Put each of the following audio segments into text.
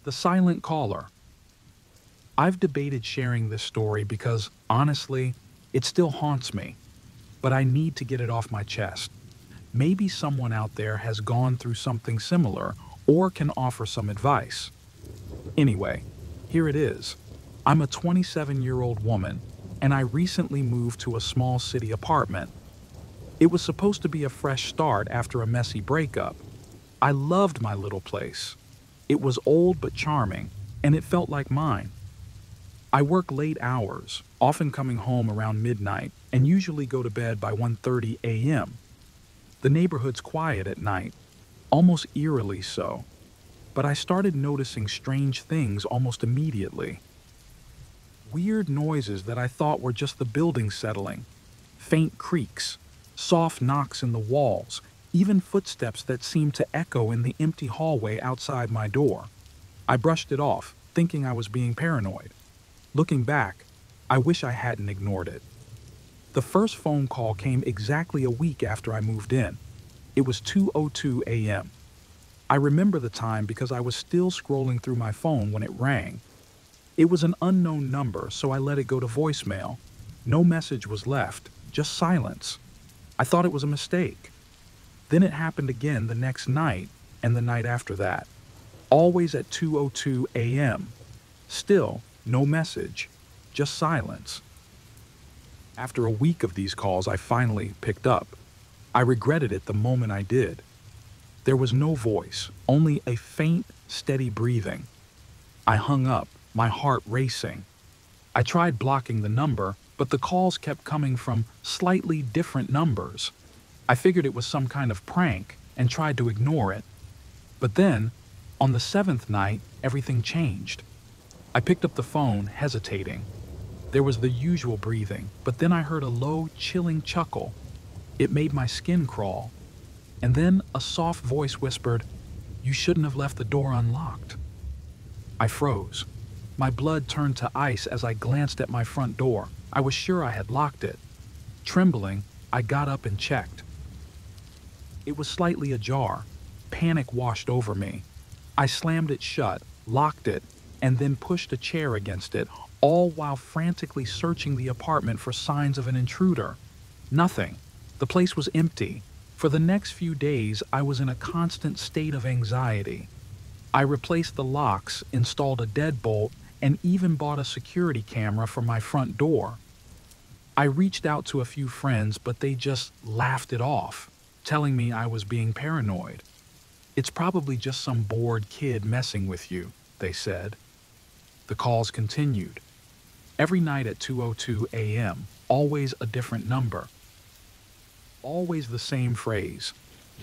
The silent caller. I've debated sharing this story because, honestly, it still haunts me, but I need to get it off my chest. Maybe someone out there has gone through something similar or can offer some advice. Anyway, here it is. I'm a 27-year-old woman, and I recently moved to a small city apartment. It was supposed to be a fresh start after a messy breakup. I loved my little place. It was old but charming, and it felt like mine. I work late hours, often coming home around midnight, and usually go to bed by 1:30 a.m. The neighborhood's quiet at night, almost eerily so, but I started noticing strange things almost immediately. Weird noises that I thought were just the building settling, faint creaks, soft knocks in the walls, even footsteps that seemed to echo in the empty hallway outside my door. I brushed it off, thinking I was being paranoid. Looking back, I wish I hadn't ignored it. The first phone call came exactly a week after I moved in. It was 2:02 a.m. I remember the time because I was still scrolling through my phone when it rang. It was an unknown number, so I let it go to voicemail. No message was left, just silence. I thought it was a mistake. Then it happened again the next night and the night after that. Always at 2:02 a.m. Still, no message, just silence. After a week of these calls, I finally picked up. I regretted it the moment I did. There was no voice, only a faint, steady breathing. I hung up, my heart racing. I tried blocking the number, but the calls kept coming from slightly different numbers. I figured it was some kind of prank and tried to ignore it. But then, on the seventh night, everything changed. I picked up the phone, hesitating. There was the usual breathing, but then I heard a low, chilling chuckle. It made my skin crawl. And then a soft voice whispered, "You shouldn't have left the door unlocked." I froze. My blood turned to ice as I glanced at my front door. I was sure I had locked it. Trembling, I got up and checked. It was slightly ajar. Panic washed over me. I slammed it shut, locked it, and then pushed a chair against it, all while frantically searching the apartment for signs of an intruder. Nothing. The place was empty. For the next few days, I was in a constant state of anxiety. I replaced the locks, installed a deadbolt, and even bought a security camera for my front door. I reached out to a few friends, but they just laughed it off, telling me I was being paranoid. "It's probably just some bored kid messing with you," they said. The calls continued. Every night at 2:02 a.m., always a different number. Always the same phrase,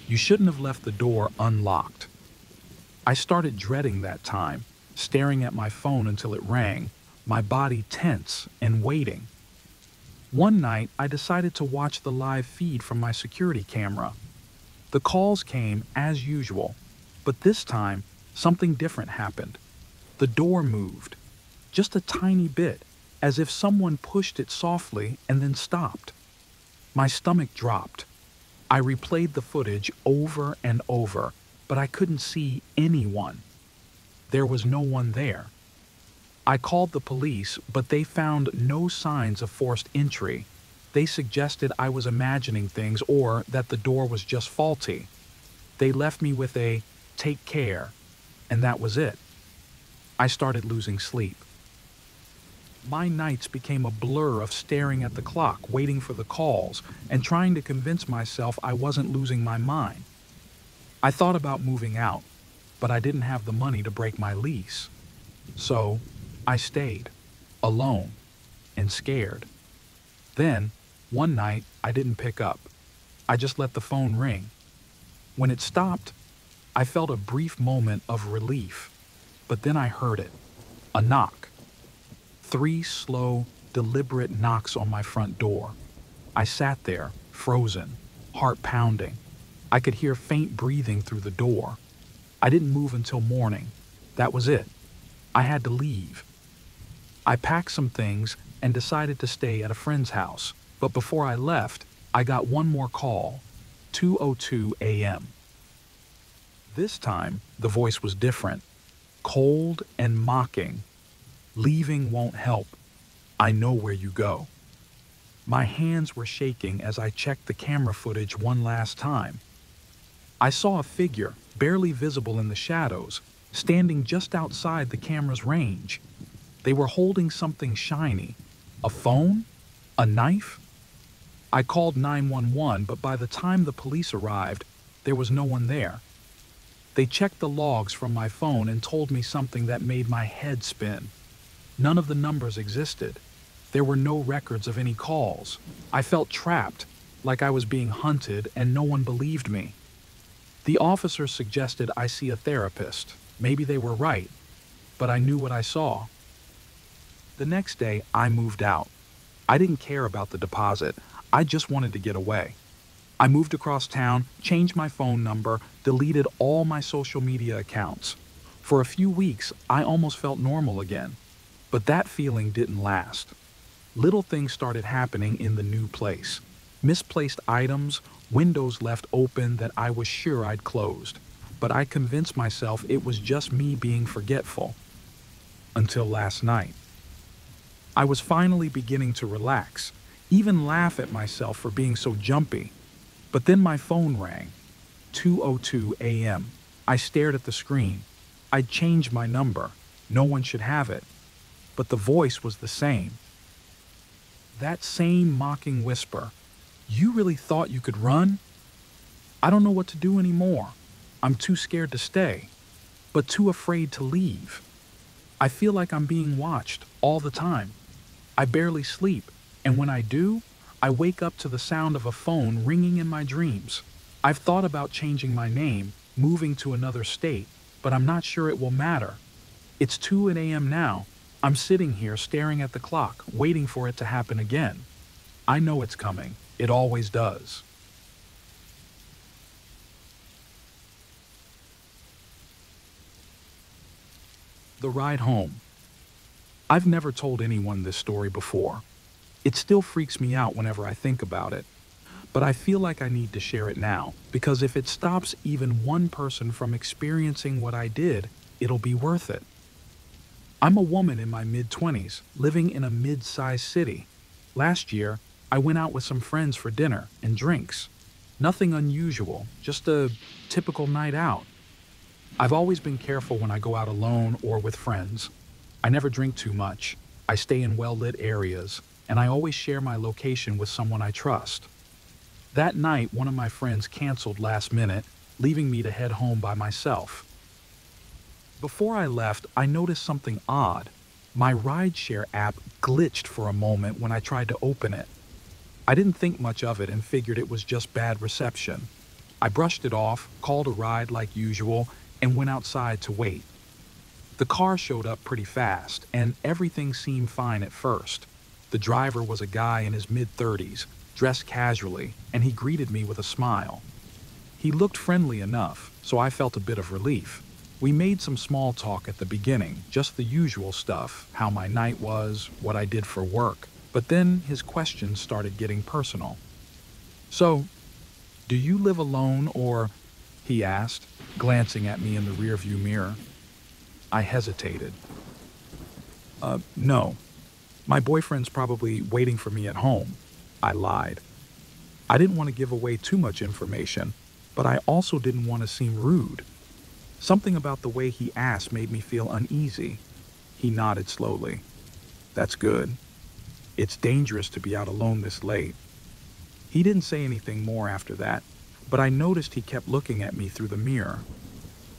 "You shouldn't have left the door unlocked." I started dreading that time, staring at my phone until it rang, my body tense and waiting. One night, I decided to watch the live feed from my security camera. The calls came as usual, but this time, something different happened. The door moved, just a tiny bit, as if someone pushed it softly and then stopped. My stomach dropped. I replayed the footage over and over, but I couldn't see anyone. There was no one there. I called the police, but they found no signs of forced entry. They suggested I was imagining things or that the door was just faulty. They left me with a "take care," and that was it. I started losing sleep. My nights became a blur of staring at the clock, waiting for the calls, and trying to convince myself I wasn't losing my mind. I thought about moving out, but I didn't have the money to break my lease. So, I stayed, alone, and scared. Then, one night, I didn't pick up. I just let the phone ring. When it stopped, I felt a brief moment of relief, but then I heard it, a knock. 3 slow, deliberate knocks on my front door. I sat there, frozen, heart pounding. I could hear faint breathing through the door. I didn't move until morning. That was it. I had to leave. I packed some things and decided to stay at a friend's house, But before I left, I got one more call, 2:02 a.m. This time, the voice was different, cold and mocking. Leaving won't help. I know where you go. My hands were shaking as I checked the camera footage one last time. I saw a figure, barely visible in the shadows, standing just outside the camera's range. They were holding something shiny. A phone? A knife? I called 911, but by the time the police arrived, there was no one there. They checked the logs from my phone and told me something that made my head spin. None of the numbers existed. There were no records of any calls. I felt trapped, like I was being hunted, and no one believed me. The officers suggested I see a therapist. Maybe they were right, but I knew what I saw. The next day, I moved out. I didn't care about the deposit. I just wanted to get away. I moved across town, changed my phone number, deleted all my social media accounts. For a few weeks, I almost felt normal again. But that feeling didn't last. Little things started happening in the new place. Misplaced items, windows left open that I was sure I'd closed. But I convinced myself it was just me being forgetful. Until last night. I was finally beginning to relax, even laugh at myself for being so jumpy. But then my phone rang. 2:02 a.m. I stared at the screen. I'd changed my number. No one should have it. But the voice was the same. That same mocking whisper. You really thought you could run? I don't know what to do anymore. I'm too scared to stay, but too afraid to leave. I feel like I'm being watched all the time. I barely sleep, and when I do, I wake up to the sound of a phone ringing in my dreams. I've thought about changing my name, moving to another state, but I'm not sure it will matter. It's 2 a.m. now. I'm sitting here staring at the clock, waiting for it to happen again. I know it's coming. It always does. The ride home. I've never told anyone this story before. It still freaks me out whenever I think about it. But I feel like I need to share it now, because if it stops even one person from experiencing what I did, it'll be worth it. I'm a woman in my mid-20s, living in a mid-sized city. Last year, I went out with some friends for dinner and drinks. Nothing unusual, just a typical night out. I've always been careful when I go out alone or with friends. I never drink too much. I stay in well-lit areas, and I always share my location with someone I trust. That night, one of my friends canceled last minute, leaving me to head home by myself. Before I left, I noticed something odd. My rideshare app glitched for a moment when I tried to open it. I didn't think much of it and figured it was just bad reception. I brushed it off, called a ride like usual, and went outside to wait. The car showed up pretty fast, and everything seemed fine at first. The driver was a guy in his mid-30s, dressed casually, and he greeted me with a smile. He looked friendly enough, so I felt a bit of relief. We made some small talk at the beginning, just the usual stuff, how my night was, what I did for work. But then his questions started getting personal. So, do you live alone or, he asked, glancing at me in the rearview mirror. I hesitated. No. My boyfriend's probably waiting for me at home. I lied. I didn't want to give away too much information, but I also didn't want to seem rude. Something about the way he asked made me feel uneasy. He nodded slowly. That's good. It's dangerous to be out alone this late. He didn't say anything more after that, but I noticed he kept looking at me through the mirror.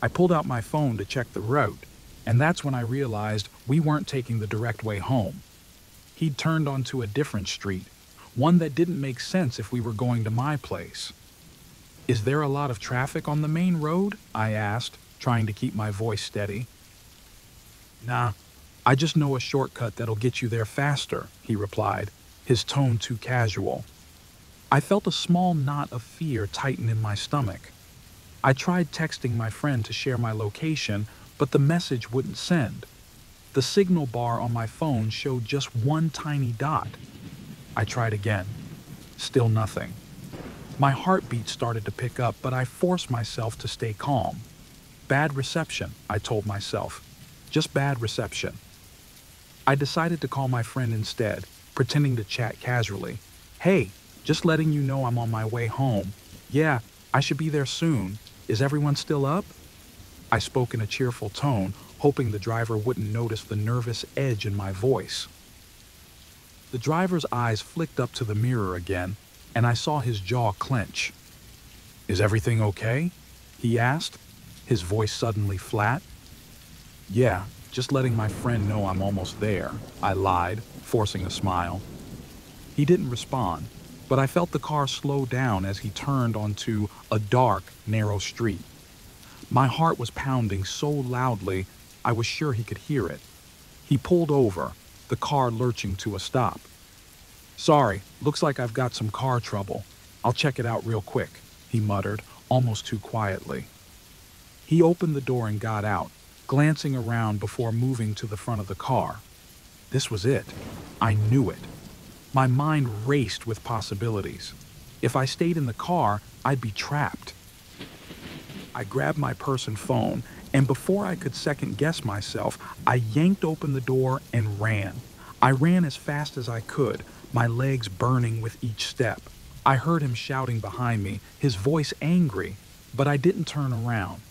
I pulled out my phone to check the route, and that's when I realized we weren't taking the direct way home. He'd turned onto a different street, one that didn't make sense if we were going to my place. Is there a lot of traffic on the main road? I asked, trying to keep my voice steady. Nah, I just know a shortcut that'll get you there faster, he replied, his tone too casual. I felt a small knot of fear tighten in my stomach. I tried texting my friend to share my location, but the message wouldn't send. The signal bar on my phone showed just one tiny dot. I tried again. Still nothing. My heartbeat started to pick up, but I forced myself to stay calm. Bad reception, I told myself. Just bad reception. I decided to call my friend instead, pretending to chat casually. Hey, just letting you know I'm on my way home. Yeah, I should be there soon. Is everyone still up? I spoke in a cheerful tone, hoping the driver wouldn't notice the nervous edge in my voice. The driver's eyes flicked up to the mirror again, and I saw his jaw clench. Is everything okay? He asked, his voice suddenly flat. Yeah, just letting my friend know I'm almost there, I lied, forcing a smile. He didn't respond, but I felt the car slow down as he turned onto a dark, narrow street. My heart was pounding so loudly I was sure he could hear it. He pulled over, the car lurching to a stop. Sorry, looks like I've got some car trouble. I'll check it out real quick, he muttered, almost too quietly. He opened the door and got out, glancing around before moving to the front of the car. This was it. I knew it. My mind raced with possibilities. If I stayed in the car, I'd be trapped. I grabbed my purse and phone, and before I could second-guess myself, I yanked open the door and ran. I ran as fast as I could, my legs burning with each step. I heard him shouting behind me, his voice angry, but I didn't turn around.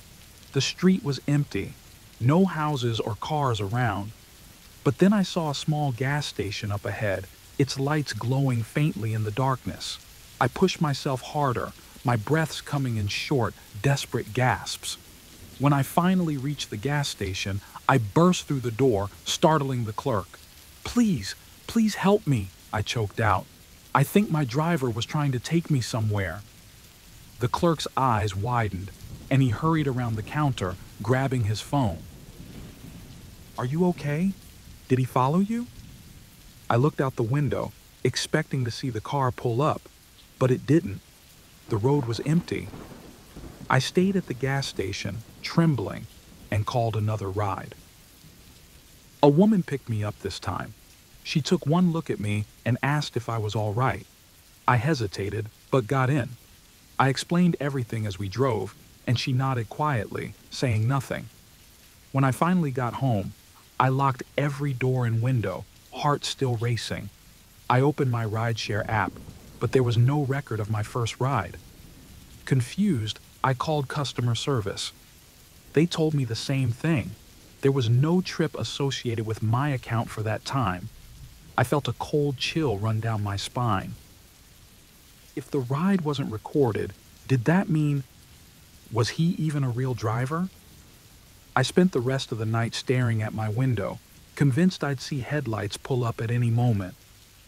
The street was empty, no houses or cars around. But then I saw a small gas station up ahead, its lights glowing faintly in the darkness. I pushed myself harder, my breaths coming in short, desperate gasps. When I finally reached the gas station, I burst through the door, startling the clerk. Please, please help me, I choked out. I think my driver was trying to take me somewhere. The clerk's eyes widened, and he hurried around the counter, grabbing his phone. Are you okay? Did he follow you? I looked out the window, expecting to see the car pull up, but it didn't. The road was empty. I stayed at the gas station, trembling, and called another ride. A woman picked me up this time. She took one look at me and asked if I was all right. I hesitated, but got in. I explained everything as we drove, and she nodded quietly, saying nothing. When I finally got home, I locked every door and window, heart still racing. I opened my rideshare app, but there was no record of my first ride. Confused, I called customer service. They told me the same thing. There was no trip associated with my account for that time. I felt a cold chill run down my spine. If the ride wasn't recorded, did that mean, was he even a real driver? I spent the rest of the night staring at my window, convinced I'd see headlights pull up at any moment.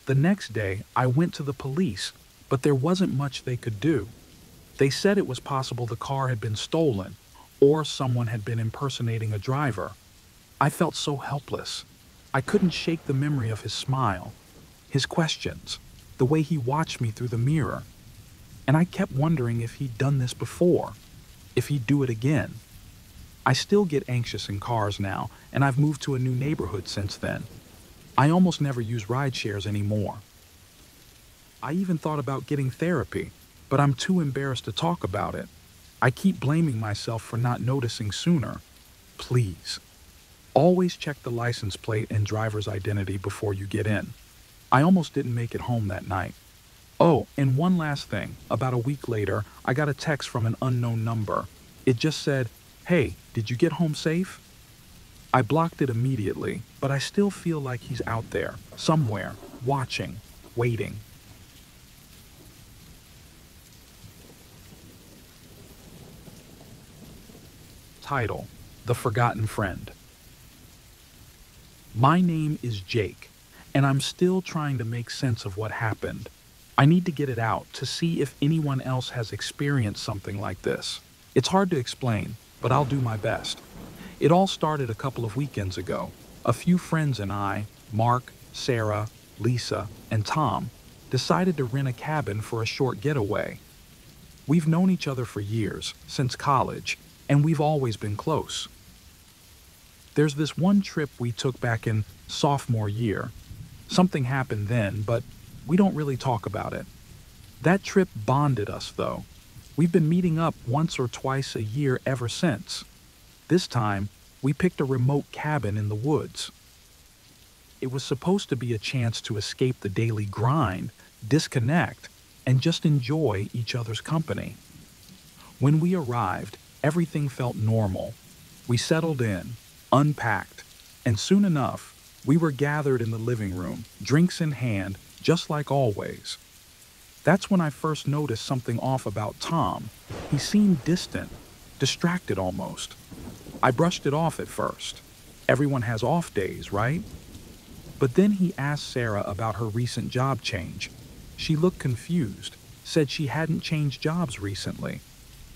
The next day, I went to the police, but there wasn't much they could do. They said it was possible the car had been stolen, or someone had been impersonating a driver. I felt so helpless. I couldn't shake the memory of his smile, his questions, the way he watched me through the mirror. And I kept wondering if he'd done this before, if he'd do it again. I still get anxious in cars now, and I've moved to a new neighborhood since then. I almost never use ride shares anymore. I even thought about getting therapy, but I'm too embarrassed to talk about it. I keep blaming myself for not noticing sooner. Please, always check the license plate and driver's identity before you get in. I almost didn't make it home that night. Oh, and one last thing. About a week later, I got a text from an unknown number. It just said, "Hey, did you get home safe?" I blocked it immediately, but I still feel like he's out there, somewhere, watching, waiting. Title: The Forgotten Friend. My name is Jake, and I'm still trying to make sense of what happened. I need to get it out to see if anyone else has experienced something like this. It's hard to explain, but I'll do my best. It all started a couple of weekends ago. A few friends and I, Mark, Sarah, Lisa, and Tom, decided to rent a cabin for a short getaway. We've known each other for years, since college, and we've always been close. There's this one trip we took back in sophomore year. Something happened then, but we don't really talk about it. That trip bonded us, though. We've been meeting up once or twice a year ever since. This time, we picked a remote cabin in the woods. It was supposed to be a chance to escape the daily grind, disconnect, and just enjoy each other's company. When we arrived, everything felt normal. We settled in, unpacked, and soon enough, we were gathered in the living room, drinks in hand, just like always. That's when I first noticed something off about Tom. He seemed distant, distracted almost. I brushed it off at first. Everyone has off days, right? But then he asked Sarah about her recent job change. She looked confused, said she hadn't changed jobs recently.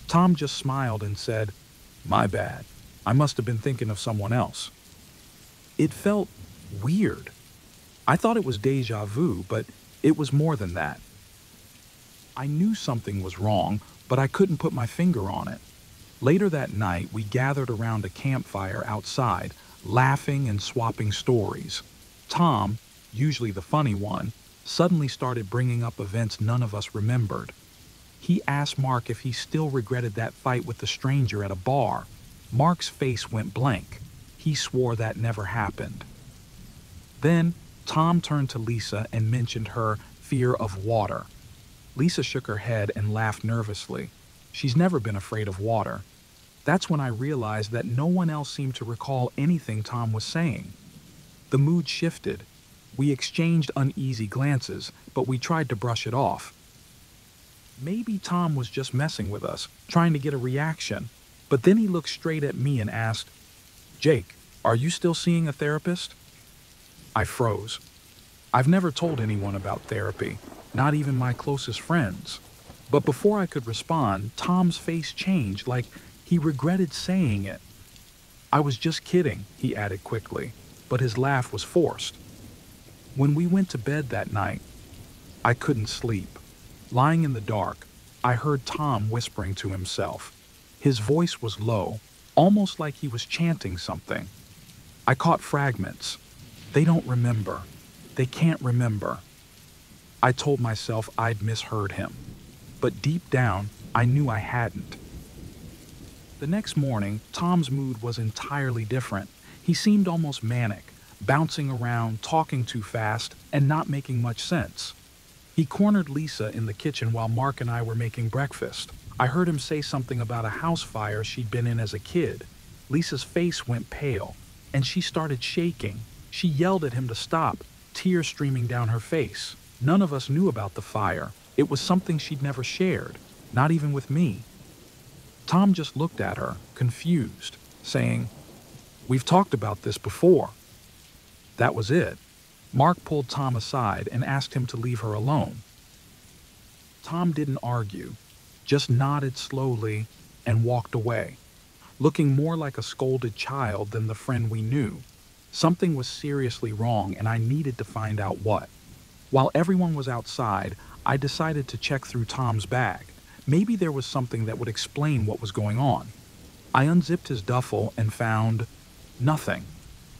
Tom just smiled and said, "My bad. I must have been thinking of someone else." It felt weird. I thought it was déjà vu, but it was more than that. I knew something was wrong, but I couldn't put my finger on it. Later that night, we gathered around a campfire outside, laughing and swapping stories. Tom, usually the funny one, suddenly started bringing up events none of us remembered. He asked Mark if he still regretted that fight with the stranger at a bar. Mark's face went blank. He swore that never happened. Then, Tom turned to Lisa and mentioned her fear of water. Lisa shook her head and laughed nervously. She's never been afraid of water. That's when I realized that no one else seemed to recall anything Tom was saying. The mood shifted. We exchanged uneasy glances, but we tried to brush it off. Maybe Tom was just messing with us, trying to get a reaction. But then he looked straight at me and asked, "Jake, are you still seeing a therapist?" I froze. I've never told anyone about therapy, not even my closest friends. But before I could respond, Tom's face changed, like he regretted saying it. "I was just kidding," he added quickly, but his laugh was forced. When we went to bed that night, I couldn't sleep. Lying in the dark, I heard Tom whispering to himself. His voice was low, almost like he was chanting something. I caught fragments. "They don't remember. They can't remember." I told myself I'd misheard him, but deep down, I knew I hadn't. The next morning, Tom's mood was entirely different. He seemed almost manic, bouncing around, talking too fast, and not making much sense. He cornered Lisa in the kitchen while Mark and I were making breakfast. I heard him say something about a house fire she'd been in as a kid. Lisa's face went pale, and she started shaking. She yelled at him to stop, tears streaming down her face. None of us knew about the fire. It was something she'd never shared, not even with me. Tom just looked at her, confused, saying, "We've talked about this before." That was it. Mark pulled Tom aside and asked him to leave her alone. Tom didn't argue, just nodded slowly and walked away, looking more like a scolded child than the friend we knew. Something was seriously wrong, and I needed to find out what. While everyone was outside, I decided to check through Tom's bag. Maybe there was something that would explain what was going on. I unzipped his duffel and found nothing.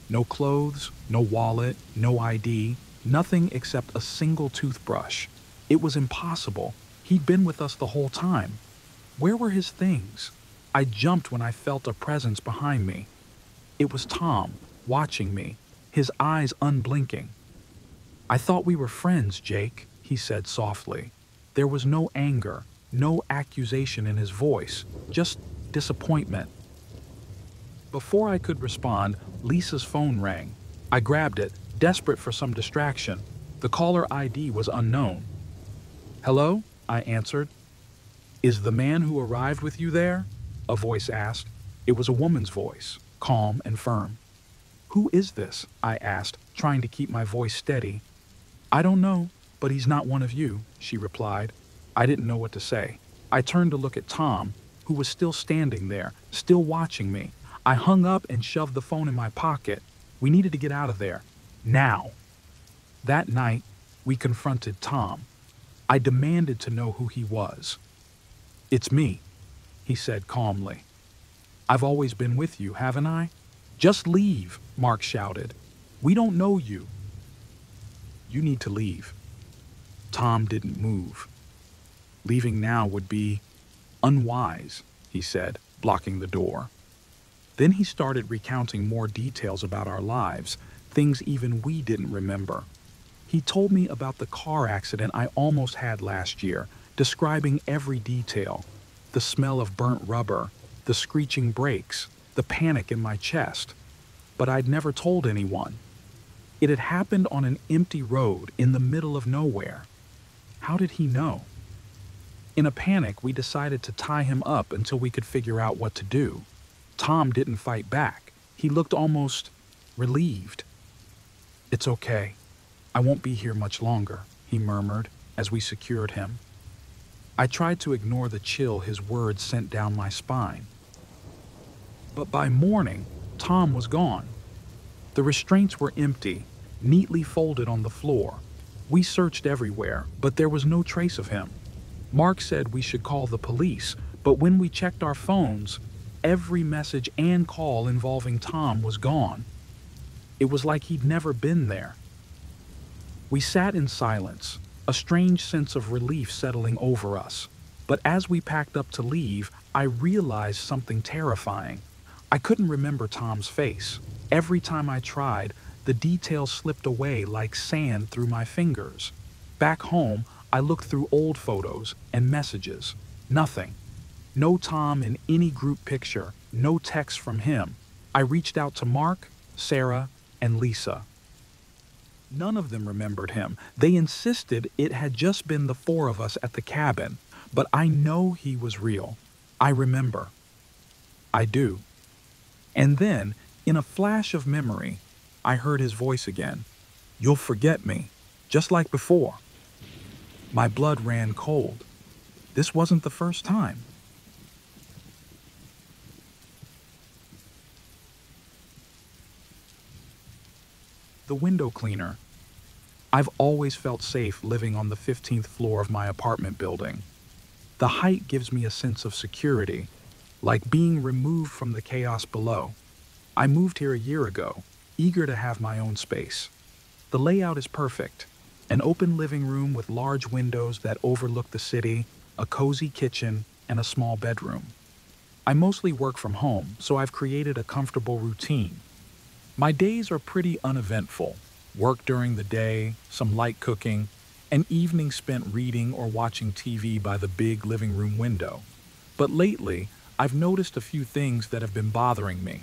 No clothes, no wallet, no ID, nothing except a single toothbrush. It was impossible. He'd been with us the whole time. Where were his things? I jumped when I felt a presence behind me. It was Tom, watching me, his eyes unblinking. "I thought we were friends, Jake," he said softly. There was no anger, no accusation in his voice, just disappointment. Before I could respond, Lisa's phone rang. I grabbed it, desperate for some distraction. The caller ID was unknown. "Hello?" I answered. "Is the man who arrived with you there?" a voice asked. It was a woman's voice, calm and firm. "Who is this?" I asked, trying to keep my voice steady. "I don't know, but he's not one of you," she replied. I didn't know what to say. I turned to look at Tom, who was still standing there, still watching me. I hung up and shoved the phone in my pocket. We needed to get out of there. Now. That night, we confronted Tom. I demanded to know who he was. "It's me," he said calmly. "I've always been with you, haven't I?" "Just leave," Mark shouted. "We don't know you." "You need to leave." Tom didn't move. Leaving now would be unwise, he said, blocking the door. Then he started recounting more details about our lives, things even we didn't remember. He told me about the car accident I almost had last year, describing every detail: the smell of burnt rubber, the screeching brakes, the panic in my chest. But I'd never told anyone. It had happened on an empty road in the middle of nowhere. How did he know? In a panic, we decided to tie him up until we could figure out what to do. Tom didn't fight back. He looked almost relieved. "It's okay. I won't be here much longer," he murmured as we secured him. I tried to ignore the chill his words sent down my spine. But by morning, Tom was gone. The restraints were empty, neatly folded on the floor. We searched everywhere, but there was no trace of him. Mark said we should call the police, but when we checked our phones, every message and call involving Tom was gone. It was like he'd never been there. We sat in silence, a strange sense of relief settling over us. But as we packed up to leave, I realized something terrifying. I couldn't remember Tom's face. Every time I tried, the details slipped away like sand through my fingers. Back home, I looked through old photos and messages. Nothing. No Tom in any group picture, no text from him. I reached out to Mark, Sarah, and Lisa. None of them remembered him. They insisted it had just been the four of us at the cabin, but I know he was real. I remember. I do. And then, in a flash of memory, I heard his voice again. "You'll forget me, just like before." My blood ran cold. This wasn't the first time. The window cleaner. I've always felt safe living on the 15th floor of my apartment building. The height gives me a sense of security, like being removed from the chaos below. I moved here a year ago, eager to have my own space. The layout is perfect. An open living room with large windows that overlook the city, a cozy kitchen, and a small bedroom. I mostly work from home, so I've created a comfortable routine. My days are pretty uneventful. Work during the day, some light cooking, and evenings spent reading or watching TV by the big living room window. But lately, I've noticed a few things that have been bothering me.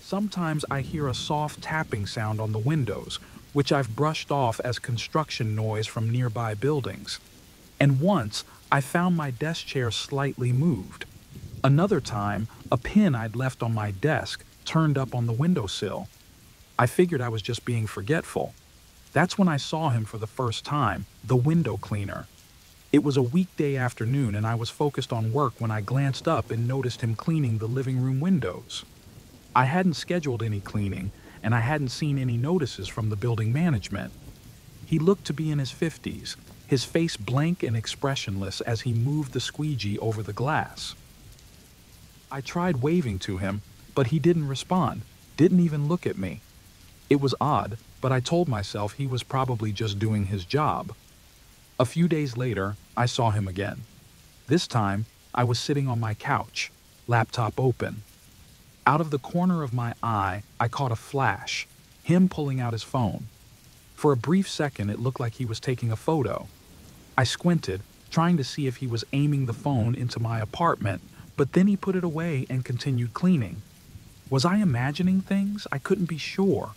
Sometimes I hear a soft tapping sound on the windows, which I've brushed off as construction noise from nearby buildings. And once, I found my desk chair slightly moved. Another time, a pin I'd left on my desk turned up on the windowsill. I figured I was just being forgetful. That's when I saw him for the first time, the window cleaner. It was a weekday afternoon and I was focused on work when I glanced up and noticed him cleaning the living room windows. I hadn't scheduled any cleaning and I hadn't seen any notices from the building management. He looked to be in his 50s, his face blank and expressionless as he moved the squeegee over the glass. I tried waving to him, but he didn't respond, didn't even look at me. It was odd, but I told myself he was probably just doing his job. A few days later, I saw him again. This time, I was sitting on my couch, laptop open. Out of the corner of my eye, I caught a flash, him pulling out his phone. For a brief second, it looked like he was taking a photo. I squinted, trying to see if he was aiming the phone into my apartment, but then he put it away and continued cleaning. Was I imagining things? I couldn't be sure.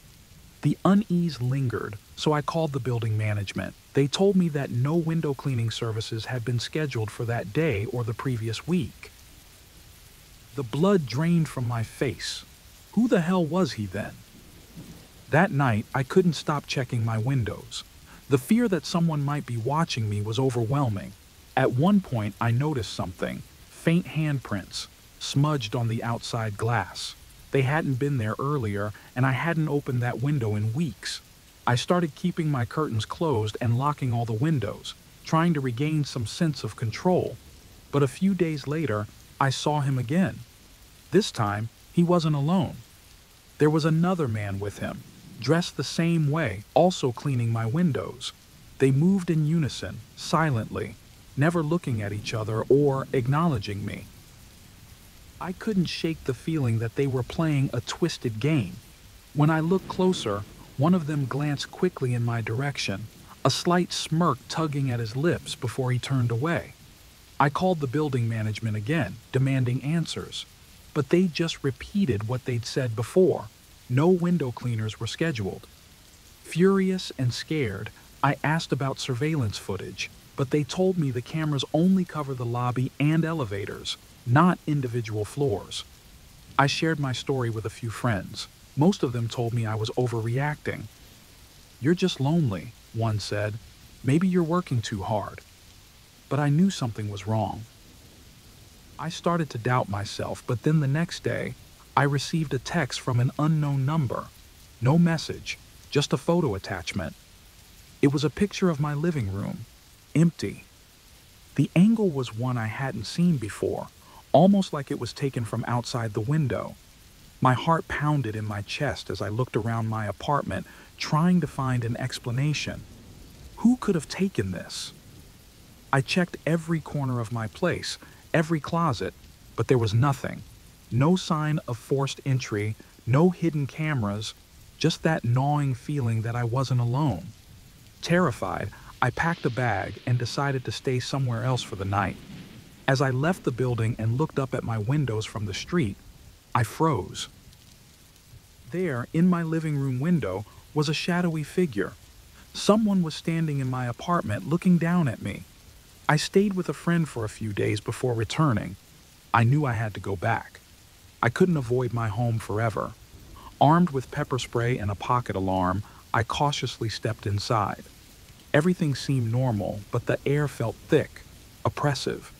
The unease lingered, so I called the building management. They told me that no window cleaning services had been scheduled for that day or the previous week. The blood drained from my face. Who the hell was he then? That night, I couldn't stop checking my windows. The fear that someone might be watching me was overwhelming. At one point, I noticed something: faint handprints, smudged on the outside glass. They hadn't been there earlier, and I hadn't opened that window in weeks. I started keeping my curtains closed and locking all the windows, trying to regain some sense of control. But a few days later, I saw him again. This time, he wasn't alone. There was another man with him, dressed the same way, also cleaning my windows. They moved in unison, silently. never looking at each other or acknowledging me. I couldn't shake the feeling that they were playing a twisted game. When I looked closer, one of them glanced quickly in my direction, a slight smirk tugging at his lips before he turned away. I called the building management again, demanding answers, but they just repeated what they'd said before. No window cleaners were scheduled. Furious and scared, I asked about surveillance footage, but they told me the cameras only cover the lobby and elevators, not individual floors. I shared my story with a few friends. Most of them told me I was overreacting. "You're just lonely," one said. "Maybe you're working too hard." But I knew something was wrong. I started to doubt myself, but then the next day, I received a text from an unknown number. No message, just a photo attachment. It was a picture of my living room, empty. The angle was one I hadn't seen before, almost like it was taken from outside the window. My heart pounded in my chest as I looked around my apartment, trying to find an explanation. Who could have taken this? I checked every corner of my place, every closet, but there was nothing. No sign of forced entry, no hidden cameras, just that gnawing feeling that I wasn't alone. Terrified, I packed a bag and decided to stay somewhere else for the night. As I left the building and looked up at my windows from the street, I froze. There, in my living room window, was a shadowy figure. Someone was standing in my apartment looking down at me. I stayed with a friend for a few days before returning. I knew I had to go back. I couldn't avoid my home forever. Armed with pepper spray and a pocket alarm, I cautiously stepped inside. Everything seemed normal, but the air felt thick, oppressive.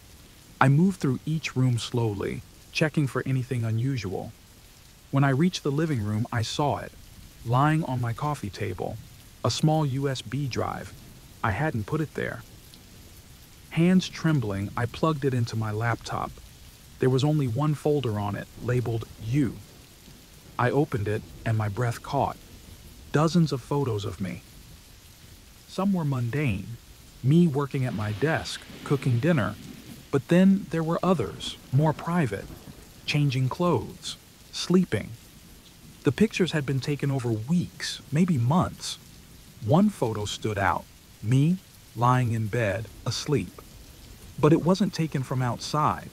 I moved through each room slowly, checking for anything unusual. When I reached the living room, I saw it, lying on my coffee table, a small USB drive. I hadn't put it there. Hands trembling, I plugged it into my laptop. There was only one folder on it, labeled You. I opened it, and my breath caught. Dozens of photos of me. Some were mundane, me working at my desk, cooking dinner. But then there were others, more private, changing clothes, sleeping. The pictures had been taken over weeks, maybe months. One photo stood out, me lying in bed, asleep. But it wasn't taken from outside.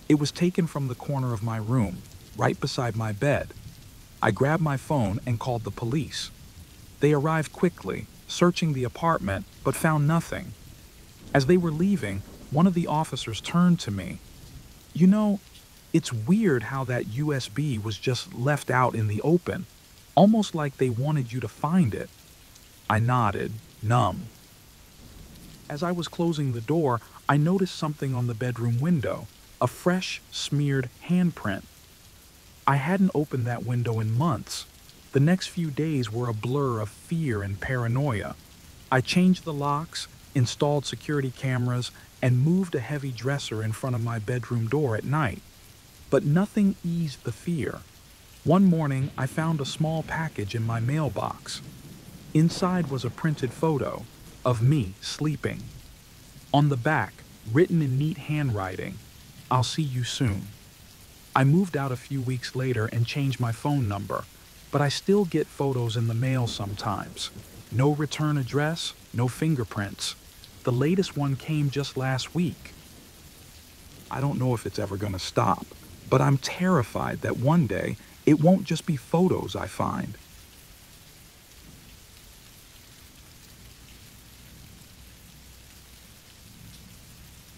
It was taken from the corner of my room, right beside my bed. I grabbed my phone and called the police. They arrived quickly, searching the apartment, but found nothing. As they were leaving, one of the officers turned to me. "You know, it's weird how that USB was just left out in the open, almost like they wanted you to find it." I nodded, numb. As I was closing the door, I noticed something on the bedroom window, a fresh, smeared handprint. I hadn't opened that window in months. The next few days were a blur of fear and paranoia. I changed the locks, installed security cameras, and moved a heavy dresser in front of my bedroom door at night. But nothing eased the fear. One morning, I found a small package in my mailbox. Inside was a printed photo of me sleeping. On the back, written in neat handwriting, "I'll see you soon." I moved out a few weeks later and changed my phone number, but I still get photos in the mail sometimes. No return address, no fingerprints. The latest one came just last week. I don't know if it's ever going to stop, but I'm terrified that one day it won't just be photos I find.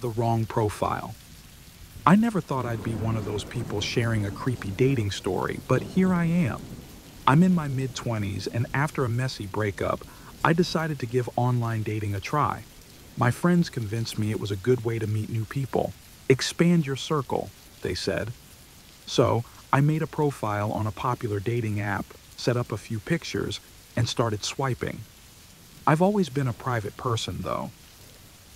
The wrong profile. I never thought I'd be one of those people sharing a creepy dating story, but here I am. I'm in my mid-20s, and after a messy breakup, I decided to give online dating a try. My friends convinced me it was a good way to meet new people. Expand your circle, they said. So, I made a profile on a popular dating app, set up a few pictures, and started swiping. I've always been a private person, though.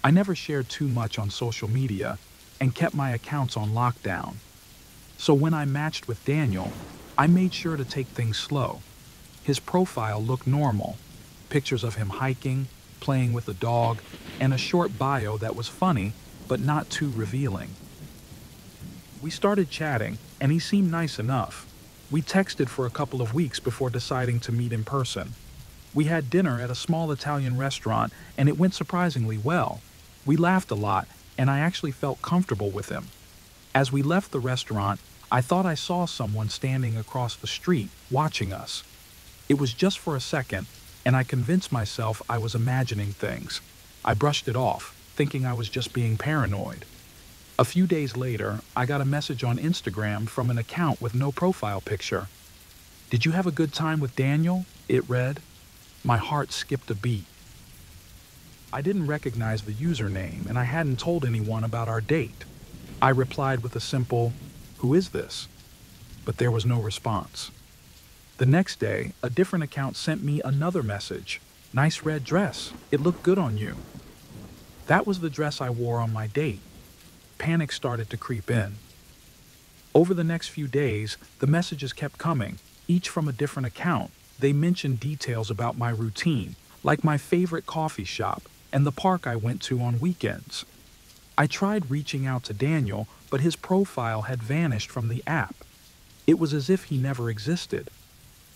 I never shared too much on social media and kept my accounts on lockdown. So when I matched with Daniel, I made sure to take things slow. His profile looked normal. Pictures of him hiking, playing with a dog, and a short bio that was funny, but not too revealing. We started chatting, and he seemed nice enough. We texted for a couple of weeks before deciding to meet in person. We had dinner at a small Italian restaurant, and it went surprisingly well. We laughed a lot, and I actually felt comfortable with him. As we left the restaurant, I thought I saw someone standing across the street, watching us. It was just for a second, and I convinced myself I was imagining things. I brushed it off, thinking I was just being paranoid. A few days later, I got a message on Instagram from an account with no profile picture. "Did you have a good time with Daniel?" it read. My heart skipped a beat. I didn't recognize the username, and I hadn't told anyone about our date. I replied with a simple, "Who is this?" But there was no response. The next day, a different account sent me another message. "Nice red dress. It looked good on you." That was the dress I wore on my date. Panic started to creep in. Over the next few days, the messages kept coming, each from a different account. They mentioned details about my routine, like my favorite coffee shop and the park I went to on weekends. I tried reaching out to Daniel, but his profile had vanished from the app. It was as if he never existed.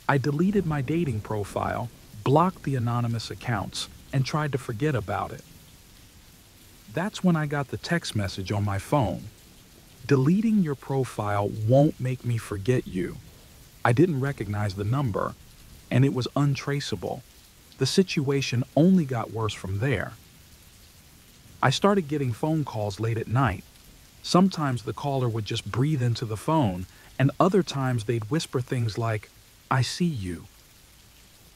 I deleted my dating profile, blocked the anonymous accounts, and tried to forget about it. That's when I got the text message on my phone. "Deleting your profile won't make me forget you." I didn't recognize the number, and it was untraceable. The situation only got worse from there. I started getting phone calls late at night. Sometimes the caller would just breathe into the phone, and other times they'd whisper things like, "I see you."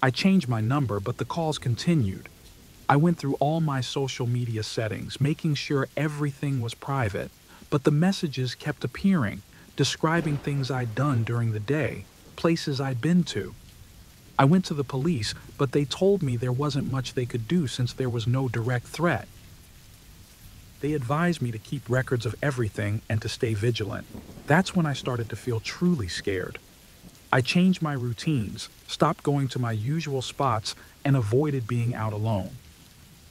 I changed my number, but the calls continued. I went through all my social media settings, making sure everything was private, but the messages kept appearing, describing things I'd done during the day, places I'd been to. I went to the police, but they told me there wasn't much they could do since there was no direct threat. They advised me to keep records of everything and to stay vigilant. That's when I started to feel truly scared. I changed my routines, stopped going to my usual spots, and avoided being out alone.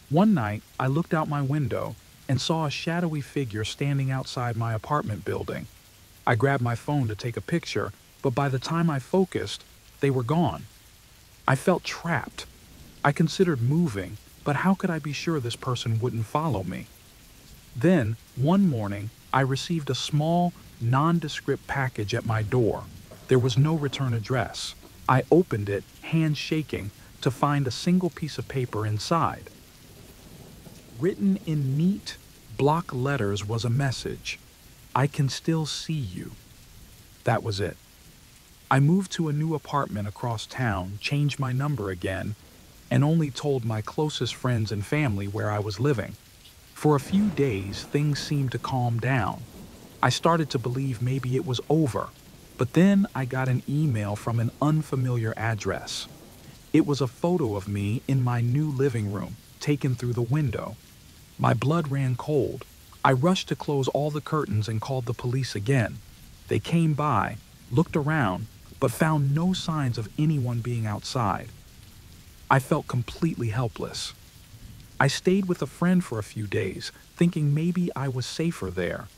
One night, I looked out my window and saw a shadowy figure standing outside my apartment building. I grabbed my phone to take a picture, but by the time I focused, they were gone. I felt trapped. I considered moving, but how could I be sure this person wouldn't follow me? Then, one morning, I received a small, nondescript package at my door. There was no return address. I opened it, hands shaking, to find a single piece of paper inside. Written in neat, block letters was a message. "I can still see you." That was it. I moved to a new apartment across town, changed my number again, and only told my closest friends and family where I was living. For a few days, things seemed to calm down. I started to believe maybe it was over, but then I got an email from an unfamiliar address. It was a photo of me in my new living room, taken through the window. My blood ran cold. I rushed to close all the curtains and called the police again. They came by, looked around, but found no signs of anyone being outside. I felt completely helpless. I stayed with a friend for a few days, thinking maybe I was safer there.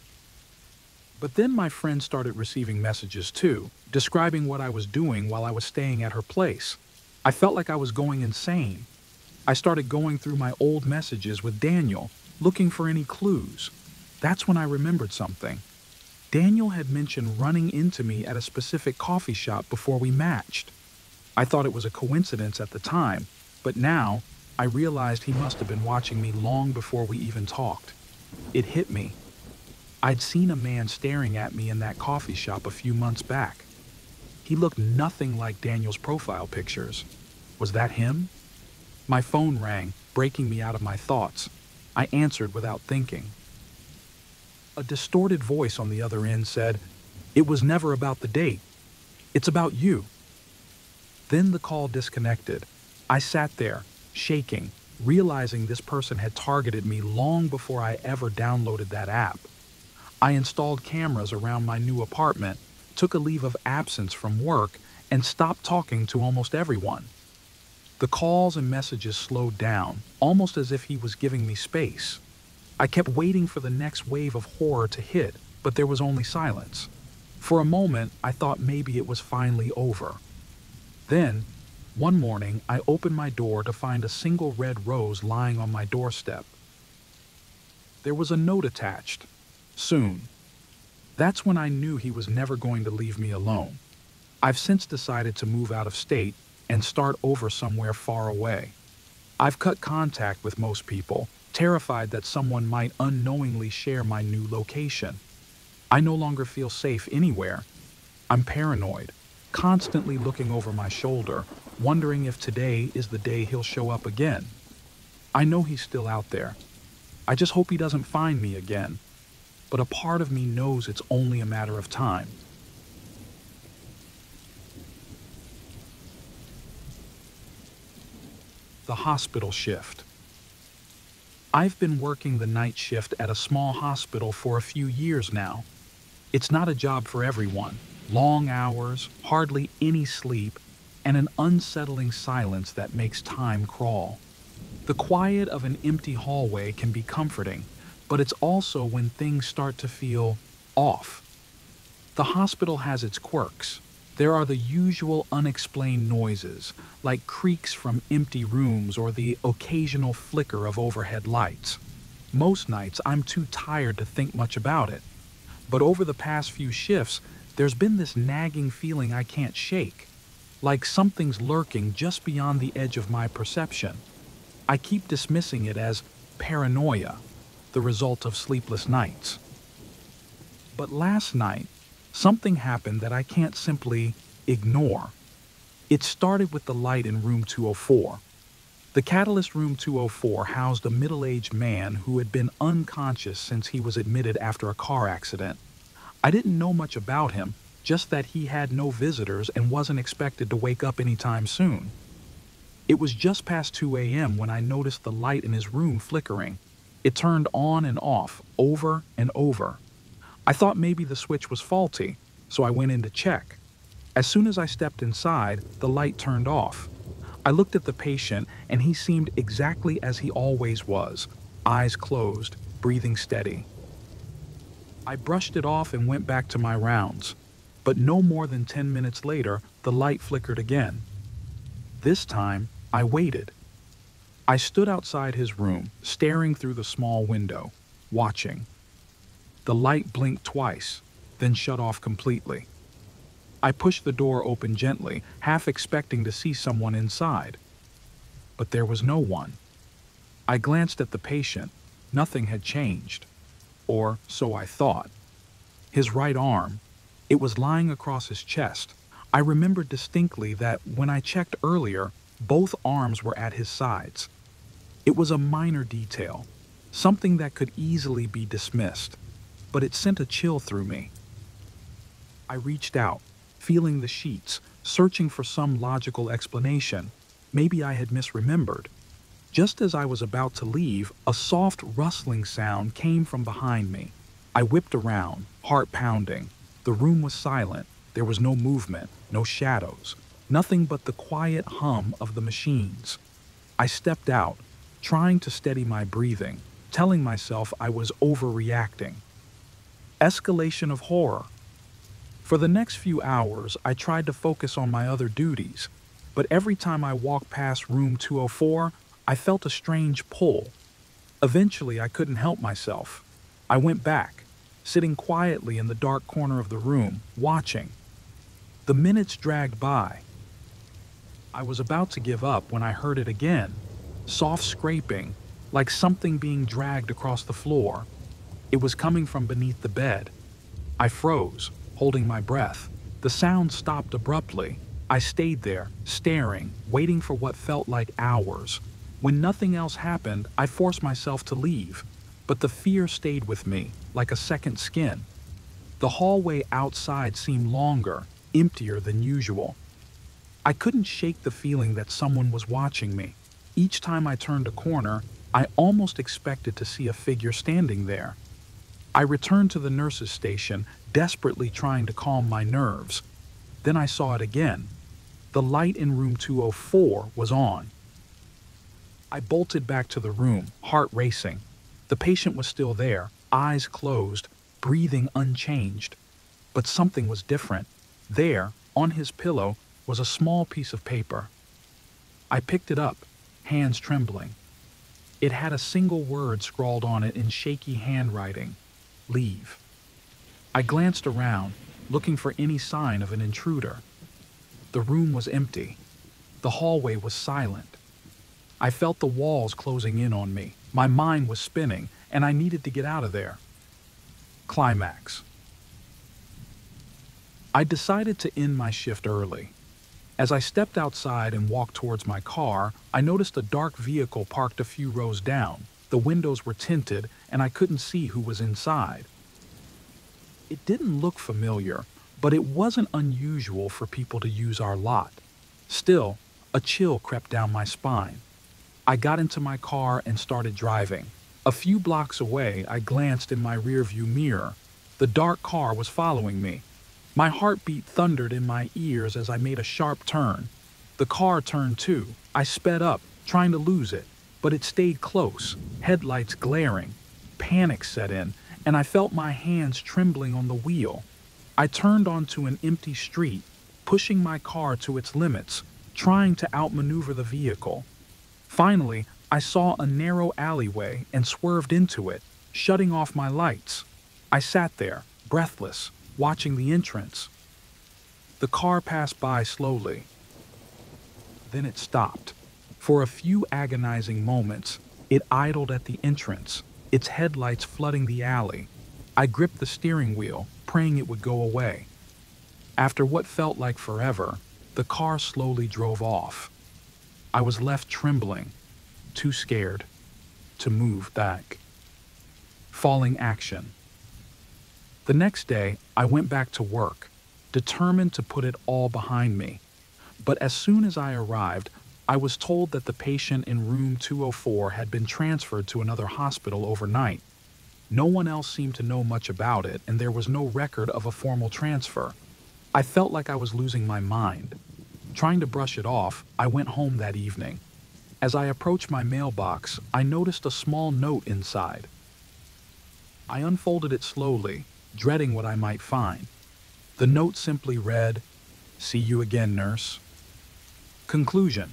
But then my friend started receiving messages too, describing what I was doing while I was staying at her place. I felt like I was going insane. I started going through my old messages with Daniel, looking for any clues. That's when I remembered something. Daniel had mentioned running into me at a specific coffee shop before we matched. I thought it was a coincidence at the time, but now I realized he must have been watching me long before we even talked. It hit me. I'd seen a man staring at me in that coffee shop a few months back. He looked nothing like Daniel's profile pictures. Was that him? My phone rang, breaking me out of my thoughts. I answered without thinking. A distorted voice on the other end said, "It was never about the date. It's about you." Then the call disconnected. I sat there, shaking, realizing this person had targeted me long before I ever downloaded that app. I installed cameras around my new apartment, took a leave of absence from work, and stopped talking to almost everyone. The calls and messages slowed down, almost as if he was giving me space. I kept waiting for the next wave of horror to hit, but there was only silence. For a moment, I thought maybe it was finally over. Then, one morning, I opened my door to find a single red rose lying on my doorstep. There was a note attached. Soon. That's when I knew he was never going to leave me alone. I've since decided to move out of state and start over somewhere far away. I've cut contact with most people, terrified that someone might unknowingly share my new location. I no longer feel safe anywhere. I'm paranoid, constantly looking over my shoulder, wondering if today is the day he'll show up again. I know he's still out there. I just hope he doesn't find me again. But a part of me knows it's only a matter of time. The hospital shift. I've been working the night shift at a small hospital for a few years now. It's not a job for everyone. Long hours, hardly any sleep, and an unsettling silence that makes time crawl. The quiet of an empty hallway can be comforting, but it's also when things start to feel off. The hospital has its quirks. There are the usual unexplained noises, like creaks from empty rooms or the occasional flicker of overhead lights. Most nights, I'm too tired to think much about it. But over the past few shifts, there's been this nagging feeling I can't shake, like something's lurking just beyond the edge of my perception. I keep dismissing it as paranoia, the result of sleepless nights. But last night, something happened that I can't simply ignore. It started with the light in room 204. The Catalyst room 204 housed a middle-aged man who had been unconscious since he was admitted after a car accident. I didn't know much about him, just that he had no visitors and wasn't expected to wake up anytime soon. It was just past 2 a.m. when I noticed the light in his room flickering. It turned on and off, over and over. I thought maybe the switch was faulty, so I went in to check. As soon as I stepped inside, the light turned off. I looked at the patient, and he seemed exactly as he always was, eyes closed, breathing steady. I brushed it off and went back to my rounds, but no more than 10 minutes later, the light flickered again. This time, I waited. I stood outside his room, staring through the small window, watching. The light blinked twice, then shut off completely. I pushed the door open gently, half expecting to see someone inside. But there was no one. I glanced at the patient. Nothing had changed. Or so I thought. His right arm, it was lying across his chest. I remembered distinctly that when I checked earlier, both arms were at his sides. It was a minor detail, something that could easily be dismissed, but it sent a chill through me. I reached out, feeling the sheets, searching for some logical explanation. Maybe I had misremembered. Just as I was about to leave, a soft rustling sound came from behind me. I whipped around, heart pounding. The room was silent. There was no movement, no shadows, nothing but the quiet hum of the machines. I stepped out, trying to steady my breathing, telling myself I was overreacting. Escalation of horror. For the next few hours, I tried to focus on my other duties, but every time I walked past room 204, I felt a strange pull. Eventually, I couldn't help myself. I went back, sitting quietly in the dark corner of the room, watching. The minutes dragged by. I was about to give up when I heard it again, soft scraping, like something being dragged across the floor. It was coming from beneath the bed. I froze, holding my breath. The sound stopped abruptly. I stayed there, staring, waiting for what felt like hours. When nothing else happened, I forced myself to leave, but the fear stayed with me, like a second skin. The hallway outside seemed longer, emptier than usual. I couldn't shake the feeling that someone was watching me. Each time I turned a corner, I almost expected to see a figure standing there. I returned to the nurse's station, desperately trying to calm my nerves. Then I saw it again. The light in room 204 was on. I bolted back to the room, heart racing. The patient was still there, eyes closed, breathing unchanged. But something was different. There, on his pillow, was a small piece of paper. I picked it up, hands trembling. It had a single word scrawled on it in shaky handwriting: leave. I glanced around, looking for any sign of an intruder. The room was empty. The hallway was silent. I felt the walls closing in on me. My mind was spinning, and I needed to get out of there. Climax. I decided to end my shift early. As I stepped outside and walked towards my car, I noticed a dark vehicle parked a few rows down. The windows were tinted, and I couldn't see who was inside. It didn't look familiar, but it wasn't unusual for people to use our lot. Still, a chill crept down my spine. I got into my car and started driving. A few blocks away, I glanced in my rearview mirror. The dark car was following me. My heartbeat thundered in my ears as I made a sharp turn. The car turned too. I sped up, trying to lose it, but it stayed close, headlights glaring. Panic set in, and I felt my hands trembling on the wheel. I turned onto an empty street, pushing my car to its limits, trying to outmaneuver the vehicle. Finally, I saw a narrow alleyway and swerved into it, shutting off my lights. I sat there, breathless, watching the entrance. The car passed by slowly. Then it stopped. For a few agonizing moments, it idled at the entrance, its headlights flooding the alley. I gripped the steering wheel, praying it would go away. After what felt like forever, the car slowly drove off. I was left trembling, too scared to move back. Falling action. The next day, I went back to work, determined to put it all behind me. But as soon as I arrived, I was told that the patient in room 204 had been transferred to another hospital overnight. No one else seemed to know much about it, and there was no record of a formal transfer. I felt like I was losing my mind. Trying to brush it off, I went home that evening. As I approached my mailbox, I noticed a small note inside. I unfolded it slowly, dreading what I might find. The note simply read, "See you again, nurse." Conclusion.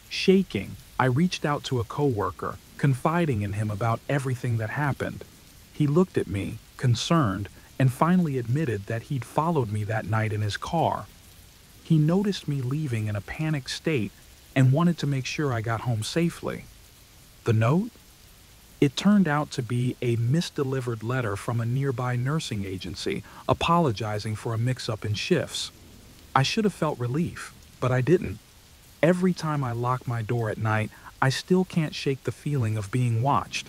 Shaking, I reached out to a coworker, confiding in him about everything that happened. He looked at me, concerned, and finally admitted that he'd followed me that night in his car. He noticed me leaving in a panicked state and wanted to make sure I got home safely. The note? It turned out to be a misdelivered letter from a nearby nursing agency apologizing for a mix-up in shifts. I should have felt relief, but I didn't. Every time I lock my door at night, I still can't shake the feeling of being watched.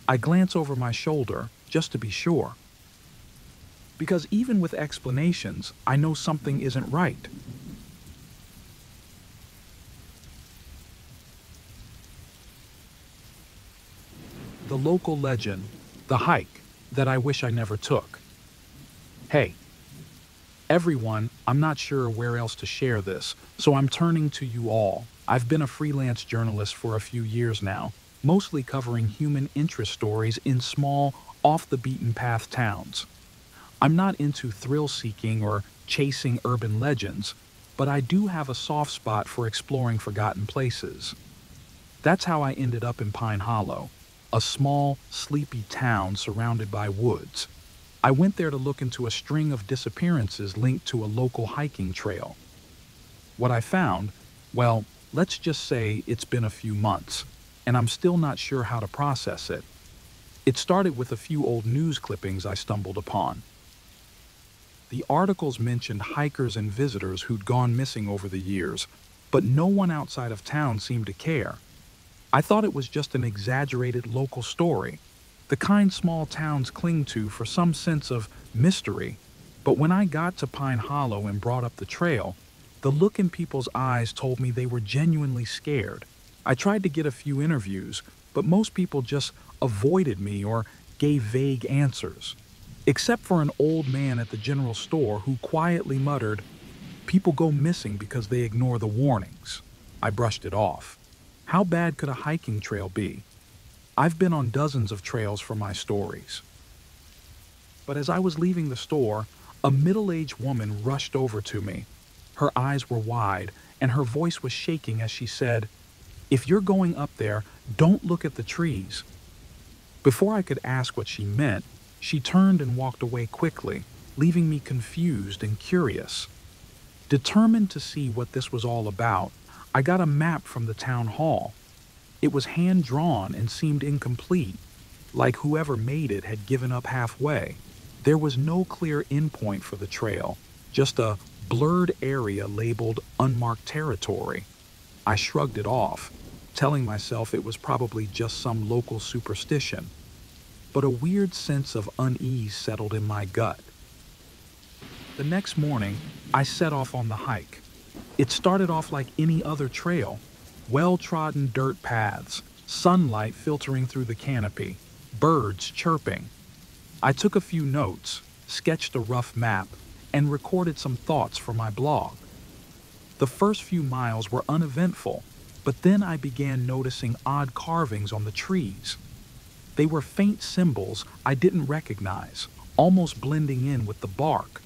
I glance over my shoulder, just to be sure. Because even with explanations, I know something isn't right. The local legend, the hike that I wish I never took. Hey, everyone, I'm not sure where else to share this, so I'm turning to you all. I've been a freelance journalist for a few years now, mostly covering human interest stories in small, off-the-beaten-path towns. I'm not into thrill-seeking or chasing urban legends, but I do have a soft spot for exploring forgotten places. That's how I ended up in Pine Hollow, a small, sleepy town surrounded by woods. I went there to look into a string of disappearances linked to a local hiking trail. What I found, well, let's just say it's been a few months, and I'm still not sure how to process it. It started with a few old news clippings I stumbled upon. The articles mentioned hikers and visitors who'd gone missing over the years, but no one outside of town seemed to care. I thought it was just an exaggerated local story, the kind small towns cling to for some sense of mystery. But when I got to Pine Hollow and brought up the trail, the look in people's eyes told me they were genuinely scared. I tried to get a few interviews, but most people just avoided me or gave vague answers. Except for an old man at the general store who quietly muttered, People go missing because they ignore the warnings. I brushed it off. How bad could a hiking trail be? I've been on dozens of trails for my stories. But as I was leaving the store, a middle-aged woman rushed over to me. Her eyes were wide, and her voice was shaking as she said, "If you're going up there, don't look at the trees." Before I could ask what she meant, she turned and walked away quickly, leaving me confused and curious. Determined to see what this was all about, I got a map from the town hall. It was hand-drawn and seemed incomplete, like whoever made it had given up halfway. There was no clear endpoint for the trail, just a blurred area labeled unmarked territory. I shrugged it off, telling myself it was probably just some local superstition. But a weird sense of unease settled in my gut. The next morning, I set off on the hike. It started off like any other trail, well-trodden dirt paths, sunlight filtering through the canopy, birds chirping. I took a few notes, sketched a rough map, and recorded some thoughts for my blog. The first few miles were uneventful, but then I began noticing odd carvings on the trees. They were faint symbols I didn't recognize, almost blending in with the bark.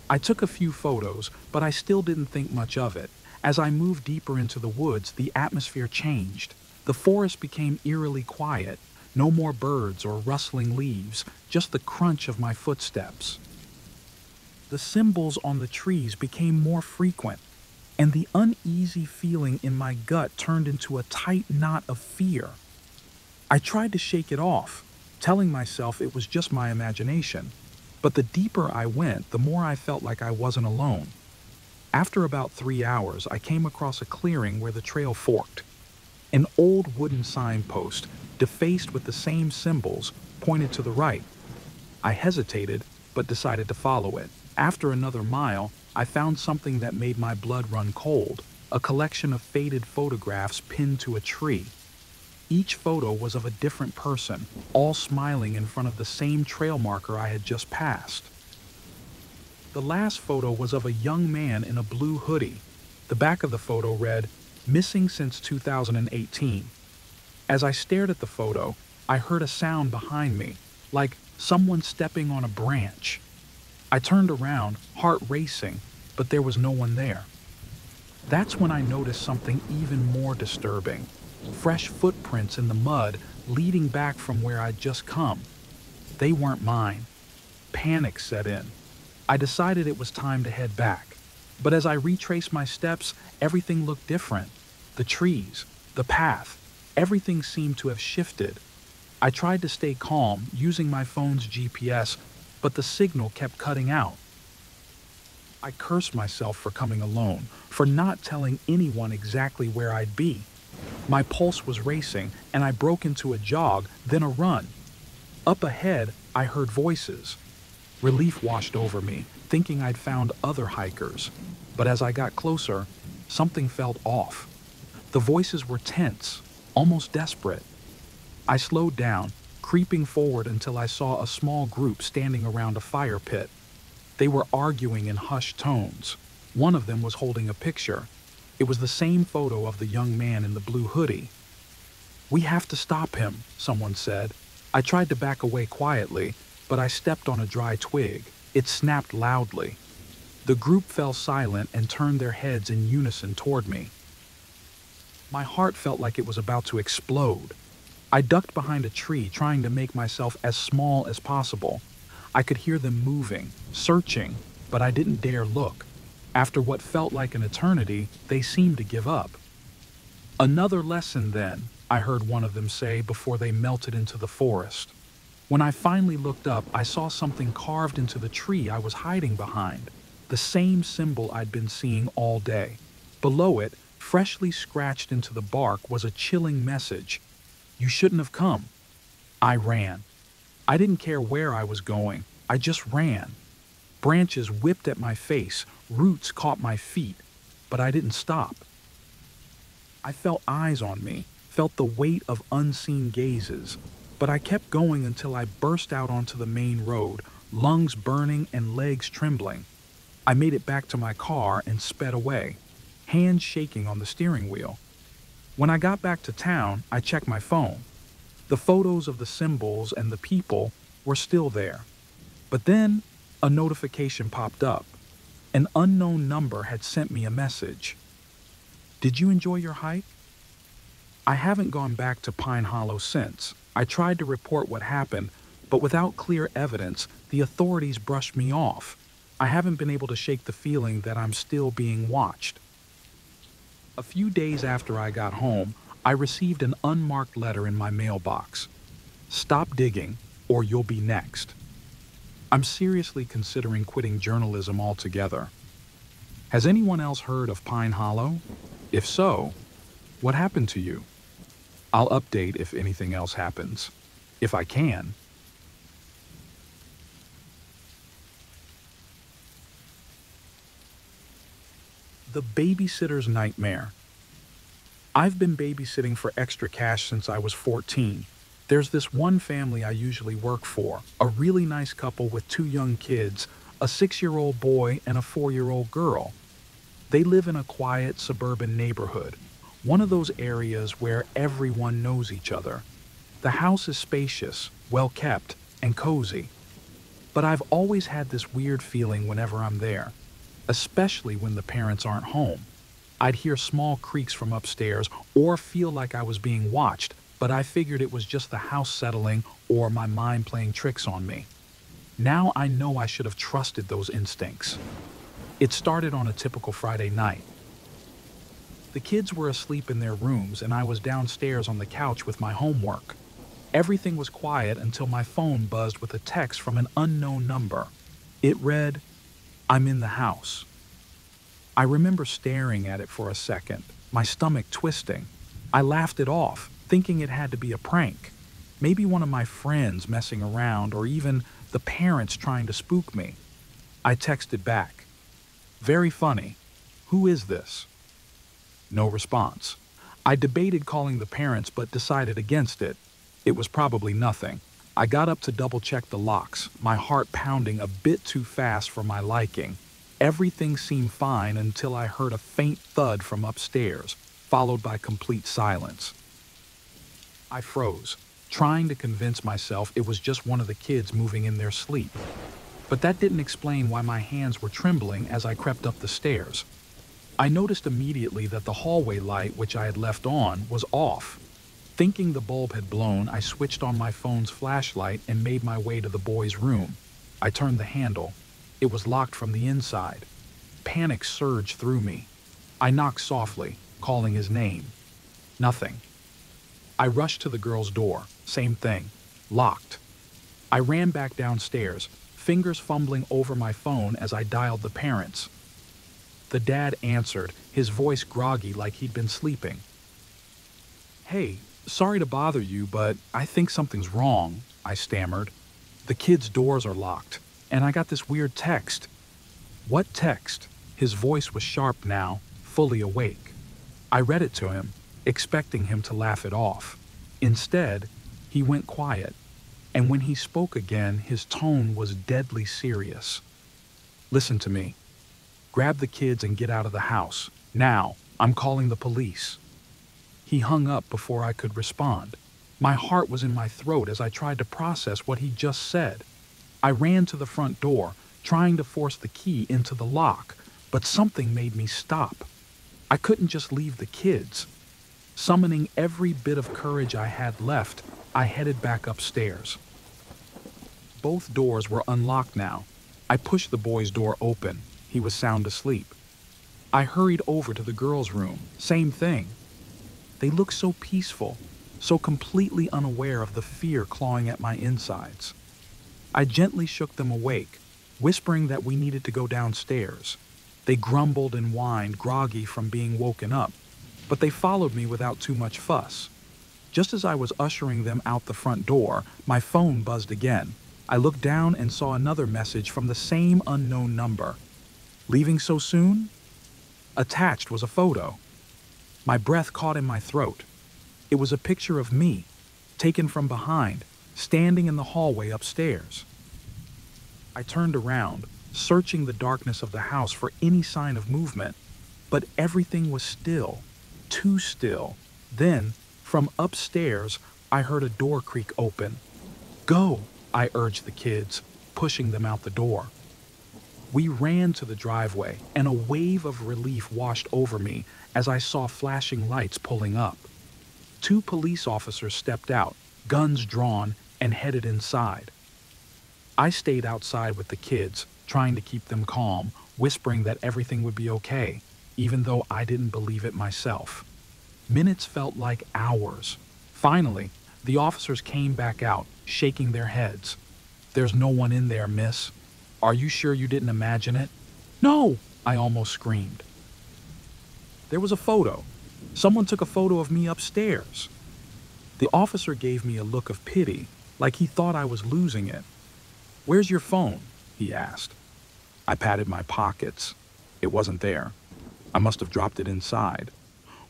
I took a few photos, but I still didn't think much of it. As I moved deeper into the woods, the atmosphere changed. The forest became eerily quiet. No more birds or rustling leaves, just the crunch of my footsteps. The symbols on the trees became more frequent, and the uneasy feeling in my gut turned into a tight knot of fear. I tried to shake it off, telling myself it was just my imagination. But the deeper I went, the more I felt like I wasn't alone. After about 3 hours, I came across a clearing where the trail forked. An old wooden signpost, defaced with the same symbols, pointed to the right. I hesitated, but decided to follow it. After another mile, I found something that made my blood run cold, a collection of faded photographs pinned to a tree. Each photo was of a different person, all smiling in front of the same trail marker I had just passed. The last photo was of a young man in a blue hoodie. The back of the photo read, "Missing since 2018. As I stared at the photo, I heard a sound behind me, like someone stepping on a branch. I turned around, heart racing, but there was no one there. That's when I noticed something even more disturbing. Fresh footprints in the mud leading back from where I'd just come. They weren't mine. Panic set in. I decided it was time to head back. But as I retraced my steps, everything looked different. The trees, the path, everything seemed to have shifted. I tried to stay calm, using my phone's GPS, but the signal kept cutting out. I cursed myself for coming alone, for not telling anyone exactly where I'd be. My pulse was racing, and I broke into a jog, then a run. Up ahead, I heard voices. Relief washed over me, thinking I'd found other hikers. But as I got closer, something felt off. The voices were tense, almost desperate. I slowed down, creeping forward until I saw a small group standing around a fire pit. They were arguing in hushed tones. One of them was holding a picture. It was the same photo of the young man in the blue hoodie. "We have to stop him," someone said. I tried to back away quietly, but I stepped on a dry twig. It snapped loudly. The group fell silent and turned their heads in unison toward me. My heart felt like it was about to explode. I ducked behind a tree, trying to make myself as small as possible. I could hear them moving, searching, but I didn't dare look. After what felt like an eternity, they seemed to give up. "Another lesson, then," I heard one of them say before they melted into the forest. When I finally looked up, I saw something carved into the tree I was hiding behind. The same symbol I'd been seeing all day. Below it, freshly scratched into the bark, was a chilling message. "You shouldn't have come." I ran. I didn't care where I was going. I just ran. Branches whipped at my face, roots caught my feet, but I didn't stop. I felt eyes on me, felt the weight of unseen gazes, but I kept going until I burst out onto the main road, lungs burning and legs trembling. I made it back to my car and sped away, hands shaking on the steering wheel. When I got back to town, I checked my phone. The photos of the symbols and the people were still there. But then a notification popped up. An unknown number had sent me a message. Did you enjoy your hike? I haven't gone back to Pine Hollow since. I tried to report what happened, but without clear evidence, the authorities brushed me off. I haven't been able to shake the feeling that I'm still being watched. A few days after I got home, I received an unmarked letter in my mailbox. Stop digging, or you'll be next. I'm seriously considering quitting journalism altogether. Has anyone else heard of Pine Hollow? If so, what happened to you? I'll update if anything else happens. If I can. The Babysitter's Nightmare. I've been babysitting for extra cash since I was 14. There's this one family I usually work for, a really nice couple with 2 young kids, a 6-year-old boy and a 4-year-old girl. They live in a quiet suburban neighborhood, one of those areas where everyone knows each other. The house is spacious, well kept, and cozy. But I've always had this weird feeling whenever I'm there, especially when the parents aren't home. I'd hear small creaks from upstairs or feel like I was being watched, but I figured it was just the house settling or my mind playing tricks on me. Now I know I should have trusted those instincts. It started on a typical Friday night. The kids were asleep in their rooms and I was downstairs on the couch with my homework. Everything was quiet until my phone buzzed with a text from an unknown number. It read, "I'm in the house." I remember staring at it for a second, my stomach twisting. I laughed it off, thinking it had to be a prank. Maybe one of my friends messing around or even the parents trying to spook me. I texted back, "Very funny. Who is this?" No response. I debated calling the parents but decided against it. It was probably nothing. I got up to double check the locks, my heart pounding a bit too fast for my liking. Everything seemed fine until I heard a faint thud from upstairs, followed by complete silence. I froze, trying to convince myself it was just one of the kids moving in their sleep. But that didn't explain why my hands were trembling as I crept up the stairs. I noticed immediately that the hallway light, which I had left on, was off. Thinking the bulb had blown, I switched on my phone's flashlight and made my way to the boy's room. I turned the handle. It was locked from the inside. Panic surged through me. I knocked softly, calling his name. Nothing. I rushed to the girl's door. Same thing. Locked. I ran back downstairs, fingers fumbling over my phone as I dialed the parents. The dad answered, his voice groggy like he'd been sleeping. "Hey, sorry to bother you, but I think something's wrong," I stammered. "The kids' doors are locked, and I got this weird text." "What text?" His voice was sharp now, fully awake. I read it to him, expecting him to laugh it off. Instead, he went quiet, and when he spoke again, his tone was deadly serious. "Listen to me. Grab the kids and get out of the house. Now, I'm calling the police." He hung up before I could respond. My heart was in my throat as I tried to process what he just said. I ran to the front door, trying to force the key into the lock, but something made me stop. I couldn't just leave the kids. Summoning every bit of courage I had left, I headed back upstairs. Both doors were unlocked now. I pushed the boy's door open. He was sound asleep. I hurried over to the girls' room. Same thing. They looked so peaceful, so completely unaware of the fear clawing at my insides. I gently shook them awake, whispering that we needed to go downstairs. They grumbled and whined, groggy from being woken up, but they followed me without too much fuss. Just as I was ushering them out the front door, my phone buzzed again. I looked down and saw another message from the same unknown number. "Leaving so soon?" Attached was a photo. My breath caught in my throat. It was a picture of me, taken from behind, standing in the hallway upstairs. I turned around, searching the darkness of the house for any sign of movement, but everything was still, too still. Then, from upstairs, I heard a door creak open. "Go," I urged the kids, pushing them out the door. We ran to the driveway, and a wave of relief washed over me as I saw flashing lights pulling up. Two police officers stepped out, guns drawn, and headed inside. I stayed outside with the kids, trying to keep them calm, whispering that everything would be okay, even though I didn't believe it myself. Minutes felt like hours. Finally, the officers came back out, shaking their heads. "There's no one in there, miss. Are you sure you didn't imagine it?" "No!" I almost screamed. "There was a photo. Someone took a photo of me upstairs." The officer gave me a look of pity, like he thought I was losing it. "Where's your phone?" he asked. I patted my pockets. It wasn't there. I must have dropped it inside.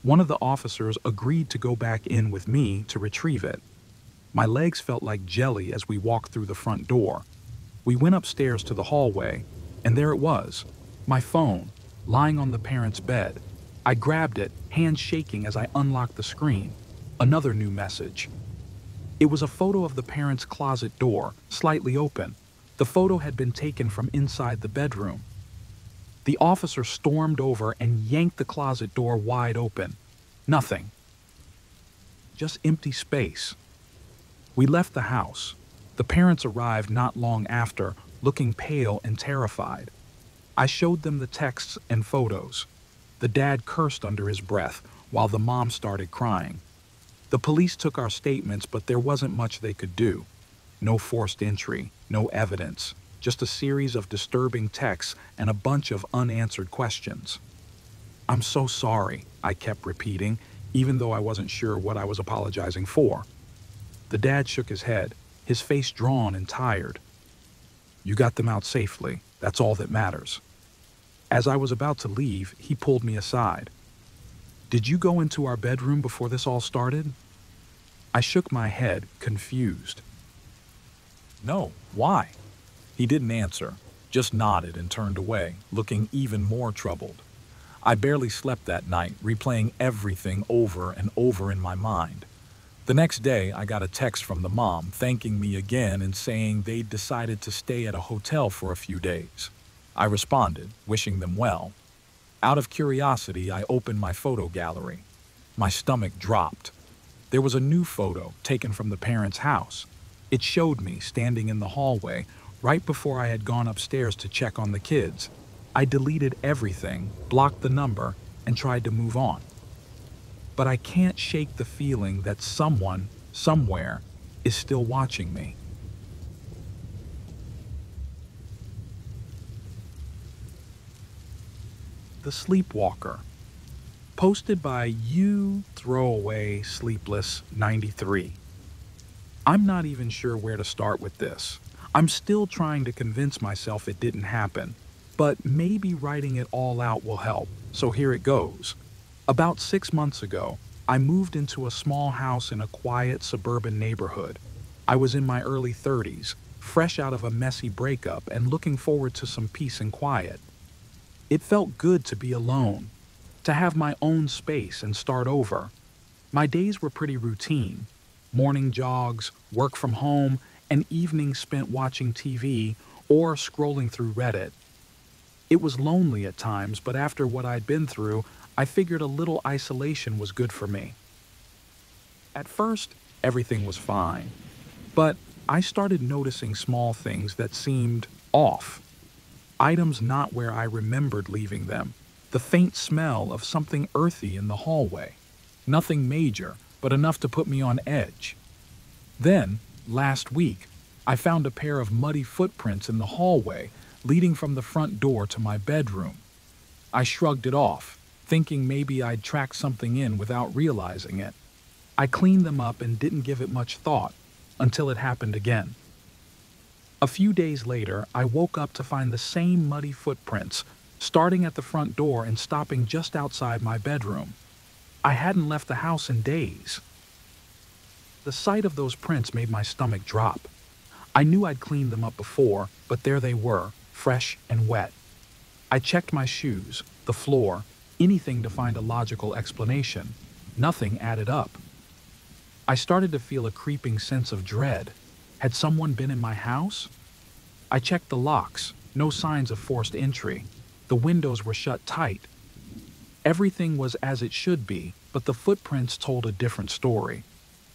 One of the officers agreed to go back in with me to retrieve it. My legs felt like jelly as we walked through the front door. We went upstairs to the hallway, and there it was, my phone, lying on the parents' bed. I grabbed it, hands shaking as I unlocked the screen. Another new message. It was a photo of the parents' closet door, slightly open. The photo had been taken from inside the bedroom. The officer stormed over and yanked the closet door wide open. Nothing. Just empty space. We left the house. The parents arrived not long after, looking pale and terrified. I showed them the texts and photos. The dad cursed under his breath, while the mom started crying. The police took our statements, but there wasn't much they could do. No forced entry, no evidence, just a series of disturbing texts and a bunch of unanswered questions. "I'm so sorry," I kept repeating, even though I wasn't sure what I was apologizing for. The dad shook his head, his face drawn and tired. "You got them out safely. That's all that matters." As I was about to leave, he pulled me aside. "Did you go into our bedroom before this all started?" I shook my head, confused. "No, why?" He didn't answer, just nodded and turned away, looking even more troubled. I barely slept that night, replaying everything over and over in my mind. The next day, I got a text from the mom thanking me again and saying they'd decided to stay at a hotel for a few days. I responded, wishing them well. Out of curiosity, I opened my photo gallery. My stomach dropped. There was a new photo taken from the parents' house. It showed me standing in the hallway right before I had gone upstairs to check on the kids. I deleted everything, blocked the number, and tried to move on. But I can't shake the feeling that someone, somewhere, is still watching me. The Sleepwalker. Posted by You Throwaway Sleepless 93. I'm not even sure where to start with this. I'm still trying to convince myself it didn't happen, but maybe writing it all out will help, so here it goes. About 6 months ago, I moved into a small house in a quiet suburban neighborhood. I was in my early 30s, fresh out of a messy breakup and looking forward to some peace and quiet. It felt good to be alone, to have my own space and start over. My days were pretty routine. Morning jogs, work from home, and evenings spent watching TV or scrolling through Reddit. It was lonely at times, but after what I'd been through, I figured a little isolation was good for me. At first, everything was fine, but I started noticing small things that seemed off. Items not where I remembered leaving them. The faint smell of something earthy in the hallway. Nothing major, but enough to put me on edge. Then, last week, I found a pair of muddy footprints in the hallway leading from the front door to my bedroom. I shrugged it off, thinking maybe I'd tracked something in without realizing it. I cleaned them up and didn't give it much thought until it happened again. A few days later, I woke up to find the same muddy footprints, starting at the front door and stopping just outside my bedroom. I hadn't left the house in days. The sight of those prints made my stomach drop. I knew I'd cleaned them up before, but there they were, fresh and wet. I checked my shoes, the floor, anything to find a logical explanation. Nothing added up. I started to feel a creeping sense of dread. Had someone been in my house? I checked the locks, no signs of forced entry. The windows were shut tight. Everything was as it should be, but the footprints told a different story.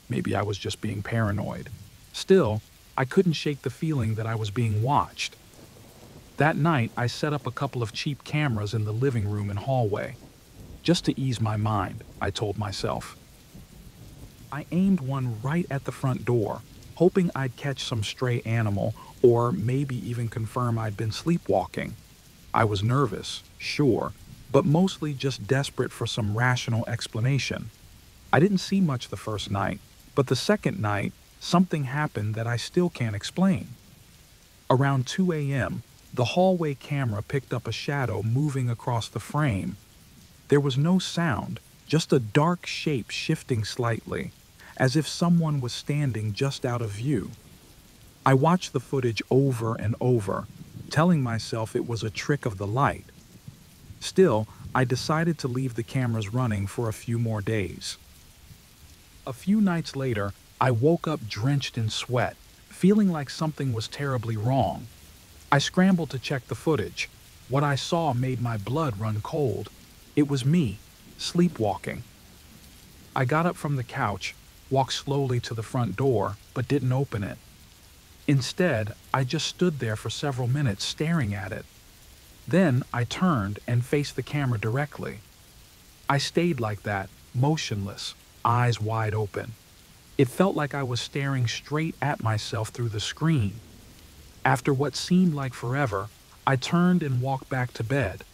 Maybe I was just being paranoid. Still, I couldn't shake the feeling that I was being watched. That night, I set up a couple of cheap cameras in the living room and hallway. Just to ease my mind, I told myself. I aimed one right at the front door, hoping I'd catch some stray animal or maybe even confirm I'd been sleepwalking. I was nervous, sure, but mostly just desperate for some rational explanation. I didn't see much the first night, but the second night, something happened that I still can't explain. Around 2 a.m., the hallway camera picked up a shadow moving across the frame. There was no sound, just a dark shape shifting slightly, as if someone was standing just out of view. I watched the footage over and over, telling myself it was a trick of the light. Still, I decided to leave the cameras running for a few more days. A few nights later, I woke up drenched in sweat, feeling like something was terribly wrong. I scrambled to check the footage. What I saw made my blood run cold. It was me, sleepwalking. I got up from the couch, walked slowly to the front door, but didn't open it. Instead, I just stood there for several minutes staring at it. Then I turned and faced the camera directly. I stayed like that, motionless, eyes wide open. It felt like I was staring straight at myself through the screen. After what seemed like forever, I turned and walked back to bed.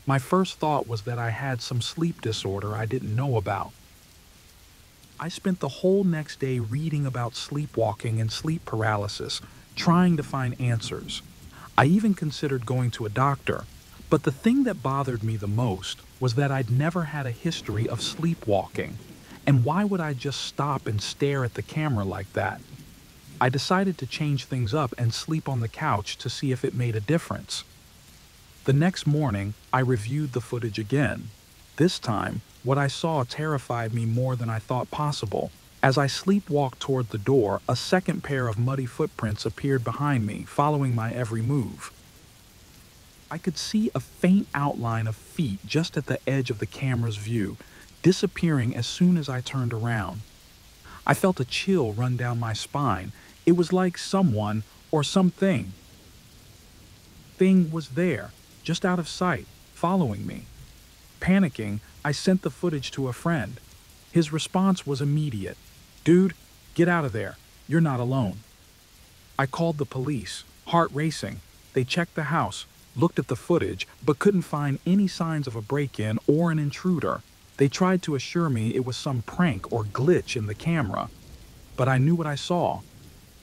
My first thought was that I had some sleep disorder I didn't know about. I spent the whole next day reading about sleepwalking and sleep paralysis, trying to find answers. I even considered going to a doctor, but the thing that bothered me the most was that I'd never had a history of sleepwalking. And why would I just stop and stare at the camera like that? I decided to change things up and sleep on the couch to see if it made a difference. The next morning, I reviewed the footage again. This time, what I saw terrified me more than I thought possible. As I sleepwalked toward the door, a second pair of muddy footprints appeared behind me, following my every move. I could see a faint outline of feet just at the edge of the camera's view, disappearing as soon as I turned around. I felt a chill run down my spine. It was like someone or something was there, just out of sight, following me. Panicking, I sent the footage to a friend. His response was immediate. "Dude, get out of there. You're not alone." I called the police, heart racing. They checked the house, looked at the footage, but couldn't find any signs of a break-in or an intruder. They tried to assure me it was some prank or glitch in the camera, but I knew what I saw.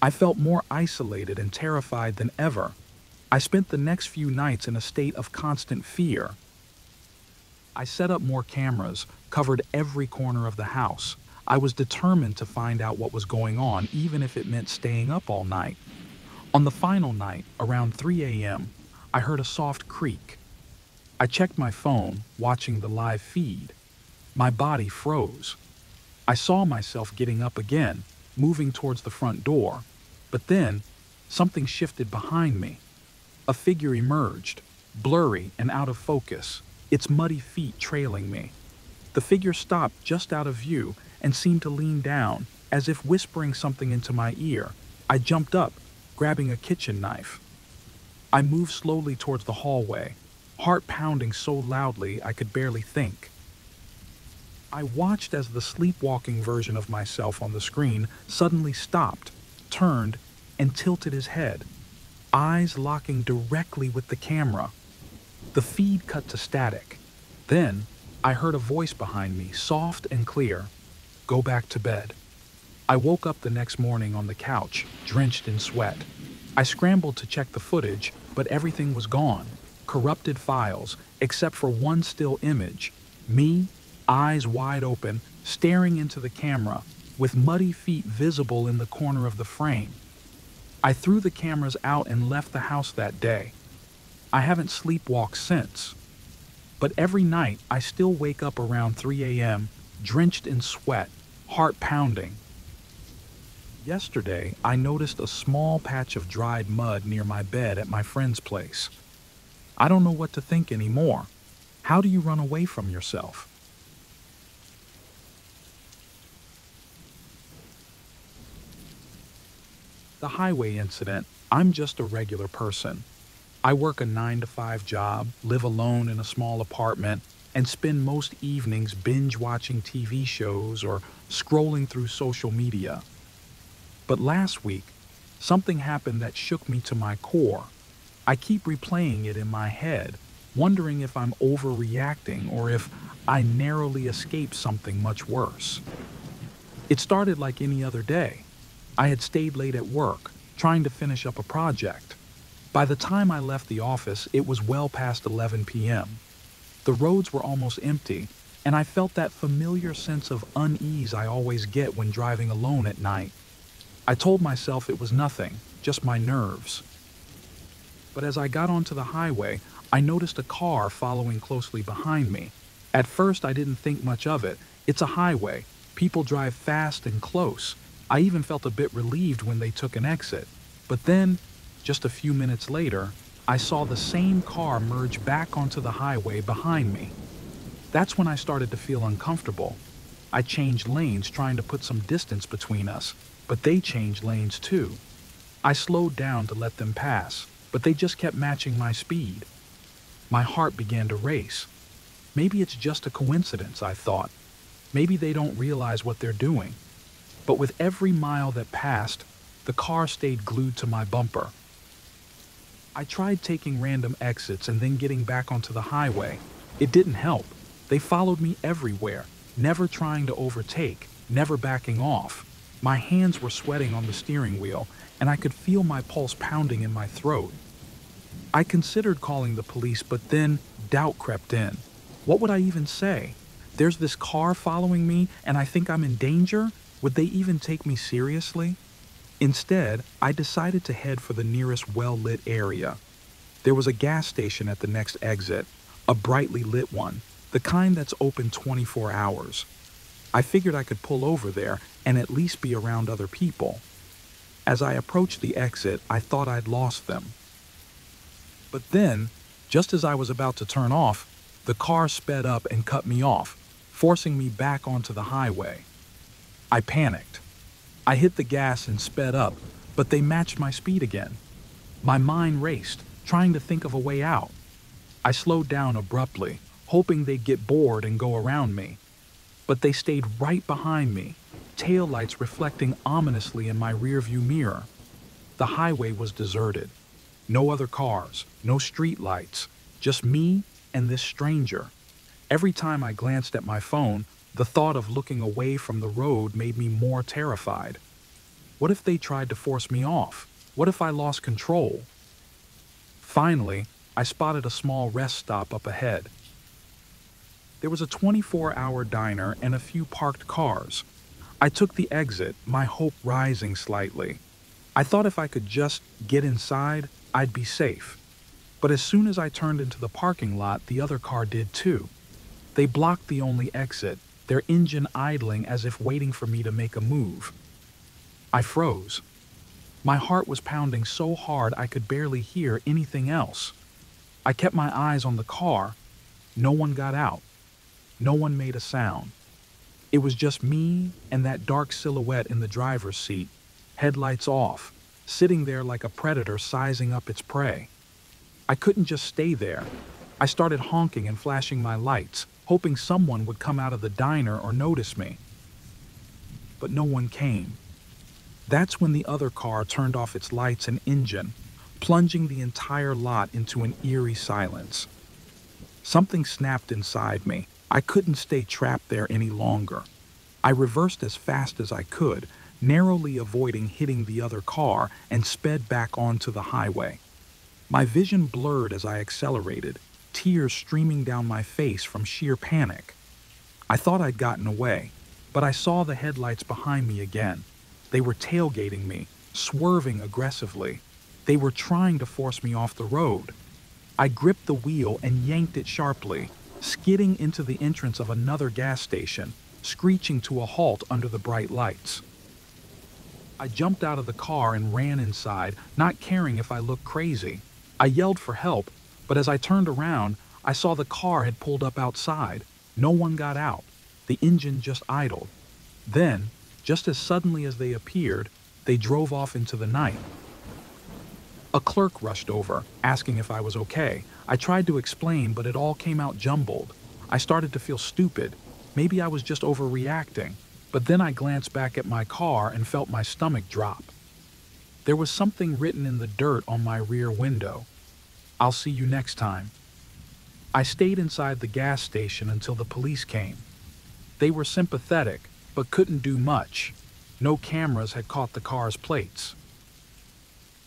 I felt more isolated and terrified than ever. I spent the next few nights in a state of constant fear. I set up more cameras, covered every corner of the house. I was determined to find out what was going on, even if it meant staying up all night. On the final night, around 3 a.m., I heard a soft creak. I checked my phone, watching the live feed. My body froze. I saw myself getting up again, moving towards the front door. But then, something shifted behind me. A figure emerged, blurry and out of focus, its muddy feet trailing me. The figure stopped just out of view and seemed to lean down, as if whispering something into my ear. I jumped up, grabbing a kitchen knife. I moved slowly towards the hallway, heart pounding so loudly I could barely think. I watched as the sleepwalking version of myself on the screen suddenly stopped, turned, and tilted his head, eyes locking directly with the camera. The feed cut to static. Then, I heard a voice behind me, soft and clear. "Go back to bed." I woke up the next morning on the couch, drenched in sweat. I scrambled to check the footage, but everything was gone. Corrupted files, except for one still image. Me, eyes wide open, staring into the camera, with muddy feet visible in the corner of the frame. I threw the cameras out and left the house that day. I haven't sleepwalked since. But every night, I still wake up around 3 a.m., drenched in sweat, heart pounding. Yesterday, I noticed a small patch of dried mud near my bed at my friend's place. I don't know what to think anymore. How do you run away from yourself? The highway incident. I'm just a regular person. I work a 9 to 5 job, live alone in a small apartment, and spend most evenings binge watching TV shows or scrolling through social media. But last week, something happened that shook me to my core. I keep replaying it in my head, wondering if I'm overreacting or if I narrowly escaped something much worse. It started like any other day. I had stayed late at work, trying to finish up a project. By the time I left the office, it was well past 11 p.m. The roads were almost empty, and I felt that familiar sense of unease I always get when driving alone at night. I told myself it was nothing, just my nerves. But as I got onto the highway, I noticed a car following closely behind me. At first, I didn't think much of it. It's a highway. People drive fast and close. I even felt a bit relieved when they took an exit. But then, just a few minutes later, I saw the same car merge back onto the highway behind me. That's when I started to feel uncomfortable. I changed lanes, trying to put some distance between us, but they changed lanes too. I slowed down to let them pass, but they just kept matching my speed. My heart began to race. Maybe it's just a coincidence, I thought. Maybe they don't realize what they're doing. But with every mile that passed, the car stayed glued to my bumper. I tried taking random exits and then getting back onto the highway. It didn't help. They followed me everywhere, never trying to overtake, never backing off. My hands were sweating on the steering wheel, and I could feel my pulse pounding in my throat. I considered calling the police, but then doubt crept in. What would I even say? There's this car following me, and I think I'm in danger? Would they even take me seriously? Instead, I decided to head for the nearest well-lit area. There was a gas station at the next exit, a brightly lit one, the kind that's open 24 hours. I figured I could pull over there and at least be around other people. As I approached the exit, I thought I'd lost them. But then, just as I was about to turn off, the car sped up and cut me off, forcing me back onto the highway. I panicked. I hit the gas and sped up, but they matched my speed again. My mind raced, trying to think of a way out. I slowed down abruptly, hoping they'd get bored and go around me. But they stayed right behind me, taillights reflecting ominously in my rearview mirror. The highway was deserted. No other cars, no street lights, just me and this stranger. Every time I glanced at my phone, the thought of looking away from the road made me more terrified. What if they tried to force me off? What if I lost control? Finally, I spotted a small rest stop up ahead. There was a 24-hour diner and a few parked cars. I took the exit, my hope rising slightly. I thought if I could just get inside, I'd be safe. But as soon as I turned into the parking lot, the other car did too. They blocked the only exit, their engine idling as if waiting for me to make a move. I froze. My heart was pounding so hard I could barely hear anything else. I kept my eyes on the car. No one got out. No one made a sound. It was just me and that dark silhouette in the driver's seat, headlights off, sitting there like a predator sizing up its prey. I couldn't just stay there. I started honking and flashing my lights, hoping someone would come out of the diner or notice me. But no one came. That's when the other car turned off its lights and engine, plunging the entire lot into an eerie silence. Something snapped inside me. I couldn't stay trapped there any longer. I reversed as fast as I could, narrowly avoiding hitting the other car, and sped back onto the highway. My vision blurred as I accelerated, tears streaming down my face from sheer panic. I thought I'd gotten away, but I saw the headlights behind me again. They were tailgating me, swerving aggressively. They were trying to force me off the road. I gripped the wheel and yanked it sharply, skidding into the entrance of another gas station, screeching to a halt under the bright lights. I jumped out of the car and ran inside, not caring if I looked crazy. I yelled for help, but as I turned around, I saw the car had pulled up outside. No one got out. The engine just idled. Then, just as suddenly as they appeared, they drove off into the night. A clerk rushed over, asking if I was okay. I tried to explain, but it all came out jumbled. I started to feel stupid. Maybe I was just overreacting. But then I glanced back at my car and felt my stomach drop. There was something written in the dirt on my rear window. "I'll see you next time." I stayed inside the gas station until the police came. They were sympathetic, but couldn't do much. No cameras had caught the car's plates.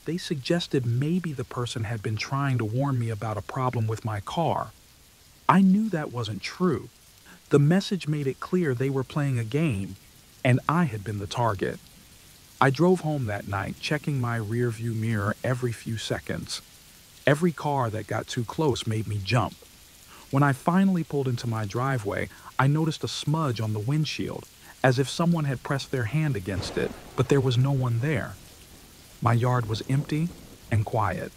They suggested maybe the person had been trying to warn me about a problem with my car. I knew that wasn't true. The message made it clear they were playing a game, and I had been the target. I drove home that night, checking my rearview mirror every few seconds. Every car that got too close made me jump. When I finally pulled into my driveway, I noticed a smudge on the windshield, as if someone had pressed their hand against it, but there was no one there. My yard was empty and quiet.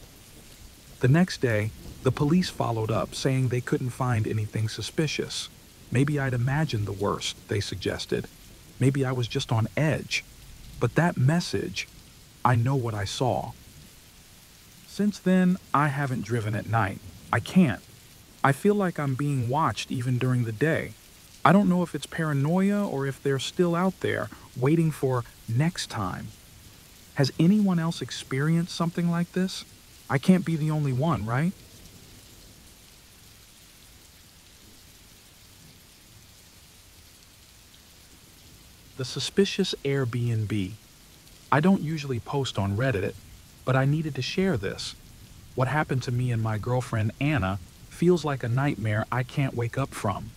The next day, the police followed up, saying they couldn't find anything suspicious. Maybe I'd imagined the worst, they suggested. Maybe I was just on edge. But that message, I know what I saw. Since then, I haven't driven at night. I can't. I feel like I'm being watched even during the day. I don't know if it's paranoia or if they're still out there waiting for next time. Has anyone else experienced something like this? I can't be the only one, right? The suspicious Airbnb. I don't usually post on Reddit, but I needed to share this. What happened to me and my girlfriend Anna feels like a nightmare I can't wake up from.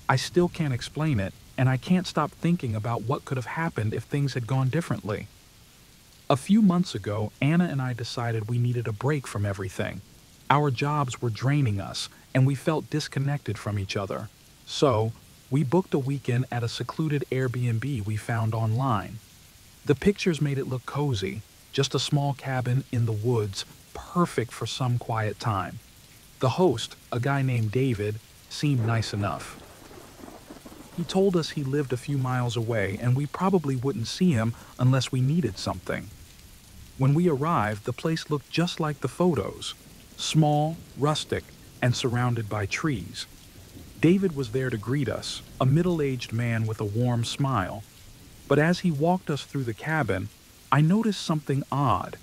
I still can't explain it, and I can't stop thinking about what could have happened if things had gone differently. A few months ago, Anna and I decided we needed a break from everything. Our jobs were draining us, and we felt disconnected from each other. So, we booked a weekend at a secluded Airbnb we found online. The pictures made it look cozy, just a small cabin in the woods, perfect for some quiet time. The host, a guy named David, seemed nice enough. He told us he lived a few miles away and we probably wouldn't see him unless we needed something. When we arrived, the place looked just like the photos, small, rustic, and surrounded by trees. David was there to greet us, a middle-aged man with a warm smile. But as he walked us through the cabin, I noticed something odd.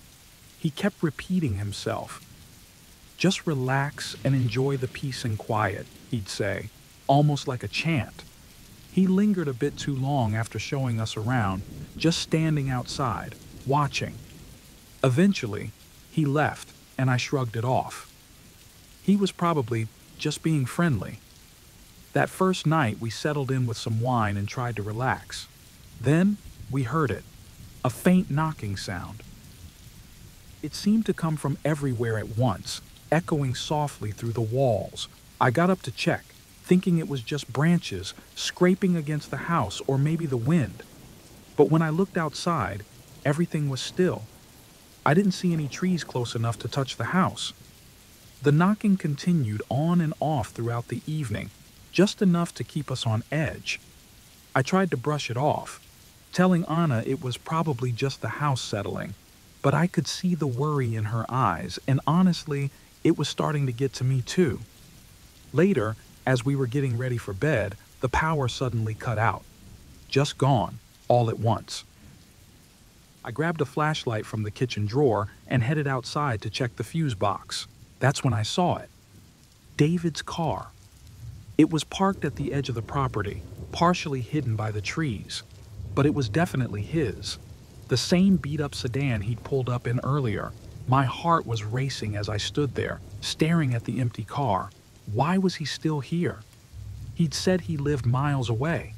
He kept repeating himself. "Just relax and enjoy the peace and quiet," he'd say, almost like a chant. He lingered a bit too long after showing us around, just standing outside, watching. Eventually, he left, and I shrugged it off. He was probably just being friendly. That first night, we settled in with some wine and tried to relax. Then, we heard it, a faint knocking sound. It seemed to come from everywhere at once, echoing softly through the walls. I got up to check, thinking it was just branches scraping against the house or maybe the wind. But when I looked outside, everything was still. I didn't see any trees close enough to touch the house. The knocking continued on and off throughout the evening, just enough to keep us on edge. I tried to brush it off, telling Anna it was probably just the house settling, but I could see the worry in her eyes, and honestly, it was starting to get to me too. Later, as we were getting ready for bed, the power suddenly cut out. Just gone, all at once. I grabbed a flashlight from the kitchen drawer and headed outside to check the fuse box. That's when I saw it. David's car. It was parked at the edge of the property, partially hidden by the trees. But it was definitely his. The same beat-up sedan he'd pulled up in earlier. My heart was racing as I stood there, staring at the empty car. Why was he still here? He'd said he lived miles away.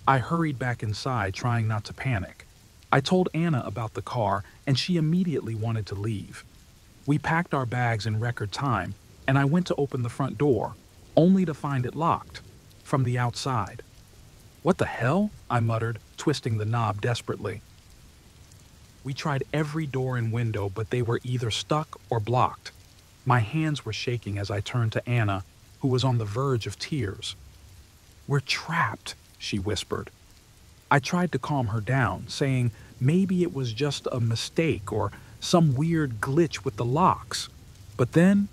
I hurried back inside, trying not to panic. I told Anna about the car, and she immediately wanted to leave. We packed our bags in record time, and I went to open the front door, only to find it locked from the outside. "What the hell?" I muttered, twisting the knob desperately. We tried every door and window, but they were either stuck or blocked. My hands were shaking as I turned to Anna, who was on the verge of tears. "We're trapped," she whispered. I tried to calm her down, saying maybe it was just a mistake or some weird glitch with the locks. But then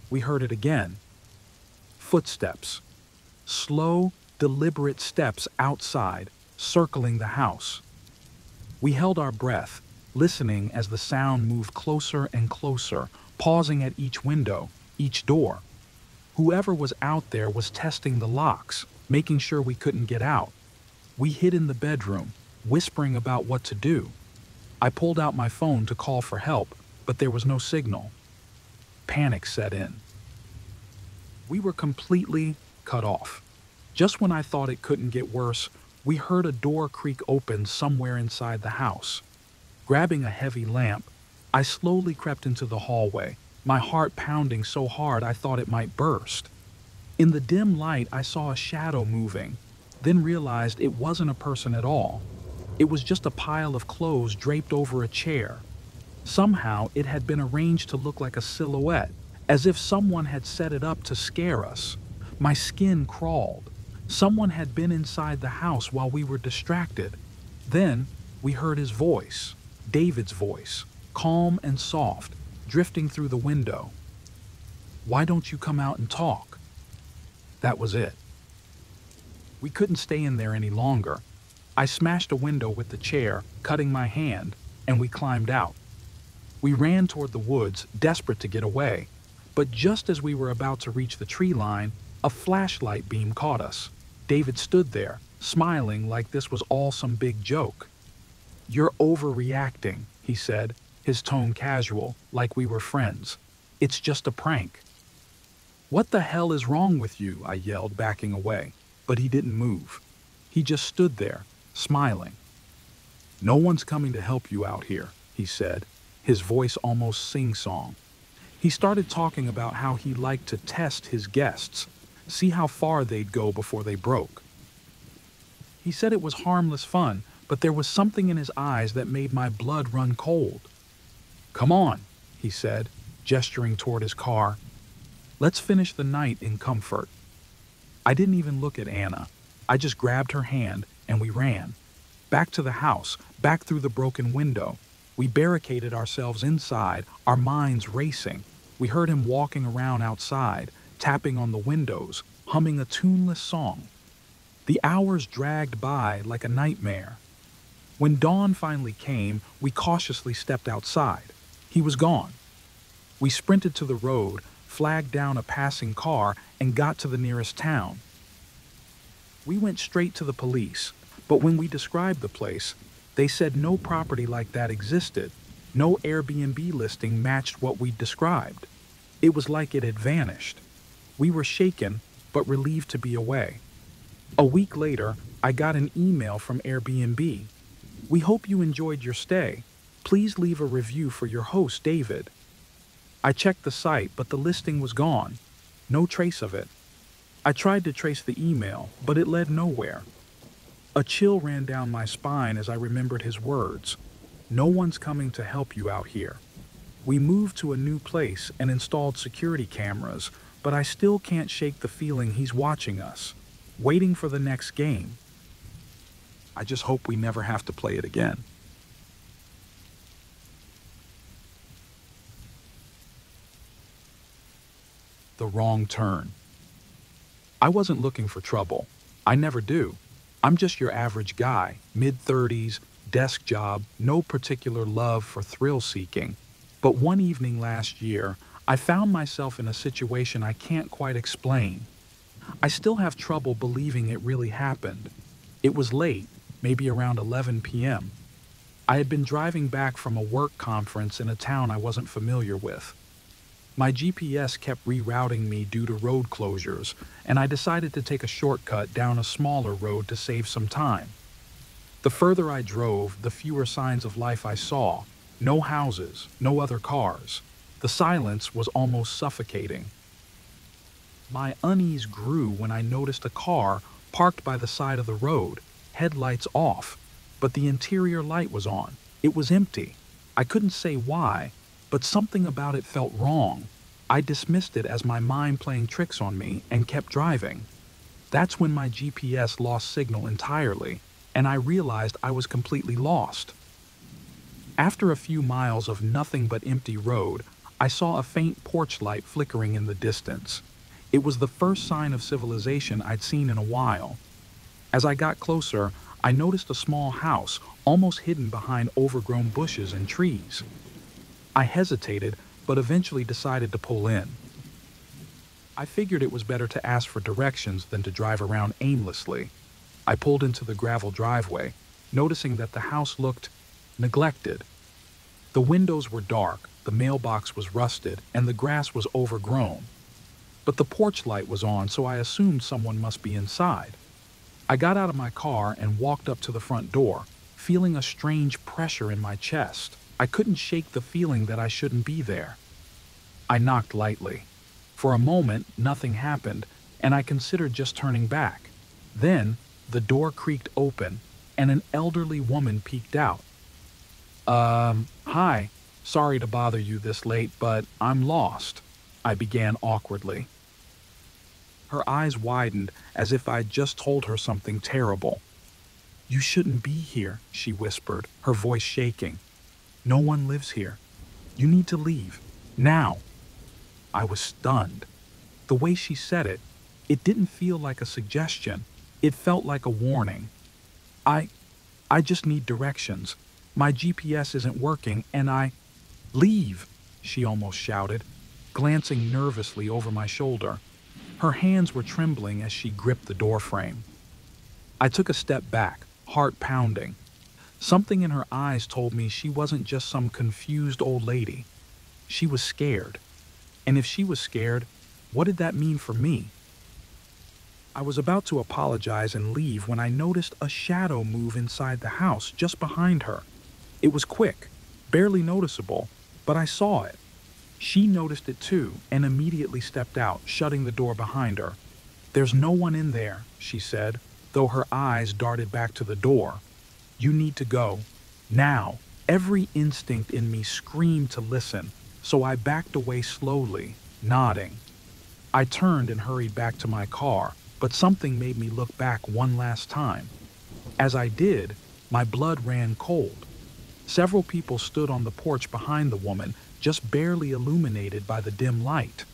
we heard it again. Footsteps. Slow, deliberate steps outside, circling the house. We held our breath, listening as the sound moved closer and closer, pausing at each window, each door. Whoever was out there was testing the locks, making sure we couldn't get out. We hid in the bedroom, whispering about what to do. I pulled out my phone to call for help, but there was no signal. Panic set in. We were completely cut off. Just when I thought it couldn't get worse, we heard a door creak open somewhere inside the house. Grabbing a heavy lamp, I slowly crept into the hallway, my heart pounding so hard I thought it might burst. In the dim light, I saw a shadow moving, then realized it wasn't a person at all. It was just a pile of clothes draped over a chair. Somehow, it had been arranged to look like a silhouette, as if someone had set it up to scare us. My skin crawled. Someone had been inside the house while we were distracted. Then, we heard his voice, David's voice, calm and soft, drifting through the window. "Why don't you come out and talk?" That was it. We couldn't stay in there any longer. I smashed a window with the chair, cutting my hand, and we climbed out. We ran toward the woods, desperate to get away. But just as we were about to reach the tree line, a flashlight beam caught us. David stood there, smiling like this was all some big joke. "You're overreacting," he said, his tone casual, like we were friends. "It's just a prank." "What the hell is wrong with you?" I yelled, backing away. But he didn't move. He just stood there, smiling. "No one's coming to help you out here," he said, his voice almost sing-song. He started talking about how he liked to test his guests, see how far they'd go before they broke. He said it was harmless fun, but there was something in his eyes that made my blood run cold. "Come on," he said, gesturing toward his car. "Let's finish the night in comfort." I didn't even look at Anna. I just grabbed her hand and we ran. Back to the house, back through the broken window. We barricaded ourselves inside, our minds racing. We heard him walking around outside, tapping on the windows, humming a tuneless song. The hours dragged by like a nightmare. When dawn finally came, we cautiously stepped outside. He was gone. We sprinted to the road, flagged down a passing car, and got to the nearest town. We went straight to the police, but when we described the place, they said no property like that existed. No Airbnb listing matched what we'd described. It was like it had vanished. We were shaken, but relieved to be away. A week later, I got an email from Airbnb. "We hope you enjoyed your stay. Please leave a review for your host, David." I checked the site, but the listing was gone. No trace of it. I tried to trace the email, but it led nowhere. A chill ran down my spine as I remembered his words. "No one's coming to help you out here." We moved to a new place and installed security cameras, but I still can't shake the feeling he's watching us, waiting for the next game. I just hope we never have to play it again. The wrong turn. I wasn't looking for trouble. I never do. I'm just your average guy, mid-30s, desk job, no particular love for thrill-seeking. But one evening last year, I found myself in a situation I can't quite explain. I still have trouble believing it really happened. It was late, maybe around 11 p.m. I had been driving back from a work conference in a town I wasn't familiar with. My GPS kept rerouting me due to road closures, and I decided to take a shortcut down a smaller road to save some time. The further I drove, the fewer signs of life I saw. No houses, no other cars. The silence was almost suffocating. My unease grew when I noticed a car parked by the side of the road, headlights off, but the interior light was on. It was empty. I couldn't say why, but something about it felt wrong. I dismissed it as my mind playing tricks on me and kept driving. That's when my GPS lost signal entirely, and I realized I was completely lost. After a few miles of nothing but empty road, I saw a faint porch light flickering in the distance. It was the first sign of civilization I'd seen in a while. As I got closer, I noticed a small house, almost hidden behind overgrown bushes and trees. I hesitated, but eventually decided to pull in. I figured it was better to ask for directions than to drive around aimlessly. I pulled into the gravel driveway, noticing that the house looked neglected. The windows were dark, the mailbox was rusted, and the grass was overgrown. But the porch light was on, so I assumed someone must be inside. I got out of my car and walked up to the front door, feeling a strange pressure in my chest. I couldn't shake the feeling that I shouldn't be there. I knocked lightly. For a moment, nothing happened, and I considered just turning back. Then, the door creaked open, and an elderly woman peeked out. Hi. Sorry to bother you this late, but I'm lost," I began awkwardly. Her eyes widened as if I'd just told her something terrible. "You shouldn't be here," she whispered, her voice shaking. "No one lives here. You need to leave. Now." I was stunned. The way she said it, it didn't feel like a suggestion. It felt like a warning. I just need directions. My GPS isn't working, and Leave," she almost shouted, glancing nervously over my shoulder. Her hands were trembling as she gripped the doorframe. I took a step back, heart pounding. Something in her eyes told me she wasn't just some confused old lady. She was scared. And if she was scared, what did that mean for me? I was about to apologize and leave when I noticed a shadow move inside the house just behind her. It was quick, barely noticeable, but I saw it. She noticed it too and immediately stepped out, shutting the door behind her. "There's no one in there," she said, though her eyes darted back to the door. "You need to go. Now." Every instinct in me screamed to listen, so I backed away slowly, nodding. I turned and hurried back to my car, but something made me look back one last time. As I did, my blood ran cold. Several people stood on the porch behind the woman, just barely illuminated by the dim light.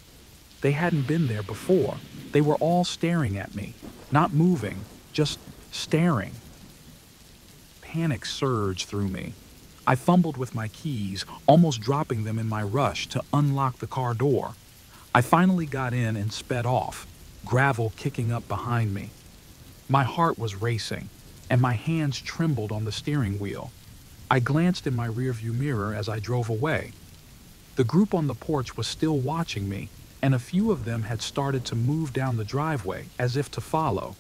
They hadn't been there before. They were all staring at me, not moving, just staring. Panic surged through me. I fumbled with my keys, almost dropping them in my rush to unlock the car door. I finally got in and sped off, gravel kicking up behind me. My heart was racing, and my hands trembled on the steering wheel. I glanced in my rearview mirror as I drove away. The group on the porch was still watching me, and a few of them had started to move down the driveway as if to follow.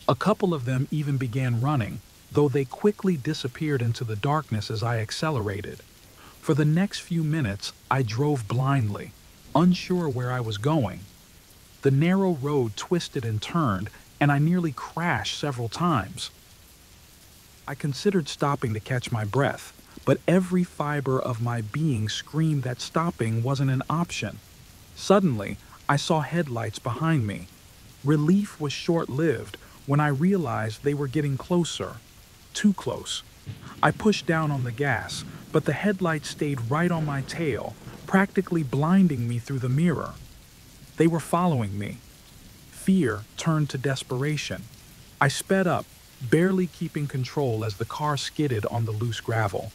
A couple of them even began running, though they quickly disappeared into the darkness as I accelerated. For the next few minutes, I drove blindly, unsure where I was going. The narrow road twisted and turned, and I nearly crashed several times. I considered stopping to catch my breath, but every fiber of my being screamed that stopping wasn't an option. Suddenly, I saw headlights behind me. Relief was short-lived when I realized they were getting closer. Too close. I pushed down on the gas, but the headlights stayed right on my tail, practically blinding me through the mirror. They were following me. Fear turned to desperation. I sped up, barely keeping control as the car skidded on the loose gravel.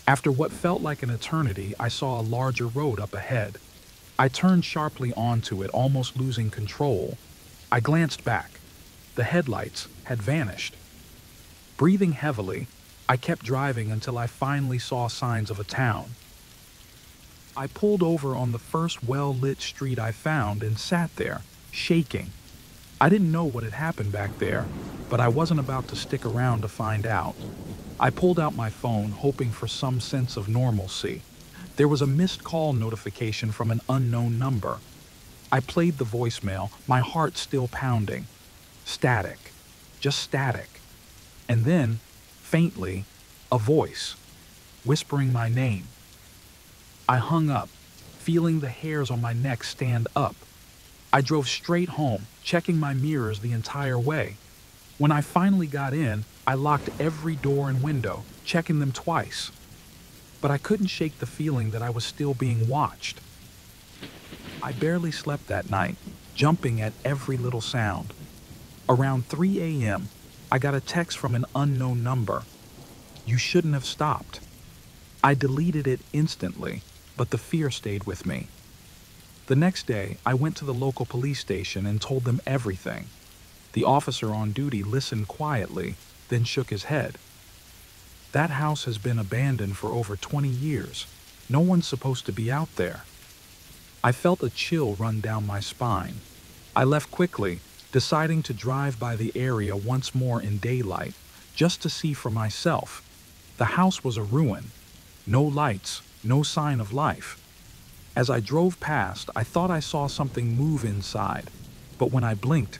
After what felt like an eternity, I saw a larger road up ahead. I turned sharply onto it, almost losing control. I glanced back. The headlights had vanished. Breathing heavily, I kept driving until I finally saw signs of a town. I pulled over on the first well-lit street I found and sat there, shaking. I didn't know what had happened back there, but I wasn't about to stick around to find out. I pulled out my phone, hoping for some sense of normalcy. There was a missed call notification from an unknown number. I played the voicemail, my heart still pounding. Static. Just static. And then, faintly, a voice, whispering my name. I hung up, feeling the hairs on my neck stand up. I drove straight home, checking my mirrors the entire way. When I finally got in, I locked every door and window, checking them twice. But I couldn't shake the feeling that I was still being watched. I barely slept that night, jumping at every little sound. Around 3 a.m., I got a text from an unknown number. You shouldn't have stopped. I deleted it instantly, but the fear stayed with me. The next day, I went to the local police station and told them everything. The officer on duty listened quietly, then shook his head. That house has been abandoned for over 20 years. No one's supposed to be out there. I felt a chill run down my spine. I left quickly, deciding to drive by the area once more in daylight, just to see for myself. The house was a ruin. No lights, no sign of life. As I drove past, I thought I saw something move inside, but when I blinked,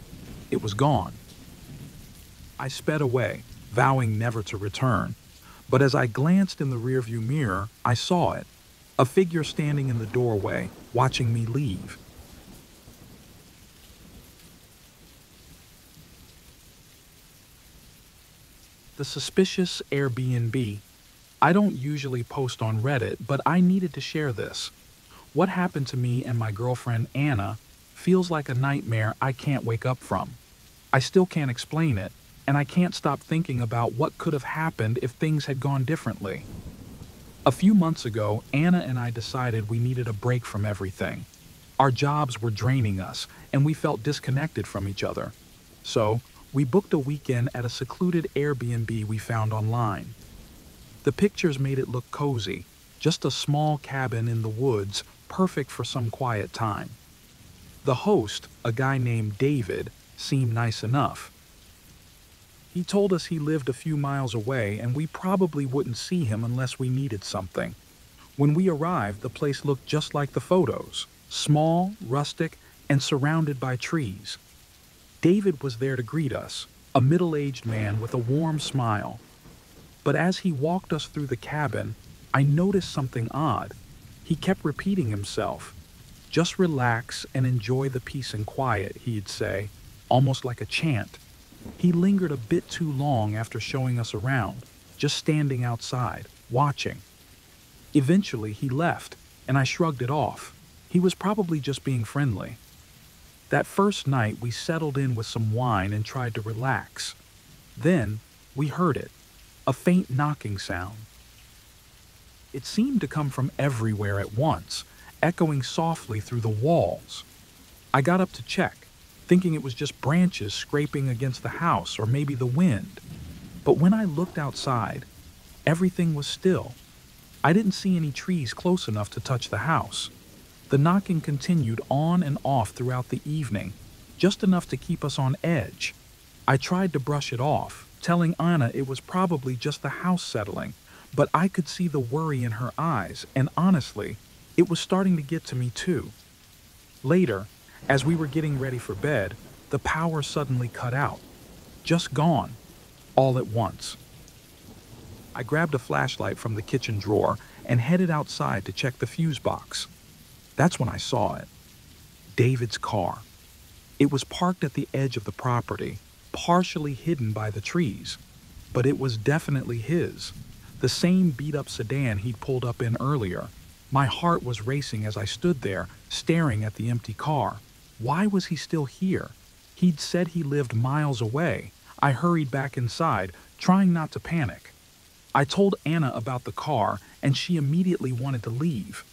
it was gone. I sped away, vowing never to return. But as I glanced in the rearview mirror, I saw it, a figure standing in the doorway, watching me leave. The suspicious Airbnb. I don't usually post on Reddit, but I needed to share this. What happened to me and my girlfriend Anna feels like a nightmare I can't wake up from. I still can't explain it, and I can't stop thinking about what could have happened if things had gone differently. A few months ago, Anna and I decided we needed a break from everything. Our jobs were draining us, and we felt disconnected from each other. So, we booked a weekend at a secluded Airbnb we found online. The pictures made it look cozy, just a small cabin in the woods, perfect for some quiet time. The host, a guy named David, seemed nice enough. He told us he lived a few miles away and we probably wouldn't see him unless we needed something. When we arrived, the place looked just like the photos, small, rustic, and surrounded by trees. David was there to greet us, a middle-aged man with a warm smile. But as he walked us through the cabin, I noticed something odd. He kept repeating himself. Just relax and enjoy the peace and quiet, he'd say, almost like a chant. He lingered a bit too long after showing us around, just standing outside, watching. Eventually, he left, and I shrugged it off. He was probably just being friendly. That first night, we settled in with some wine and tried to relax. Then, we heard it, a faint knocking sound. It seemed to come from everywhere at once, echoing softly through the walls. I got up to check, thinking it was just branches scraping against the house or maybe the wind. But when I looked outside, everything was still. I didn't see any trees close enough to touch the house. The knocking continued on and off throughout the evening, just enough to keep us on edge. I tried to brush it off, telling Anna it was probably just the house settling, but I could see the worry in her eyes, and honestly, it was starting to get to me too. Later, as we were getting ready for bed, the power suddenly cut out. Just gone, all at once. I grabbed a flashlight from the kitchen drawer and headed outside to check the fuse box. That's when I saw it. David's car. It was parked at the edge of the property, partially hidden by the trees, but it was definitely his. The same beat-up sedan he'd pulled up in earlier. My heart was racing as I stood there, staring at the empty car. Why was he still here? He'd said he lived miles away. I hurried back inside, trying not to panic. I told Anna about the car, and she immediately wanted to leave.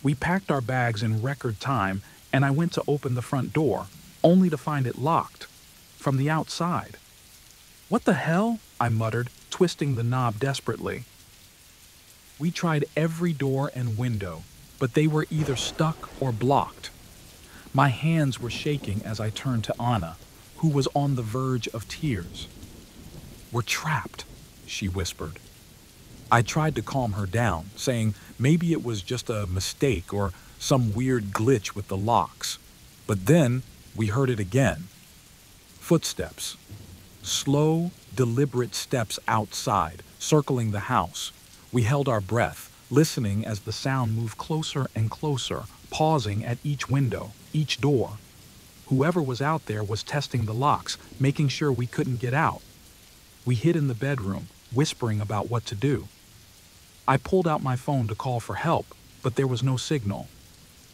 We packed our bags in record time, and I went to open the front door, only to find it locked from the outside. "What the hell?" I muttered, twisting the knob desperately. We tried every door and window, but they were either stuck or blocked. My hands were shaking as I turned to Anna, who was on the verge of tears. "We're trapped," she whispered. I tried to calm her down, saying maybe it was just a mistake or some weird glitch with the locks. But then we heard it again. Footsteps. Slow, deliberate steps outside, circling the house. We held our breath, listening as the sound moved closer and closer, pausing at each window, each door. Whoever was out there was testing the locks, making sure we couldn't get out. We hid in the bedroom, whispering about what to do. I pulled out my phone to call for help, but there was no signal.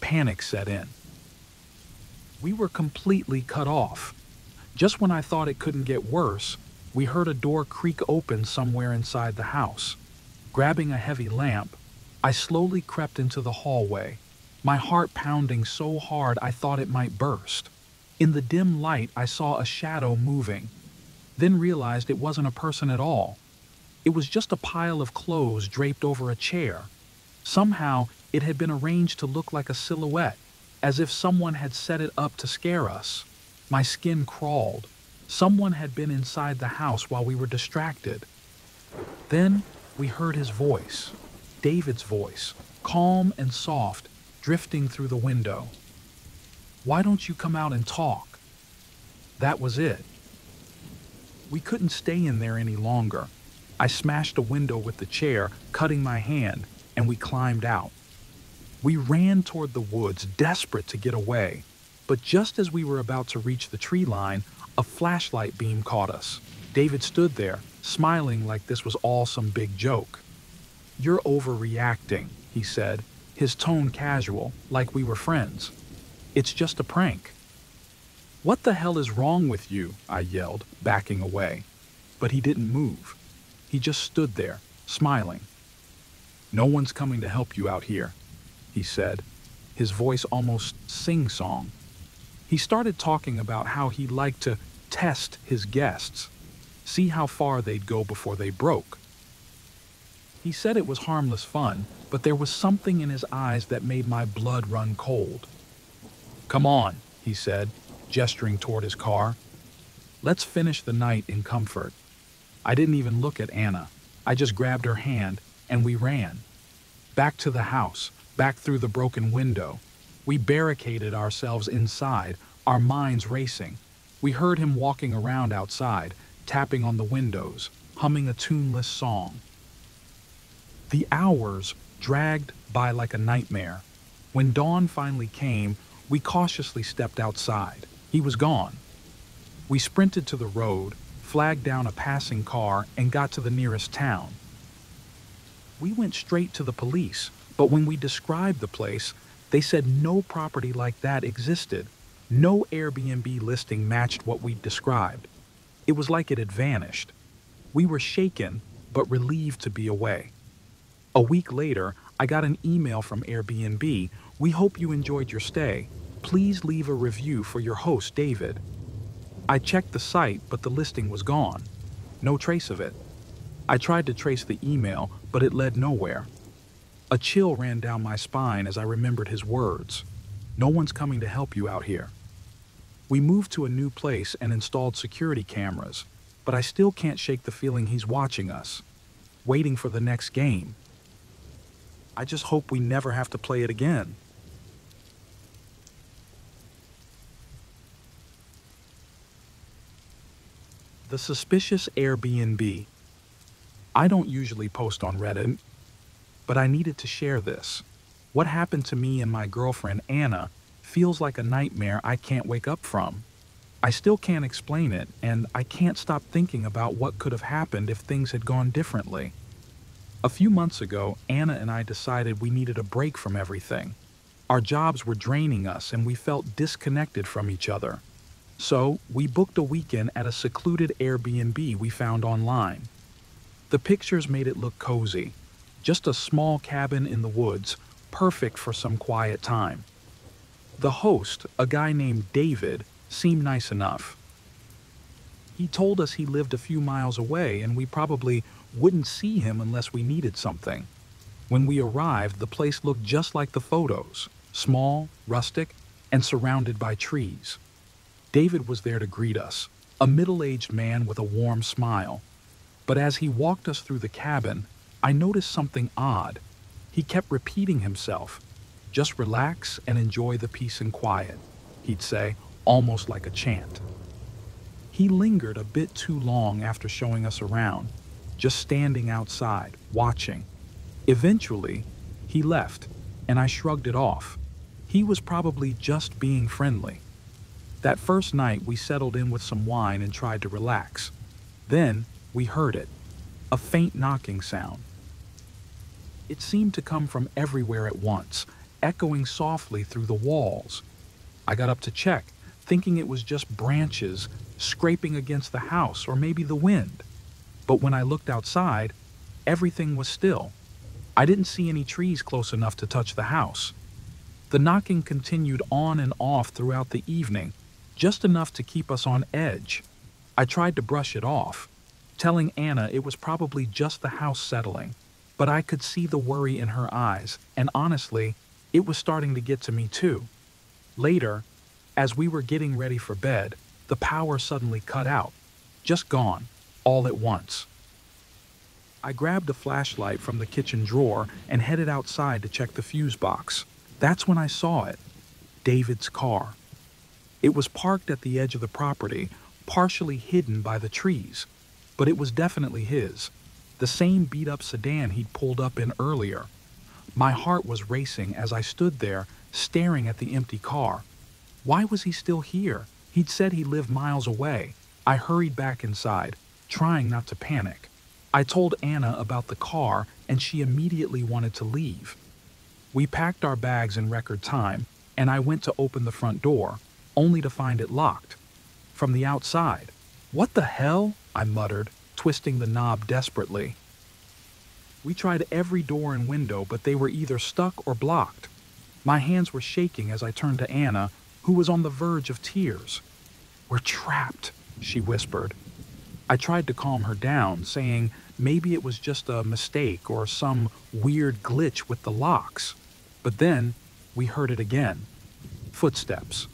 Panic set in. We were completely cut off. Just when I thought it couldn't get worse, we heard a door creak open somewhere inside the house. Grabbing a heavy lamp, I slowly crept into the hallway, my heart pounding so hard I thought it might burst. In the dim light, I saw a shadow moving, then realized it wasn't a person at all. It was just a pile of clothes draped over a chair. Somehow, it had been arranged to look like a silhouette, as if someone had set it up to scare us. My skin crawled. Someone had been inside the house while we were distracted. Then we heard his voice, David's voice, calm and soft, drifting through the window. "Why don't you come out and talk?" That was it. We couldn't stay in there any longer. I smashed a window with the chair, cutting my hand, and we climbed out. We ran toward the woods, desperate to get away. But just as we were about to reach the tree line, a flashlight beam caught us. David stood there, smiling like this was all some big joke. "You're overreacting," he said, his tone casual, like we were friends. "It's just a prank." "What the hell is wrong with you?" I yelled, backing away. But he didn't move. He just stood there, smiling. "No one's coming to help you out here," he said, his voice almost sing-song. He started talking about how he liked to test his guests, see how far they'd go before they broke. He said it was harmless fun, but there was something in his eyes that made my blood run cold. "Come on," he said, gesturing toward his car. "Let's finish the night in comfort." I didn't even look at Anna. I just grabbed her hand, and we ran. Back to the house, back through the broken window. We barricaded ourselves inside, our minds racing. We heard him walking around outside, tapping on the windows, humming a tuneless song. The hours dragged by like a nightmare. When dawn finally came, we cautiously stepped outside. He was gone. We sprinted to the road, flagged down a passing car, and got to the nearest town. We went straight to the police, but when we described the place, they said no property like that existed. No Airbnb listing matched what we'd described. It was like it had vanished. We were shaken, but relieved to be away. A week later, I got an email from Airbnb. "We hope you enjoyed your stay. Please leave a review for your host, David." I checked the site, but the listing was gone. No trace of it. I tried to trace the email, but it led nowhere. A chill ran down my spine as I remembered his words. "No one's coming to help you out here." We moved to a new place and installed security cameras, but I still can't shake the feeling he's watching us, waiting for the next game. I just hope we never have to play it again. The suspicious Airbnb. I don't usually post on Reddit, but I needed to share this. What happened to me and my girlfriend Anna feels like a nightmare I can't wake up from. I still can't explain it, and I can't stop thinking about what could have happened if things had gone differently. A few months ago, Anna and I decided we needed a break from everything. Our jobs were draining us and we felt disconnected from each other. So, we booked a weekend at a secluded Airbnb we found online. The pictures made it look cozy. Just a small cabin in the woods, perfect for some quiet time. The host, a guy named David, seemed nice enough. He told us he lived a few miles away and we probably wouldn't see him unless we needed something. When we arrived, the place looked just like the photos, small, rustic, and surrounded by trees. David was there to greet us, a middle-aged man with a warm smile. But as he walked us through the cabin, I noticed something odd. He kept repeating himself, "Just relax and enjoy the peace and quiet." he'd say, almost like a chant. He lingered a bit too long after showing us around, just standing outside, watching. Eventually, he left, and I shrugged it off. He was probably just being friendly. That first night, we settled in with some wine and tried to relax. Then, we heard it, a faint knocking sound. It seemed to come from everywhere at once, echoing softly through the walls. I got up to check, thinking it was just branches scraping against the house or maybe the wind. But when I looked outside, everything was still. I didn't see any trees close enough to touch the house. The knocking continued on and off throughout the evening, just enough to keep us on edge. I tried to brush it off, telling Anna it was probably just the house settling, but I could see the worry in her eyes, and honestly, it was starting to get to me too. Later, as we were getting ready for bed, the power suddenly cut out, just gone, all at once. I grabbed a flashlight from the kitchen drawer and headed outside to check the fuse box. That's when I saw it, David's car. It was parked at the edge of the property, partially hidden by the trees, but it was definitely his, the same beat-up sedan he'd pulled up in earlier. My heart was racing as I stood there, staring at the empty car. Why was he still here? He'd said he lived miles away. I hurried back inside, trying not to panic. I told Anna about the car, and she immediately wanted to leave. We packed our bags in record time, and I went to open the front door, only to find it locked. From the outside. "What the hell?" I muttered, twisting the knob desperately. We tried every door and window, but they were either stuck or blocked. My hands were shaking as I turned to Anna, who was on the verge of tears. "We're trapped," she whispered. I tried to calm her down, saying maybe it was just a mistake or some weird glitch with the locks. But then we heard it again. Footsteps.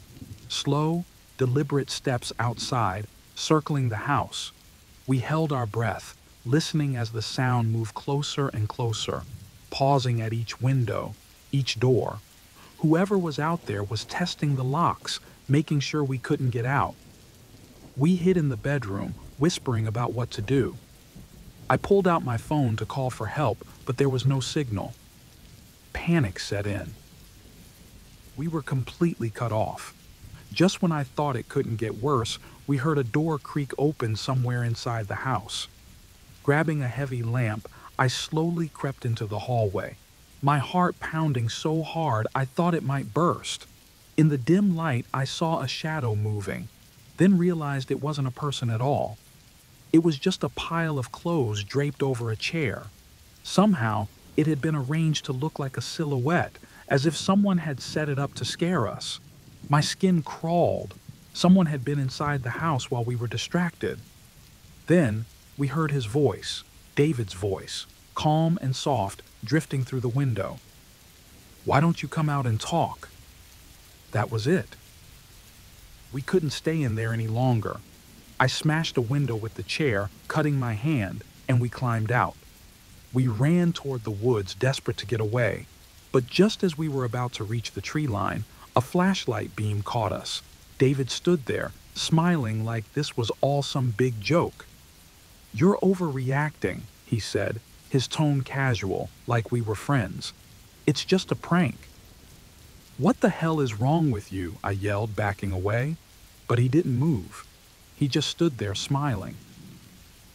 Slow, deliberate steps outside, circling the house. We held our breath, listening as the sound moved closer and closer, pausing at each window, each door. Whoever was out there was testing the locks, making sure we couldn't get out. We hid in the bedroom, whispering about what to do. I pulled out my phone to call for help, but there was no signal. Panic set in. We were completely cut off. Just when I thought it couldn't get worse, we heard a door creak open somewhere inside the house. Grabbing a heavy lamp, I slowly crept into the hallway, my heart pounding so hard I thought it might burst. In the dim light, I saw a shadow moving, then realized it wasn't a person at all. It was just a pile of clothes draped over a chair. Somehow, it had been arranged to look like a silhouette, as if someone had set it up to scare us. My skin crawled. Someone had been inside the house while we were distracted. Then, we heard his voice, David's voice, calm and soft, drifting through the window. "Why don't you come out and talk?" That was it. We couldn't stay in there any longer. I smashed a window with the chair, cutting my hand, and we climbed out. We ran toward the woods, desperate to get away. But just as we were about to reach the tree line, a flashlight beam caught us. David stood there, smiling like this was all some big joke. "You're overreacting," he said, his tone casual, like we were friends. "It's just a prank." "What the hell is wrong with you?" I yelled, backing away. But he didn't move. He just stood there smiling.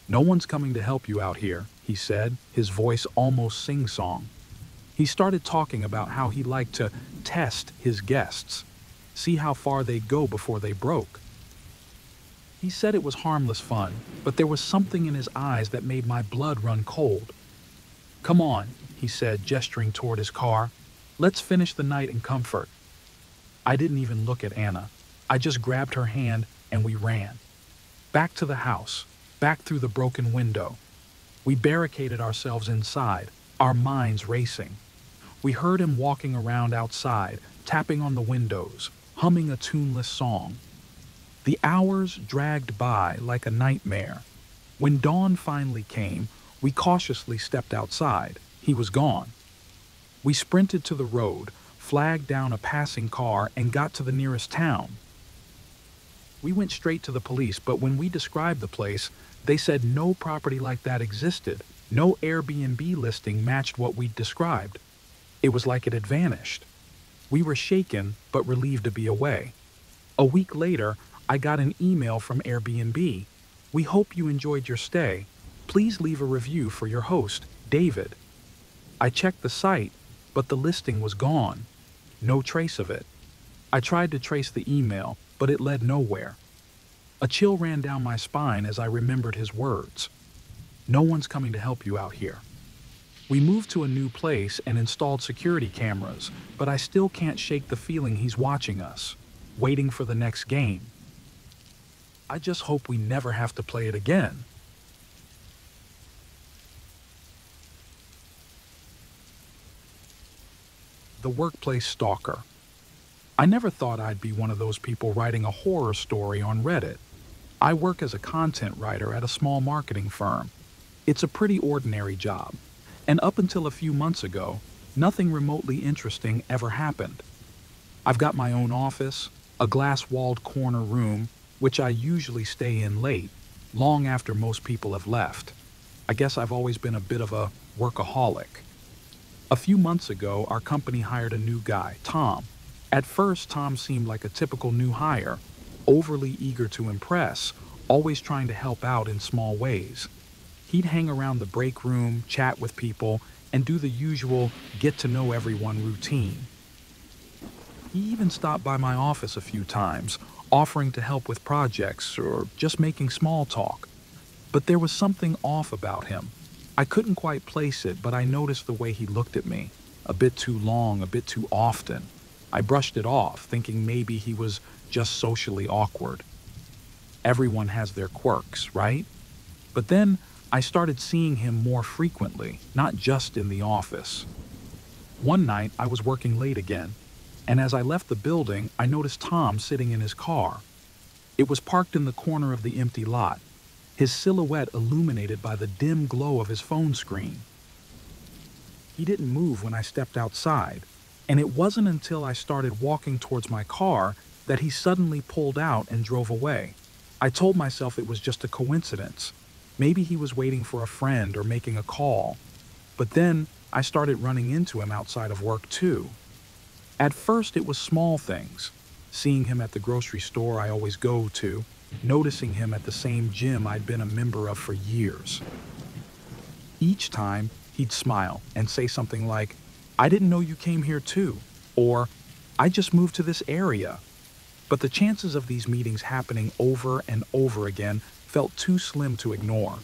"No one's coming to help you out here," he said, his voice almost sing-song. He started talking about how he liked to test his guests, see how far they'd go before they broke. He said it was harmless fun, but there was something in his eyes that made my blood run cold. "Come on," he said, gesturing toward his car. "Let's finish the night in comfort." I didn't even look at Anna. I just grabbed her hand and we ran. Back to the house, back through the broken window. We barricaded ourselves inside, our minds racing. We heard him walking around outside, tapping on the windows, humming a tuneless song. The hours dragged by like a nightmare. When dawn finally came, we cautiously stepped outside. He was gone. We sprinted to the road, flagged down a passing car, and got to the nearest town. We went straight to the police, but when we described the place, they said no property like that existed. No Airbnb listing matched what we'd described. It was like it had vanished. We were shaken, but relieved to be away. A week later, I got an email from Airbnb. We hope you enjoyed your stay. Please leave a review for your host, David. I checked the site, but the listing was gone. No trace of it. I tried to trace the email, but it led nowhere. A chill ran down my spine as I remembered his words. No one's coming to help you out here. We moved to a new place and installed security cameras, but I still can't shake the feeling he's watching us, waiting for the next game. I just hope we never have to play it again. The Workplace Stalker. I never thought I'd be one of those people writing a horror story on Reddit. I work as a content writer at a small marketing firm. It's a pretty ordinary job, and up until a few months ago, nothing remotely interesting ever happened. I've got my own office, a glass-walled corner room, which I usually stay in late, long after most people have left. I guess I've always been a bit of a workaholic. A few months ago, our company hired a new guy, Tom. At first, Tom seemed like a typical new hire, overly eager to impress, always trying to help out in small ways. He'd hang around the break room, chat with people, and do the usual get-to-know-everyone routine. He even stopped by my office a few times, offering to help with projects or just making small talk. But there was something off about him. I couldn't quite place it, but I noticed the way he looked at me, a bit too long, a bit too often. I brushed it off, thinking maybe he was just socially awkward. Everyone has their quirks, right? But then I started seeing him more frequently, not just in the office. One night, I was working late again, and as I left the building, I noticed Tom sitting in his car. It was parked in the corner of the empty lot, his silhouette illuminated by the dim glow of his phone screen. He didn't move when I stepped outside, and it wasn't until I started walking towards my car that he suddenly pulled out and drove away. I told myself it was just a coincidence. Maybe he was waiting for a friend or making a call. But then I started running into him outside of work too. At first it was small things. Seeing him at the grocery store I always go to, noticing him at the same gym I'd been a member of for years. Each time he'd smile and say something like, "I didn't know you came here too," or "I just moved to this area." But the chances of these meetings happening over and over again felt too slim to ignore.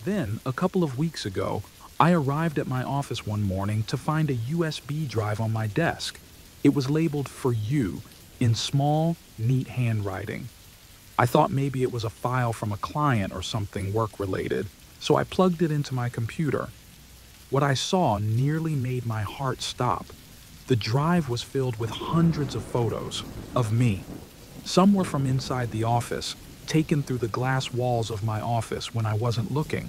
Then, a couple of weeks ago, I arrived at my office one morning to find a USB drive on my desk. It was labeled "For You" in small, neat handwriting. I thought maybe it was a file from a client or something work-related, so I plugged it into my computer. What I saw nearly made my heart stop. The drive was filled with hundreds of photos of me. Some were from inside the office, taken through the glass walls of my office when I wasn't looking.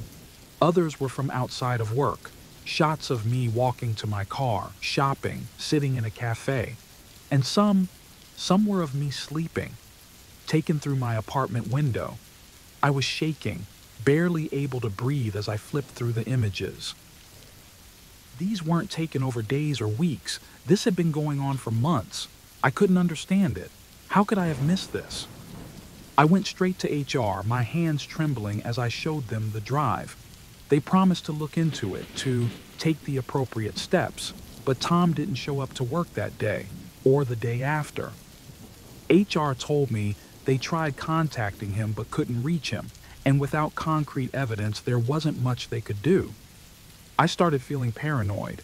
Others were from outside of work, shots of me walking to my car, shopping, sitting in a cafe. And some were of me sleeping, taken through my apartment window. I was shaking, barely able to breathe as I flipped through the images. These weren't taken over days or weeks. This had been going on for months. I couldn't understand it. How could I have missed this? I went straight to HR, my hands trembling as I showed them the drive. They promised to look into it, to take the appropriate steps, but Tom didn't show up to work that day, or the day after. HR told me they tried contacting him but couldn't reach him, and without concrete evidence, there wasn't much they could do. I started feeling paranoid.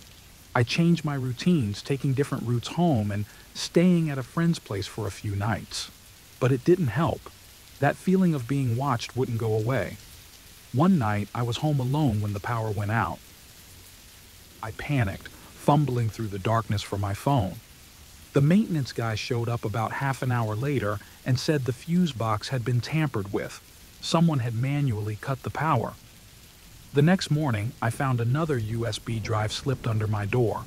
I changed my routines, taking different routes home and staying at a friend's place for a few nights. But it didn't help. That feeling of being watched wouldn't go away. One night, I was home alone when the power went out. I panicked, fumbling through the darkness for my phone. The maintenance guy showed up about half an hour later and said the fuse box had been tampered with. Someone had manually cut the power. The next morning, I found another USB drive slipped under my door.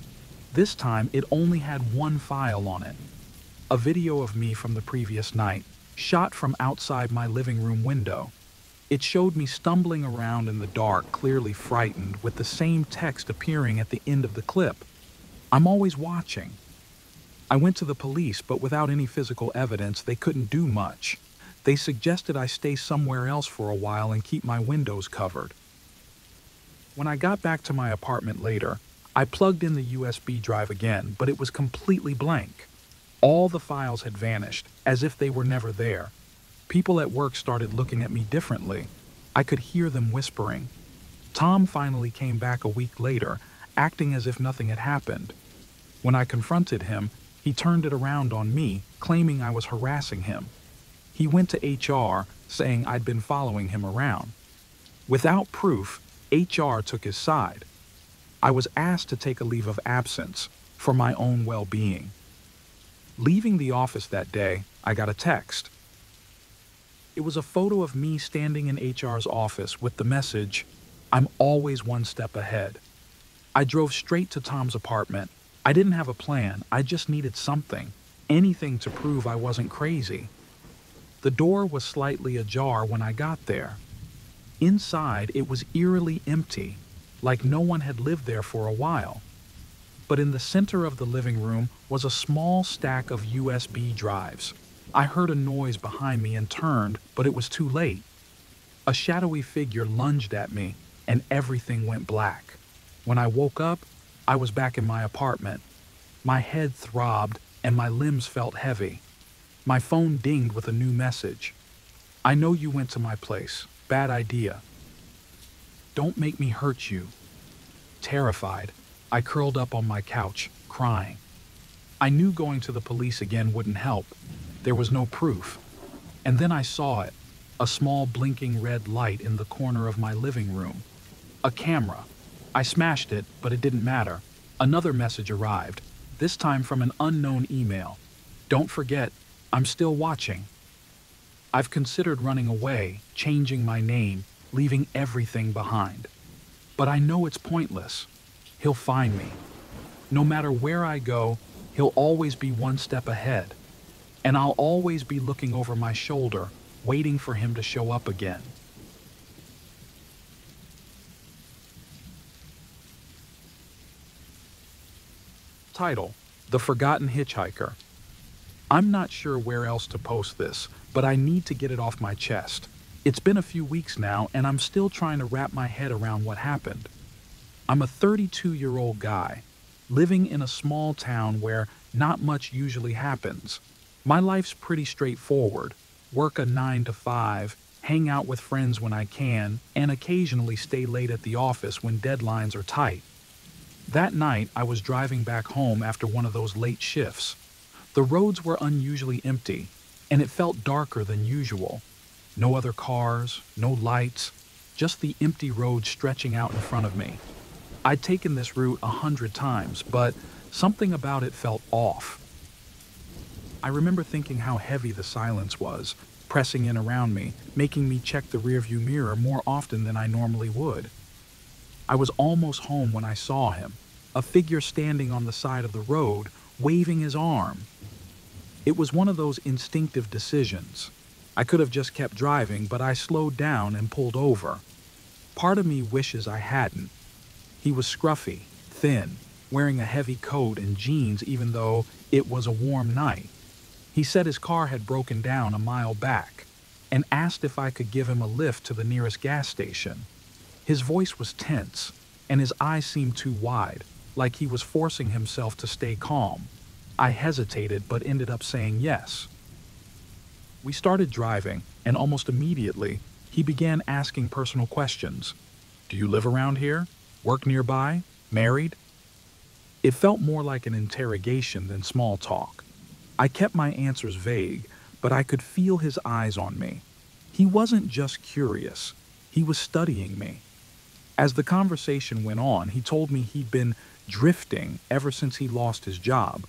This time, it only had one file on it. A video of me from the previous night, shot from outside my living room window. It showed me stumbling around in the dark, clearly frightened, with the same text appearing at the end of the clip. I'm always watching. I went to the police, but without any physical evidence, they couldn't do much. They suggested I stay somewhere else for a while and keep my windows covered. When I got back to my apartment later, I plugged in the USB drive again, but it was completely blank. All the files had vanished, as if they were never there. People at work started looking at me differently. I could hear them whispering. Tom finally came back a week later, acting as if nothing had happened. When I confronted him, he turned it around on me, claiming I was harassing him. He went to HR, saying I'd been following him around. Without proof, HR took his side. I was asked to take a leave of absence for my own well-being. Leaving the office that day, I got a text. It was a photo of me standing in HR's office with the message, "I'm always one step ahead." I drove straight to Tom's apartment. I didn't have a plan, I just needed something, anything to prove I wasn't crazy. The door was slightly ajar when I got there. Inside, it was eerily empty, like no one had lived there for a while. But in the center of the living room was a small stack of USB drives. I heard a noise behind me and turned, but it was too late. A shadowy figure lunged at me, and everything went black. When I woke up, I was back in my apartment. My head throbbed, and my limbs felt heavy. My phone dinged with a new message. "I know you went to my place. Bad idea. Don't make me hurt you." Terrified, I curled up on my couch, crying. I knew going to the police again wouldn't help. There was no proof. And then I saw it, a small blinking red light in the corner of my living room. A camera. I smashed it, but it didn't matter. Another message arrived, this time from an unknown email. "Don't forget, I'm still watching." I've considered running away, changing my name, leaving everything behind. But I know it's pointless. He'll find me. No matter where I go, he'll always be one step ahead. And I'll always be looking over my shoulder, waiting for him to show up again. Title: The Forgotten Hitchhiker. I'm not sure where else to post this, but I need to get it off my chest. It's been a few weeks now, and I'm still trying to wrap my head around what happened. I'm a 32-year-old guy, living in a small town where not much usually happens. My life's pretty straightforward. Work a 9 to 5, hang out with friends when I can, and occasionally stay late at the office when deadlines are tight. That night, I was driving back home after one of those late shifts. The roads were unusually empty, and it felt darker than usual. No other cars, no lights, just the empty road stretching out in front of me. I'd taken this route 100 times, but something about it felt off. I remember thinking how heavy the silence was, pressing in around me, making me check the rearview mirror more often than I normally would. I was almost home when I saw him, a figure standing on the side of the road, waving his arm. It was one of those instinctive decisions. I could have just kept driving, but I slowed down and pulled over. Part of me wishes I hadn't. He was scruffy, thin, wearing a heavy coat and jeans even though it was a warm night. He said his car had broken down a mile back and asked if I could give him a lift to the nearest gas station. His voice was tense, and his eyes seemed too wide, like he was forcing himself to stay calm. I hesitated but ended up saying yes. We started driving, and almost immediately, he began asking personal questions. "Do you live around here? Work nearby? Married?" It felt more like an interrogation than small talk. I kept my answers vague, but I could feel his eyes on me. He wasn't just curious, he was studying me. As the conversation went on, he told me he'd been drifting ever since he lost his job.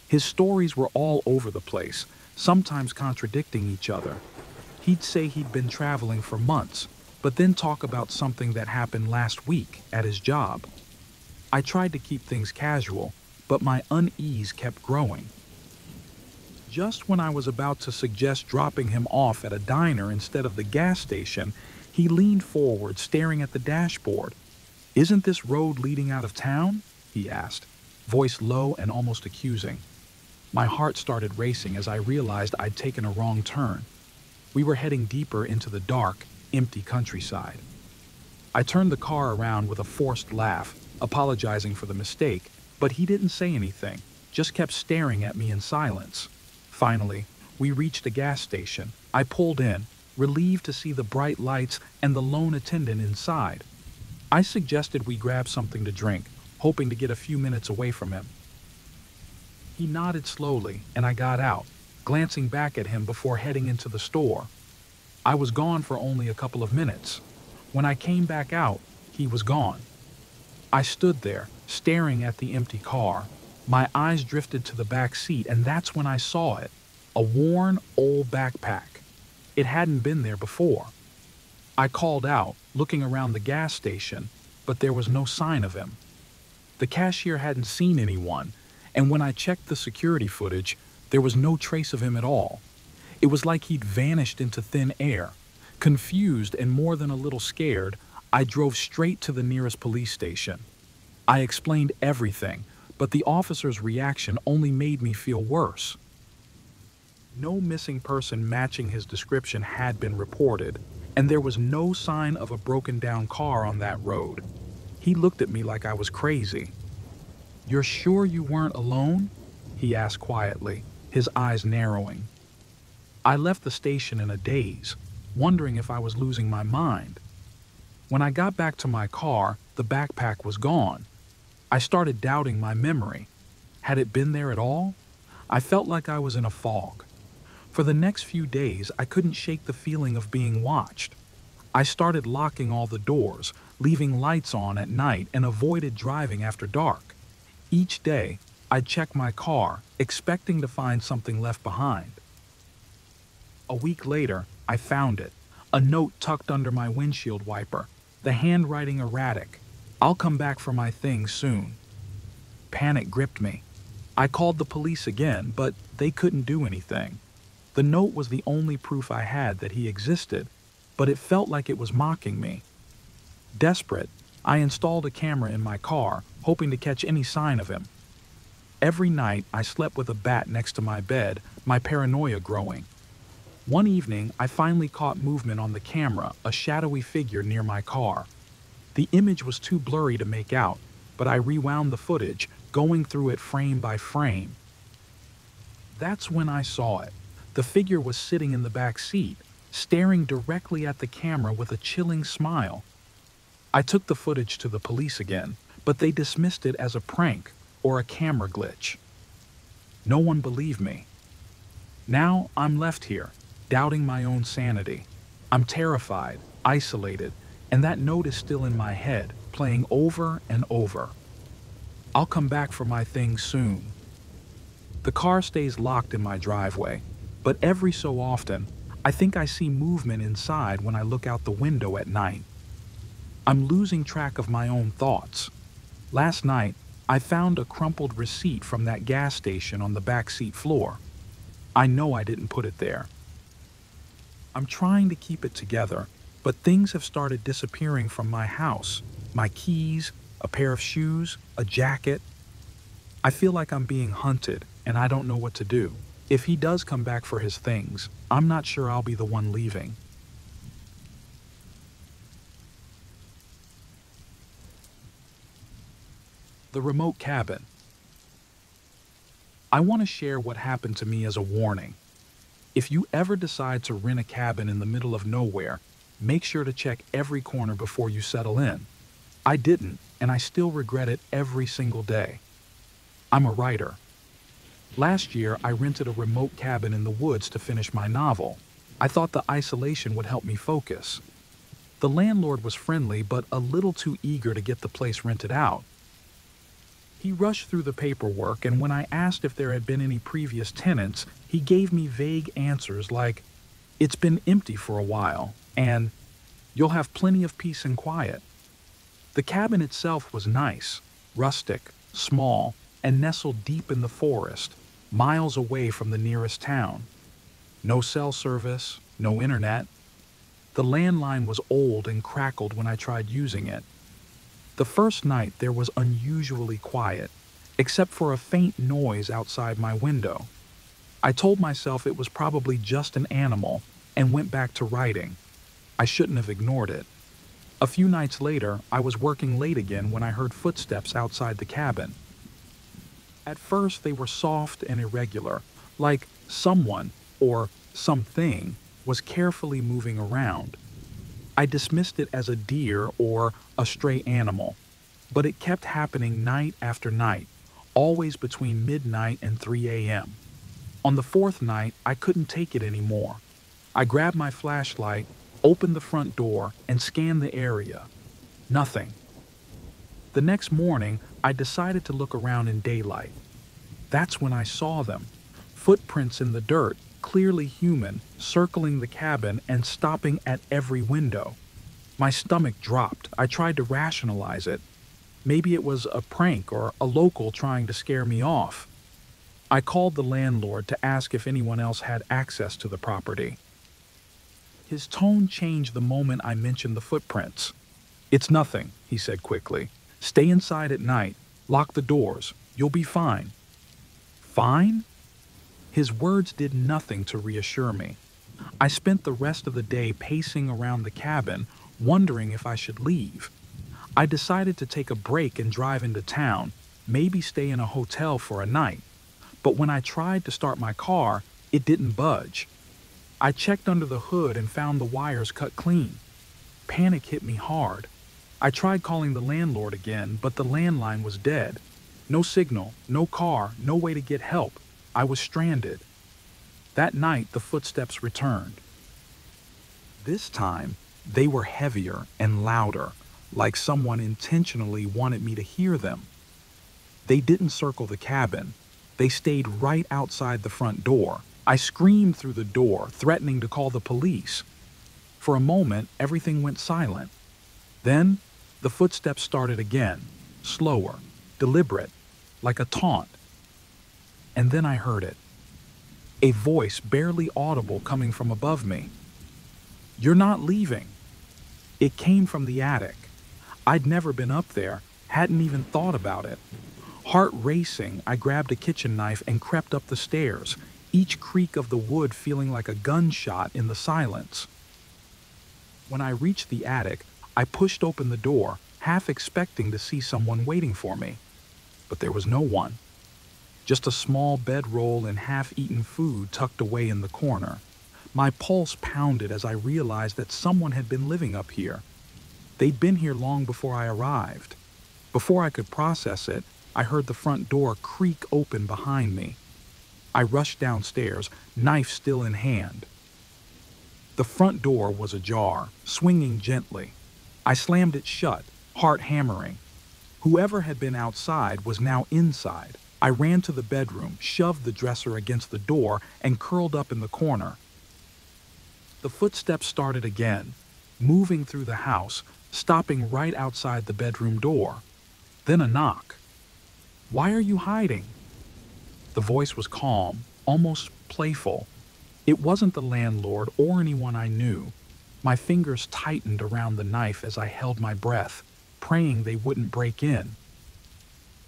His stories were all over the place, sometimes contradicting each other. He'd say he'd been traveling for months, but then talk about something that happened last week at his job. I tried to keep things casual, but my unease kept growing. Just when I was about to suggest dropping him off at a diner instead of the gas station, he leaned forward, staring at the dashboard. "Isn't this road leading out of town?" he asked, voice low and almost accusing. My heart started racing as I realized I'd taken a wrong turn. We were heading deeper into the dark, empty countryside. I turned the car around with a forced laugh, apologizing for the mistake, but he didn't say anything, just kept staring at me in silence. Finally, we reached a gas station. I pulled in, relieved to see the bright lights and the lone attendant inside. I suggested we grab something to drink, hoping to get a few minutes away from him. He nodded slowly, and I got out, glancing back at him before heading into the store. I was gone for only a couple of minutes. When I came back out, he was gone. I stood there, staring at the empty car. My eyes drifted to the back seat, and that's when I saw it. A worn, old backpack. It hadn't been there before. I called out, looking around the gas station, but there was no sign of him. The cashier hadn't seen anyone, and when I checked the security footage, there was no trace of him at all. It was like he'd vanished into thin air. Confused and more than a little scared, I drove straight to the nearest police station. I explained everything, but the officer's reaction only made me feel worse. No missing person matching his description had been reported, and there was no sign of a broken-down car on that road. He looked at me like I was crazy. "You're sure you weren't alone?" he asked quietly, his eyes narrowing. I left the station in a daze, wondering if I was losing my mind. When I got back to my car, the backpack was gone. I started doubting my memory. Had it been there at all? I felt like I was in a fog. For the next few days, I couldn't shake the feeling of being watched. I started locking all the doors, leaving lights on at night, and avoided driving after dark. Each day, I'd check my car, expecting to find something left behind. A week later, I found it. A note tucked under my windshield wiper, the handwriting erratic. "I'll come back for my things soon." Panic gripped me. I called the police again, but they couldn't do anything. The note was the only proof I had that he existed, but it felt like it was mocking me. Desperate, I installed a camera in my car, hoping to catch any sign of him. Every night, I slept with a bat next to my bed, my paranoia growing. One evening, I finally caught movement on the camera, a shadowy figure near my car. The image was too blurry to make out, but I rewound the footage, going through it frame by frame. That's when I saw it. The figure was sitting in the back seat, staring directly at the camera with a chilling smile. I took the footage to the police again, but they dismissed it as a prank or a camera glitch. No one believed me. Now I'm left here, doubting my own sanity. I'm terrified, isolated, and that note is still in my head, playing over and over. "I'll come back for my things soon." The car stays locked in my driveway, but every so often, I think I see movement inside when I look out the window at night. I'm losing track of my own thoughts. Last night, I found a crumpled receipt from that gas station on the back seat floor. I know I didn't put it there. I'm trying to keep it together, but things have started disappearing from my house. My keys, a pair of shoes, a jacket. I feel like I'm being hunted, and I don't know what to do. If he does come back for his things, I'm not sure I'll be the one leaving. The remote cabin. I want to share what happened to me as a warning. If you ever decide to rent a cabin in the middle of nowhere, make sure to check every corner before you settle in. I didn't, and I still regret it every single day. I'm a writer. Last year, I rented a remote cabin in the woods to finish my novel. I thought the isolation would help me focus. The landlord was friendly, but a little too eager to get the place rented out. He rushed through the paperwork, and when I asked if there had been any previous tenants, he gave me vague answers like, "It's been empty for a while," and "You'll have plenty of peace and quiet." The cabin itself was nice, rustic, small, and nestled deep in the forest, miles away from the nearest town. No cell service, no internet. The landline was old and crackled when I tried using it. The first night there was unusually quiet, except for a faint noise outside my window. I told myself it was probably just an animal and went back to writing. I shouldn't have ignored it. A few nights later, I was working late again when I heard footsteps outside the cabin. At first, they were soft and irregular, like someone or something was carefully moving around. I dismissed it as a deer or a stray animal, but it kept happening night after night, always between midnight and 3 a.m. On the fourth night, I couldn't take it anymore. I grabbed my flashlight, opened the front door, and scanned the area. Nothing. The next morning, I decided to look around in daylight. That's when I saw them. Footprints in the dirt, clearly human, circling the cabin and stopping at every window. My stomach dropped. I tried to rationalize it. Maybe it was a prank or a local trying to scare me off. I called the landlord to ask if anyone else had access to the property. His tone changed the moment I mentioned the footprints. "It's nothing," he said quickly. "Stay inside at night. Lock the doors. You'll be fine." Fine? His words did nothing to reassure me. I spent the rest of the day pacing around the cabin, wondering if I should leave. I decided to take a break and drive into town, maybe stay in a hotel for a night. But when I tried to start my car, it didn't budge. I checked under the hood and found the wires cut clean. Panic hit me hard. I tried calling the landlord again, but the landline was dead. No signal, no car, no way to get help. I was stranded. That night, the footsteps returned. This time, they were heavier and louder, like someone intentionally wanted me to hear them. They didn't circle the cabin. They stayed right outside the front door. I screamed through the door, threatening to call the police. For a moment, everything went silent. Then, the footsteps started again, slower, deliberate, like a taunt. And then I heard it. A voice barely audible coming from above me. "You're not leaving." It came from the attic. I'd never been up there, hadn't even thought about it. Heart racing, I grabbed a kitchen knife and crept up the stairs, each creak of the wood feeling like a gunshot in the silence. When I reached the attic, I pushed open the door, half expecting to see someone waiting for me. But there was no one. Just a small bedroll and half-eaten food tucked away in the corner. My pulse pounded as I realized that someone had been living up here. They'd been here long before I arrived. Before I could process it, I heard the front door creak open behind me. I rushed downstairs, knife still in hand. The front door was ajar, swinging gently. I slammed it shut, heart hammering. Whoever had been outside was now inside. I ran to the bedroom, shoved the dresser against the door, and curled up in the corner. The footsteps started again, moving through the house, stopping right outside the bedroom door. Then a knock. "Why are you hiding?" The voice was calm, almost playful. It wasn't the landlord or anyone I knew. My fingers tightened around the knife as I held my breath, praying they wouldn't break in.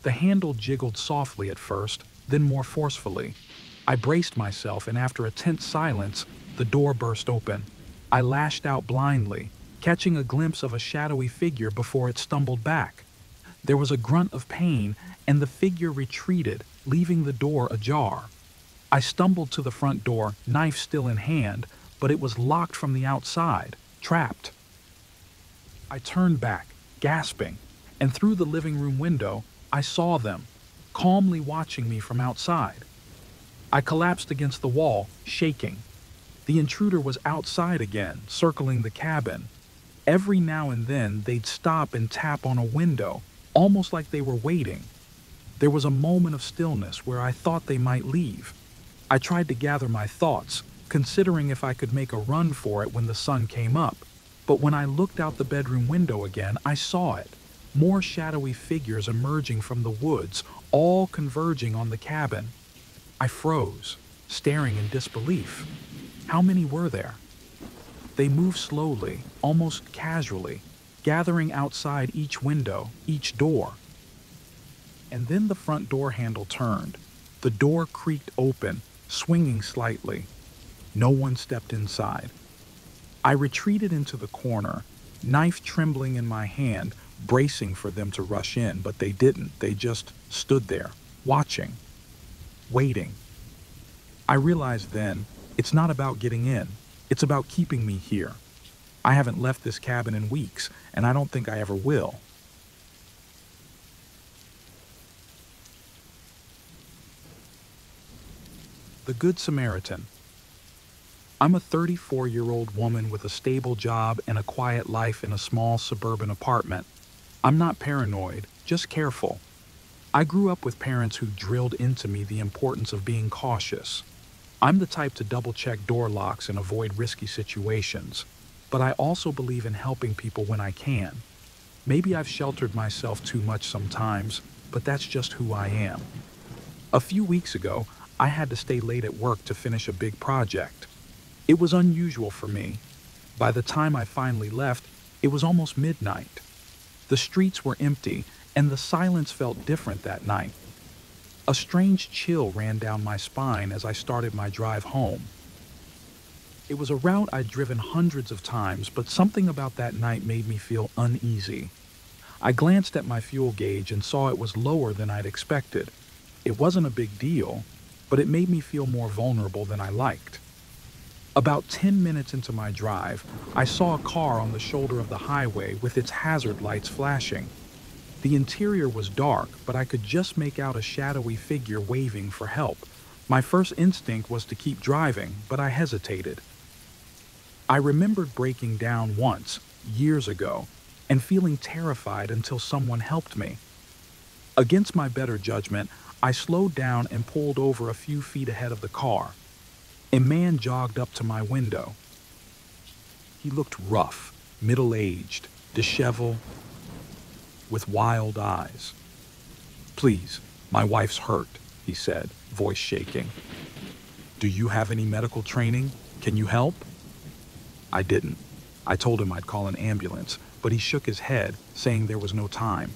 The handle jiggled softly at first, then more forcefully. I braced myself, and after a tense silence, the door burst open. I lashed out blindly, catching a glimpse of a shadowy figure before it stumbled back. There was a grunt of pain, and the figure retreated, leaving the door ajar. I stumbled to the front door, knife still in hand, but it was locked from the outside, trapped. I turned back, gasping, and through the living room window, I saw them, calmly watching me from outside. I collapsed against the wall, shaking. The intruder was outside again, circling the cabin. Every now and then, they'd stop and tap on a window, almost like they were waiting. There was a moment of stillness where I thought they might leave. I tried to gather my thoughts, considering if I could make a run for it when the sun came up. But when I looked out the bedroom window again, I saw it. More shadowy figures emerging from the woods, all converging on the cabin. I froze, staring in disbelief. How many were there? They moved slowly, almost casually, gathering outside each window, each door. And then the front door handle turned. The door creaked open, swinging slightly. No one stepped inside. I retreated into the corner, knife trembling in my hand, bracing for them to rush in, but they didn't. They just stood there, watching, waiting. I realized then, it's not about getting in. It's about keeping me here. I haven't left this cabin in weeks, and I don't think I ever will. The Good Samaritan. I'm a 34-year-old woman with a stable job and a quiet life in a small suburban apartment. I'm not paranoid, just careful. I grew up with parents who drilled into me the importance of being cautious. I'm the type to double-check door locks and avoid risky situations, but I also believe in helping people when I can. Maybe I've sheltered myself too much sometimes, but that's just who I am. A few weeks ago, I had to stay late at work to finish a big project. It was unusual for me. By the time I finally left, it was almost midnight. The streets were empty, and the silence felt different that night. A strange chill ran down my spine as I started my drive home. It was a route I'd driven hundreds of times, but something about that night made me feel uneasy. I glanced at my fuel gauge and saw it was lower than I'd expected. It wasn't a big deal, but it made me feel more vulnerable than I liked. About 10 minutes into my drive, I saw a car on the shoulder of the highway with its hazard lights flashing. The interior was dark, but I could just make out a shadowy figure waving for help. My first instinct was to keep driving, but I hesitated. I remembered breaking down once, years ago, and feeling terrified until someone helped me. Against my better judgment, I slowed down and pulled over a few feet ahead of the car. A man jogged up to my window. He looked rough, middle-aged, disheveled, with wild eyes. "Please, my wife's hurt," he said, voice shaking. "Do you have any medical training? Can you help?" I didn't. I told him I'd call an ambulance, but he shook his head, saying there was no time.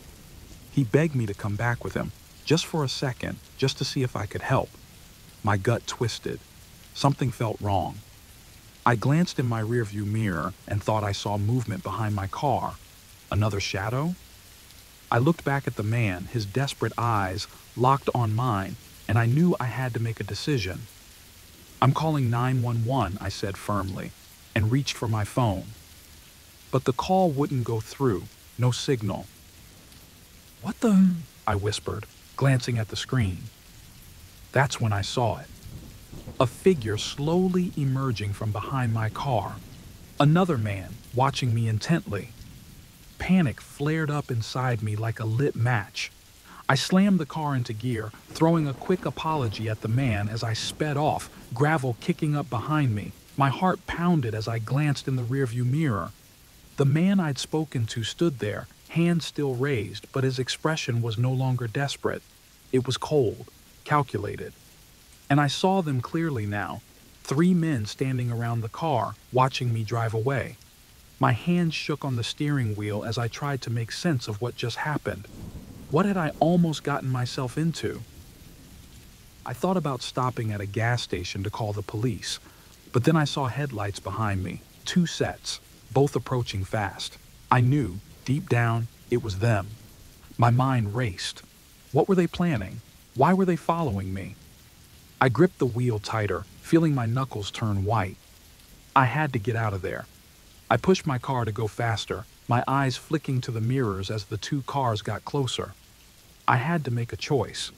He begged me to come back with him, just for a second, just to see if I could help. My gut twisted. Something felt wrong. I glanced in my rearview mirror and thought I saw movement behind my car. Another shadow? I looked back at the man, his desperate eyes locked on mine, and I knew I had to make a decision. "I'm calling 911, I said firmly, and reached for my phone. But the call wouldn't go through, no signal. "What the?" I whispered, glancing at the screen. That's when I saw it. A figure slowly emerging from behind my car. Another man watching me intently. Panic flared up inside me like a lit match. I slammed the car into gear, throwing a quick apology at the man as I sped off, gravel kicking up behind me. My heart pounded as I glanced in the rearview mirror. The man I'd spoken to stood there, hands still raised, but his expression was no longer desperate. It was cold, calculated. And I saw them clearly now. 3 men standing around the car, watching me drive away. My hands shook on the steering wheel as I tried to make sense of what just happened. What had I almost gotten myself into? I thought about stopping at a gas station to call the police, but then I saw headlights behind me, 2 sets, both approaching fast. I knew, deep down, it was them. My mind raced. What were they planning? Why were they following me? I gripped the wheel tighter, feeling my knuckles turn white. I had to get out of there. I pushed my car to go faster, my eyes flicking to the mirrors as the 2 cars got closer. I had to make a choice.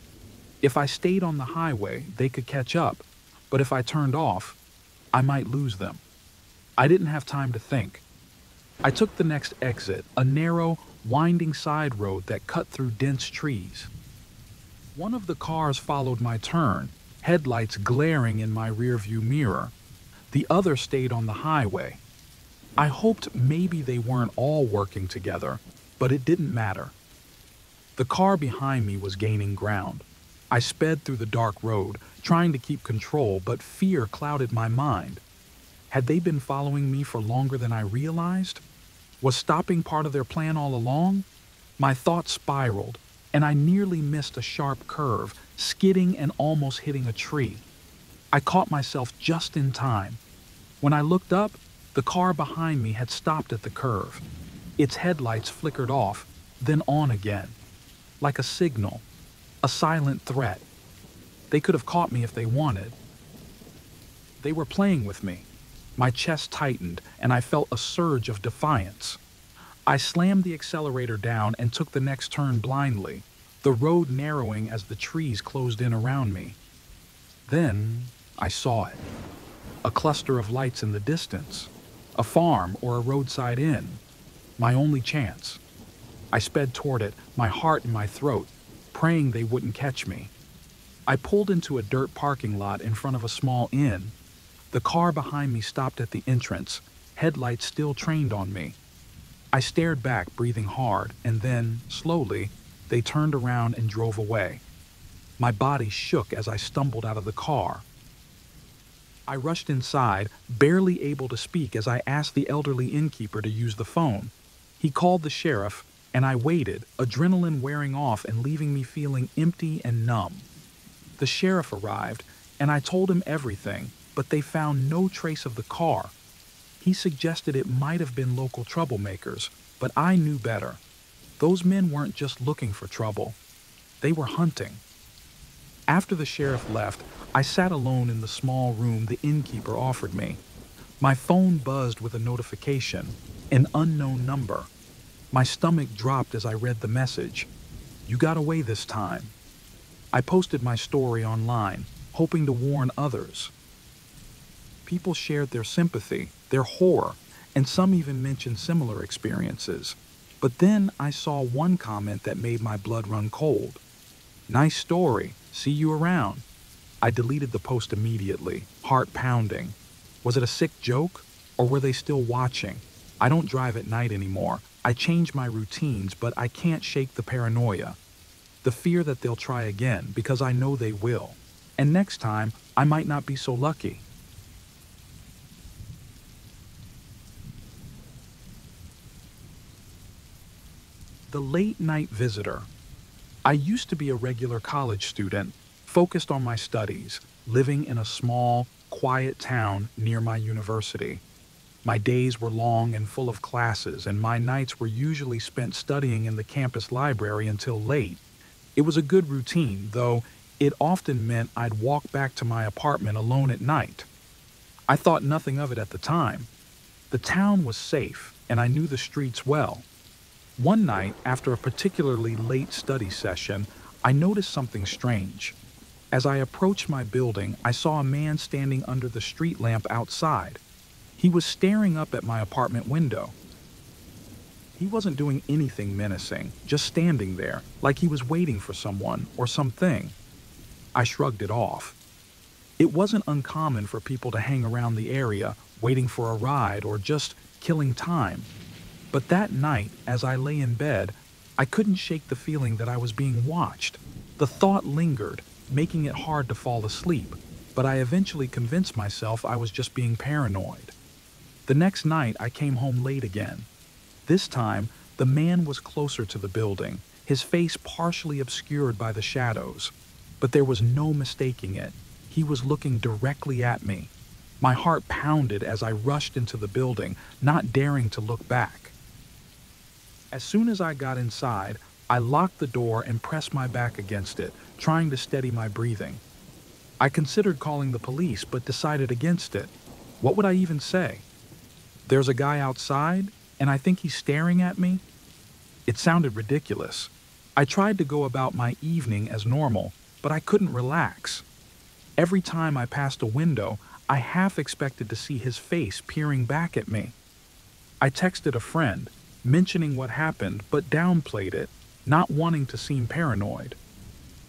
If I stayed on the highway, they could catch up, but if I turned off, I might lose them. I didn't have time to think. I took the next exit, a narrow, winding side road that cut through dense trees. One of the cars followed my turn, headlights glaring in my rearview mirror. The other stayed on the highway. I hoped maybe they weren't all working together, but it didn't matter. The car behind me was gaining ground. I sped through the dark road, trying to keep control, but fear clouded my mind. Had they been following me for longer than I realized? Was stopping part of their plan all along? My thoughts spiraled, and I nearly missed a sharp curve, skidding and almost hitting a tree. I caught myself just in time. When I looked up, the car behind me had stopped at the curve. Its headlights flickered off, then on again. Like a signal, a silent threat. They could have caught me if they wanted. They were playing with me. My chest tightened, and I felt a surge of defiance. I slammed the accelerator down and took the next turn blindly, the road narrowing as the trees closed in around me. Then I saw it. A cluster of lights in the distance. A farm or a roadside inn. My only chance. I sped toward it, my heart in my throat, praying they wouldn't catch me. I pulled into a dirt parking lot in front of a small inn. The car behind me stopped at the entrance, headlights still trained on me. I stared back, breathing hard, and then, slowly, they turned around and drove away. My body shook as I stumbled out of the car. I rushed inside, barely able to speak as I asked the elderly innkeeper to use the phone. He called the sheriff, and I waited, adrenaline wearing off and leaving me feeling empty and numb. The sheriff arrived, and I told him everything, but they found no trace of the car. He suggested it might have been local troublemakers, but I knew better. Those men weren't just looking for trouble. They were hunting. After the sheriff left, I sat alone in the small room the innkeeper offered me. My phone buzzed with a notification, an unknown number. My stomach dropped as I read the message. "You got away this time." I posted my story online, hoping to warn others. People shared their sympathy, their horror, and some even mentioned similar experiences. But then I saw one comment that made my blood run cold. "Nice story. See you around." I deleted the post immediately, heart pounding. Was it a sick joke? Or were they still watching? I don't drive at night anymore. I changed my routines, but I can't shake the paranoia. The fear that they'll try again, because I know they will. And next time, I might not be so lucky. The Late Night Visitor. I used to be a regular college student, focused on my studies, living in a small, quiet town near my university. My days were long and full of classes, and my nights were usually spent studying in the campus library until late. It was a good routine, though it often meant I'd walk back to my apartment alone at night. I thought nothing of it at the time. The town was safe, and I knew the streets well. One night, after a particularly late study session, I noticed something strange. As I approached my building, I saw a man standing under the street lamp outside. He was staring up at my apartment window. He wasn't doing anything menacing, just standing there, like he was waiting for someone or something. I shrugged it off. It wasn't uncommon for people to hang around the area, waiting for a ride or just killing time. But that night, as I lay in bed, I couldn't shake the feeling that I was being watched. The thought lingered, making it hard to fall asleep, but I eventually convinced myself I was just being paranoid. The next night, I came home late again. This time, the man was closer to the building, his face partially obscured by the shadows. But there was no mistaking it. He was looking directly at me. My heart pounded as I rushed into the building, not daring to look back. As soon as I got inside, I locked the door and pressed my back against it, trying to steady my breathing. I considered calling the police, but decided against it. What would I even say? "There's a guy outside, and I think he's staring at me?" It sounded ridiculous. I tried to go about my evening as normal, but I couldn't relax. Every time I passed a window, I half expected to see his face peering back at me. I texted a friend, mentioning what happened, but downplayed it, not wanting to seem paranoid.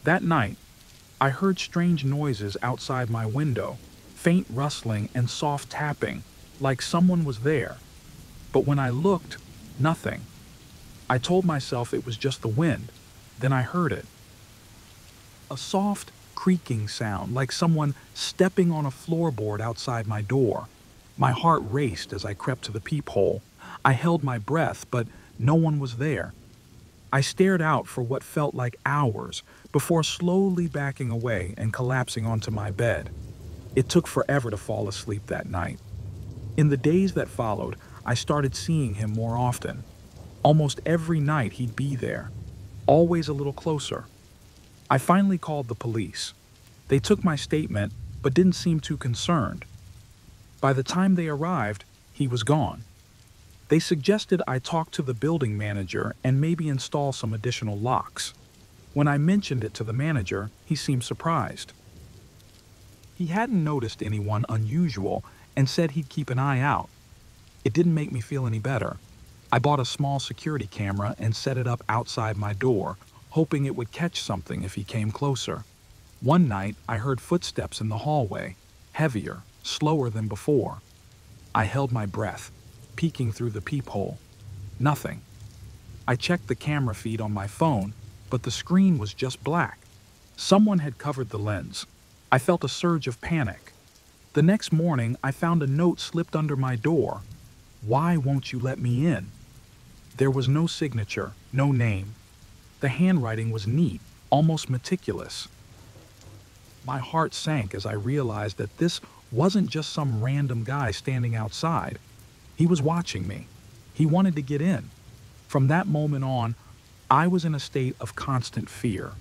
That night, I heard strange noises outside my window, faint rustling and soft tapping, like someone was there. But when I looked, nothing. I told myself it was just the wind. Then I heard it. A soft, creaking sound, like someone stepping on a floorboard outside my door. My heart raced as I crept to the peephole. I held my breath, but no one was there. I stared out for what felt like hours before slowly backing away and collapsing onto my bed. It took forever to fall asleep that night. In the days that followed, I started seeing him more often. Almost every night he'd be there, always a little closer. I finally called the police. They took my statement, but didn't seem too concerned. By the time they arrived, he was gone. They suggested I talk to the building manager and maybe install some additional locks. When I mentioned it to the manager, he seemed surprised. He hadn't noticed anyone unusual and said he'd keep an eye out. It didn't make me feel any better. I bought a small security camera and set it up outside my door, hoping it would catch something if he came closer. One night, I heard footsteps in the hallway, heavier, slower than before. I held my breath, peeking through the peephole. Nothing. I checked the camera feed on my phone, but the screen was just black. Someone had covered the lens. I felt a surge of panic. The next morning, I found a note slipped under my door. "Why won't you let me in?" There was no signature, no name. The handwriting was neat, almost meticulous. My heart sank as I realized that this wasn't just some random guy standing outside. He was watching me. He wanted to get in. From that moment on, I was in a state of constant fear.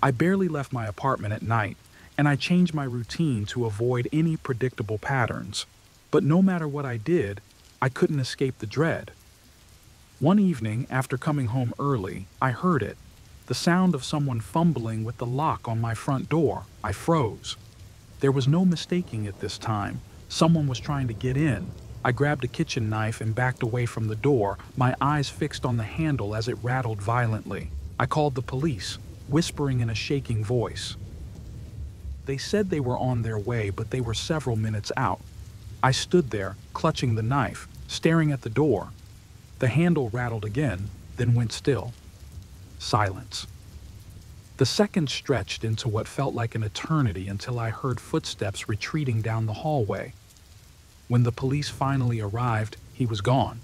I barely left my apartment at night, and I changed my routine to avoid any predictable patterns. But no matter what I did, I couldn't escape the dread. One evening, after coming home early, I heard it. The sound of someone fumbling with the lock on my front door. I froze. There was no mistaking it this time. Someone was trying to get in. I grabbed a kitchen knife and backed away from the door, my eyes fixed on the handle as it rattled violently. I called the police, whispering in a shaking voice. They said they were on their way, but they were several minutes out. I stood there, clutching the knife, staring at the door. The handle rattled again, then went still. Silence. The seconds stretched into what felt like an eternity until I heard footsteps retreating down the hallway. When the police finally arrived, he was gone.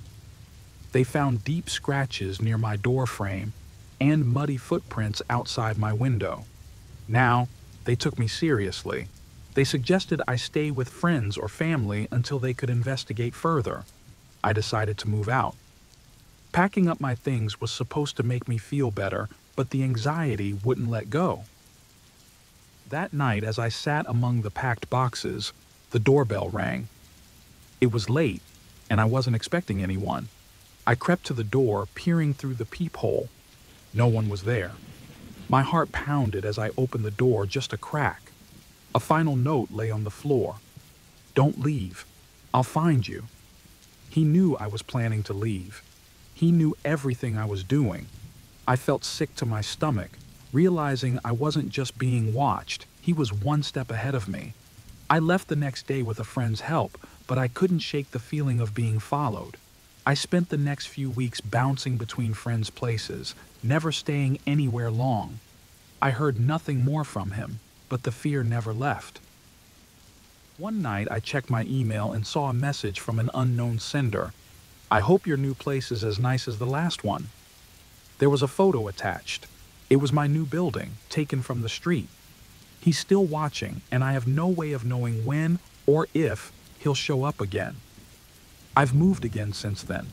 They found deep scratches near my door frame and muddy footprints outside my window. Now, they took me seriously. They suggested I stay with friends or family until they could investigate further. I decided to move out. Packing up my things was supposed to make me feel better, but the anxiety wouldn't let go. That night, as I sat among the packed boxes, the doorbell rang. It was late, and I wasn't expecting anyone. I crept to the door, peering through the peephole. No one was there. My heart pounded as I opened the door just a crack. A final note lay on the floor. "Don't leave. I'll find you." He knew I was planning to leave. He knew everything I was doing. I felt sick to my stomach, realizing I wasn't just being watched. He was one step ahead of me. I left the next day with a friend's help, but I couldn't shake the feeling of being followed. I spent the next few weeks bouncing between friends' places, never staying anywhere long. I heard nothing more from him, but the fear never left. One night I checked my email and saw a message from an unknown sender. "I hope your new place is as nice as the last one." There was a photo attached. It was my new building, taken from the street. He's still watching, and I have no way of knowing when or if he'll show up again. I've moved again since then.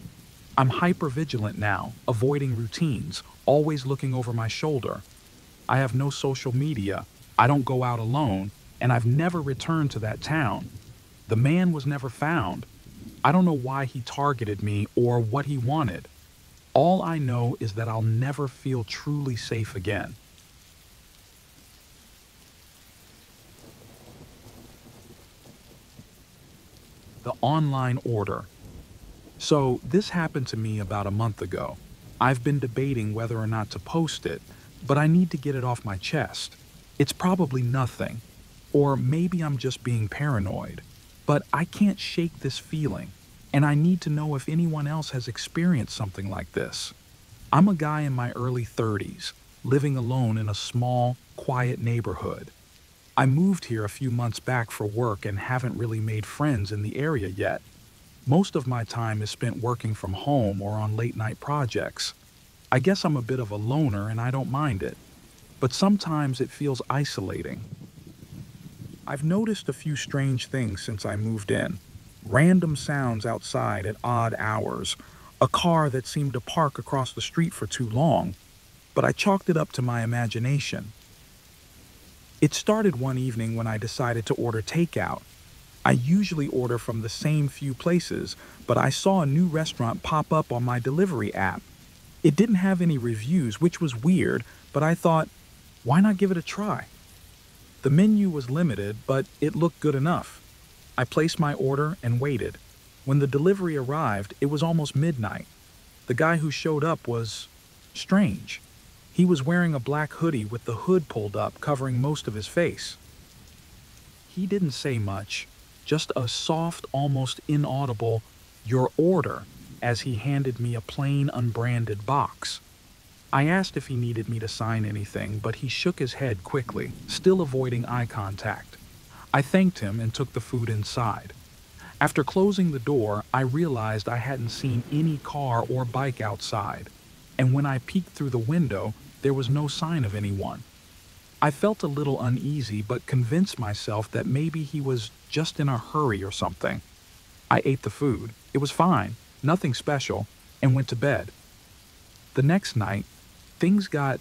I'm hyper-vigilant now, avoiding routines, always looking over my shoulder. I have no social media, I don't go out alone, and I've never returned to that town. The man was never found. I don't know why he targeted me or what he wanted. All I know is that I'll never feel truly safe again. The online order. So this happened to me about a month ago. I've been debating whether or not to post it, but I need to get it off my chest. It's probably nothing, or maybe I'm just being paranoid, but I can't shake this feeling, and I need to know if anyone else has experienced something like this. I'm a guy in my early 30s, living alone in a small, quiet neighborhood. I moved here a few months back for work and haven't really made friends in the area yet. Most of my time is spent working from home or on late night projects. I guess I'm a bit of a loner and I don't mind it, but sometimes it feels isolating. I've noticed a few strange things since I moved in. Random sounds outside at odd hours, a car that seemed to park across the street for too long, but I chalked it up to my imagination. It started one evening when I decided to order takeout. I usually order from the same few places, but I saw a new restaurant pop up on my delivery app. It didn't have any reviews, which was weird, but I thought, why not give it a try? The menu was limited, but it looked good enough. I placed my order and waited. When the delivery arrived, it was almost midnight. The guy who showed up was strange. He was wearing a black hoodie with the hood pulled up, covering most of his face. He didn't say much, just a soft, almost inaudible, "Your order," as he handed me a plain, unbranded box. I asked if he needed me to sign anything, but he shook his head quickly, still avoiding eye contact. I thanked him and took the food inside. After closing the door, I realized I hadn't seen any car or bike outside, and when I peeked through the window, there was no sign of anyone. I felt a little uneasy, but convinced myself that maybe he was just in a hurry or something. I ate the food. It was fine, nothing special, and went to bed. The next night, things got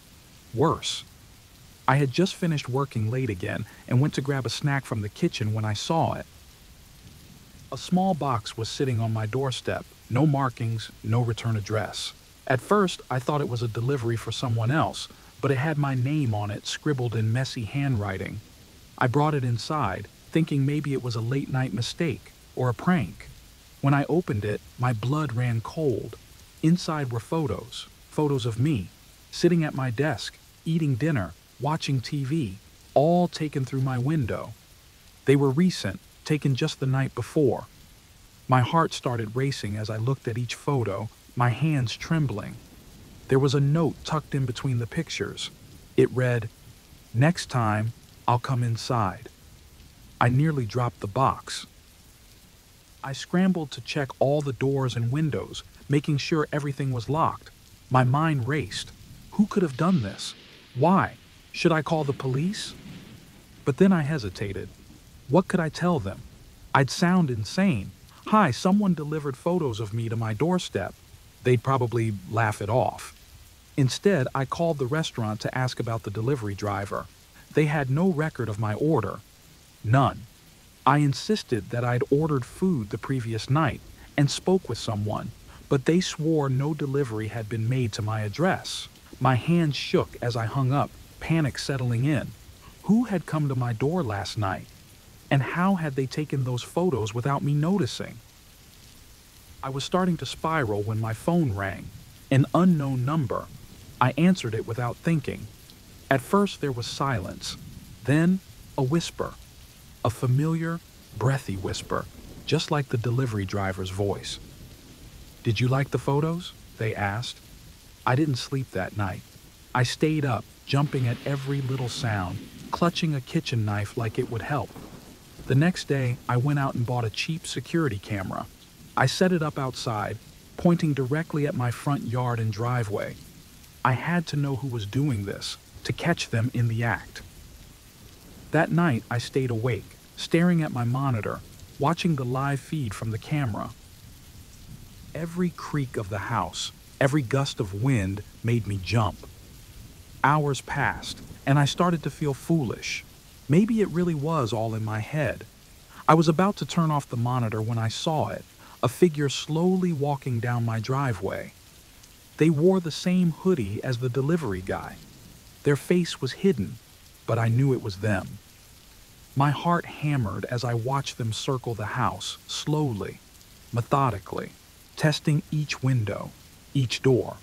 worse. I had just finished working late again and went to grab a snack from the kitchen when I saw it. A small box was sitting on my doorstep, no markings, no return address. At first, I thought it was a delivery for someone else, but it had my name on it scribbled in messy handwriting. I brought it inside, thinking maybe it was a late-night mistake or a prank. When I opened it, my blood ran cold. Inside were photos of me, sitting at my desk, eating dinner, watching TV, all taken through my window. They were recent, taken just the night before. My heart started racing as I looked at each photo, my hands trembling. There was a note tucked in between the pictures. It read, "Next time, I'll come inside." I nearly dropped the box. I scrambled to check all the doors and windows, making sure everything was locked. My mind raced. Who could have done this? Why? Should I call the police? But then I hesitated. What could I tell them? I'd sound insane. "Hi, someone delivered photos of me to my doorstep." They'd probably laugh it off. Instead, I called the restaurant to ask about the delivery driver. They had no record of my order. None. I insisted that I'd ordered food the previous night and spoke with someone, but they swore no delivery had been made to my address. My hands shook as I hung up, panic settling in. Who had come to my door last night? And how had they taken those photos without me noticing? I was starting to spiral when my phone rang. An unknown number. I answered it without thinking. At first there was silence. Then a whisper. A familiar, breathy whisper, just like the delivery driver's voice. "Did you like the photos?" they asked. I didn't sleep that night. I stayed up, jumping at every little sound, clutching a kitchen knife like it would help. The next day, I went out and bought a cheap security camera. I set it up outside, pointing directly at my front yard and driveway. I had to know who was doing this, to catch them in the act. That night, I stayed awake, staring at my monitor, watching the live feed from the camera. Every creak of the house, every gust of wind made me jump. Hours passed, and I started to feel foolish. Maybe it really was all in my head. I was about to turn off the monitor when I saw it, a figure slowly walking down my driveway. They wore the same hoodie as the delivery guy. Their face was hidden, but I knew it was them. My heart hammered as I watched them circle the house, slowly, methodically, testing each window, each door.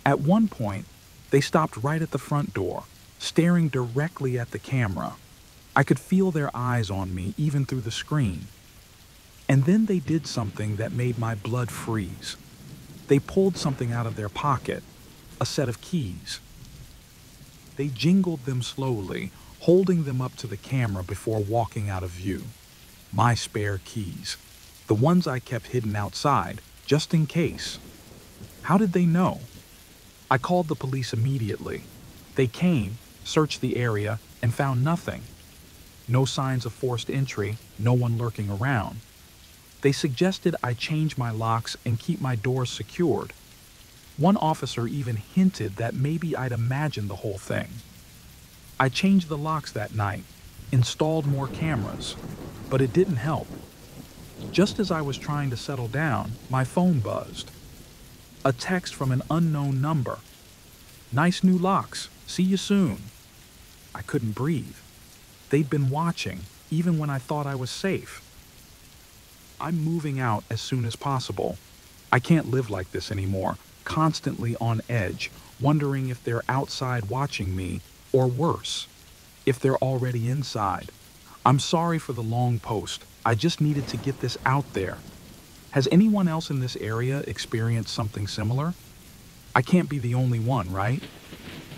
At one point, they stopped right at the front door, staring directly at the camera. I could feel their eyes on me even through the screen. And then they did something that made my blood freeze. They pulled something out of their pocket, a set of keys. They jingled them slowly, holding them up to the camera before walking out of view. My spare keys. The ones I kept hidden outside, just in case. How did they know? I called the police immediately. They came, searched the area, and found nothing. No signs of forced entry, no one lurking around. They suggested I change my locks and keep my doors secured. One officer even hinted that maybe I'd imagined the whole thing. I changed the locks that night, installed more cameras, but it didn't help. Just as I was trying to settle down, my phone buzzed. A text from an unknown number. "Nice new locks. See you soon." I couldn't breathe. They'd been watching, even when I thought I was safe. I'm moving out as soon as possible. I can't live like this anymore, constantly on edge, wondering if they're outside watching me, or worse, if they're already inside. I'm sorry for the long post. I just needed to get this out there. Has anyone else in this area experienced something similar? I can't be the only one, right?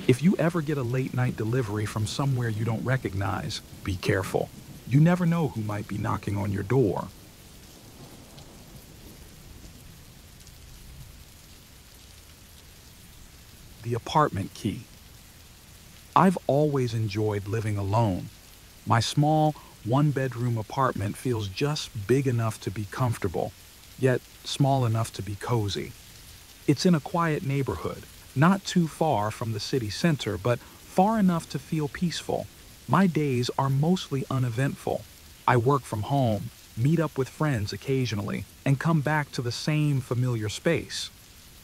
If you ever get a late-night delivery from somewhere you don't recognize, be careful. You never know who might be knocking on your door. The apartment key. I've always enjoyed living alone. My small, one-bedroom apartment feels just big enough to be comfortable, yet small enough to be cozy. It's in a quiet neighborhood, not too far from the city center, but far enough to feel peaceful. My days are mostly uneventful. I work from home, meet up with friends occasionally, and come back to the same familiar space.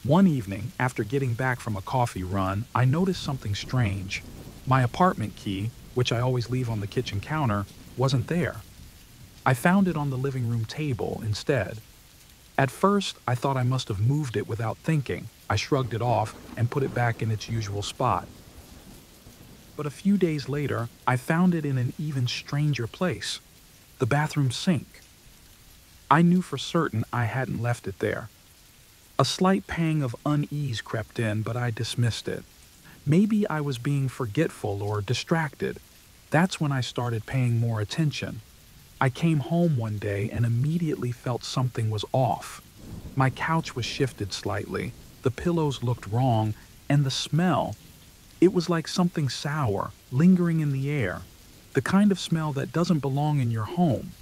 One evening, after getting back from a coffee run, I noticed something strange. My apartment key, which I always leave on the kitchen counter, wasn't there. I found it on the living room table instead. At first, I thought I must have moved it without thinking. I shrugged it off and put it back in its usual spot. But a few days later, I found it in an even stranger place, the bathroom sink. I knew for certain I hadn't left it there. A slight pang of unease crept in, but I dismissed it. Maybe I was being forgetful or distracted. That's when I started paying more attention. I came home one day and immediately felt something was off. My couch was shifted slightly, the pillows looked wrong, and the smell, it was like something sour, lingering in the air, the kind of smell that doesn't belong in your home.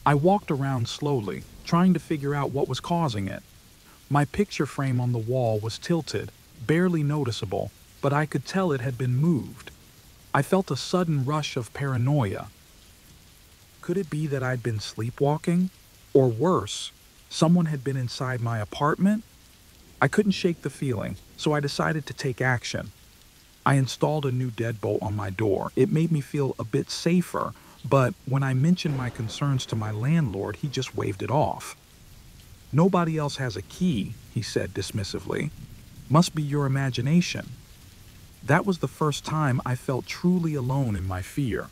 I walked around slowly, trying to figure out what was causing it. My picture frame on the wall was tilted, barely noticeable, but I could tell it had been moved. I felt a sudden rush of paranoia. Could it be that I'd been sleepwalking? Or worse, someone had been inside my apartment? I couldn't shake the feeling, so I decided to take action. I installed a new deadbolt on my door. It made me feel a bit safer, but when I mentioned my concerns to my landlord, he just waved it off. "Nobody else has a key," he said dismissively. "Must be your imagination." That was the first time I felt truly alone in my fear.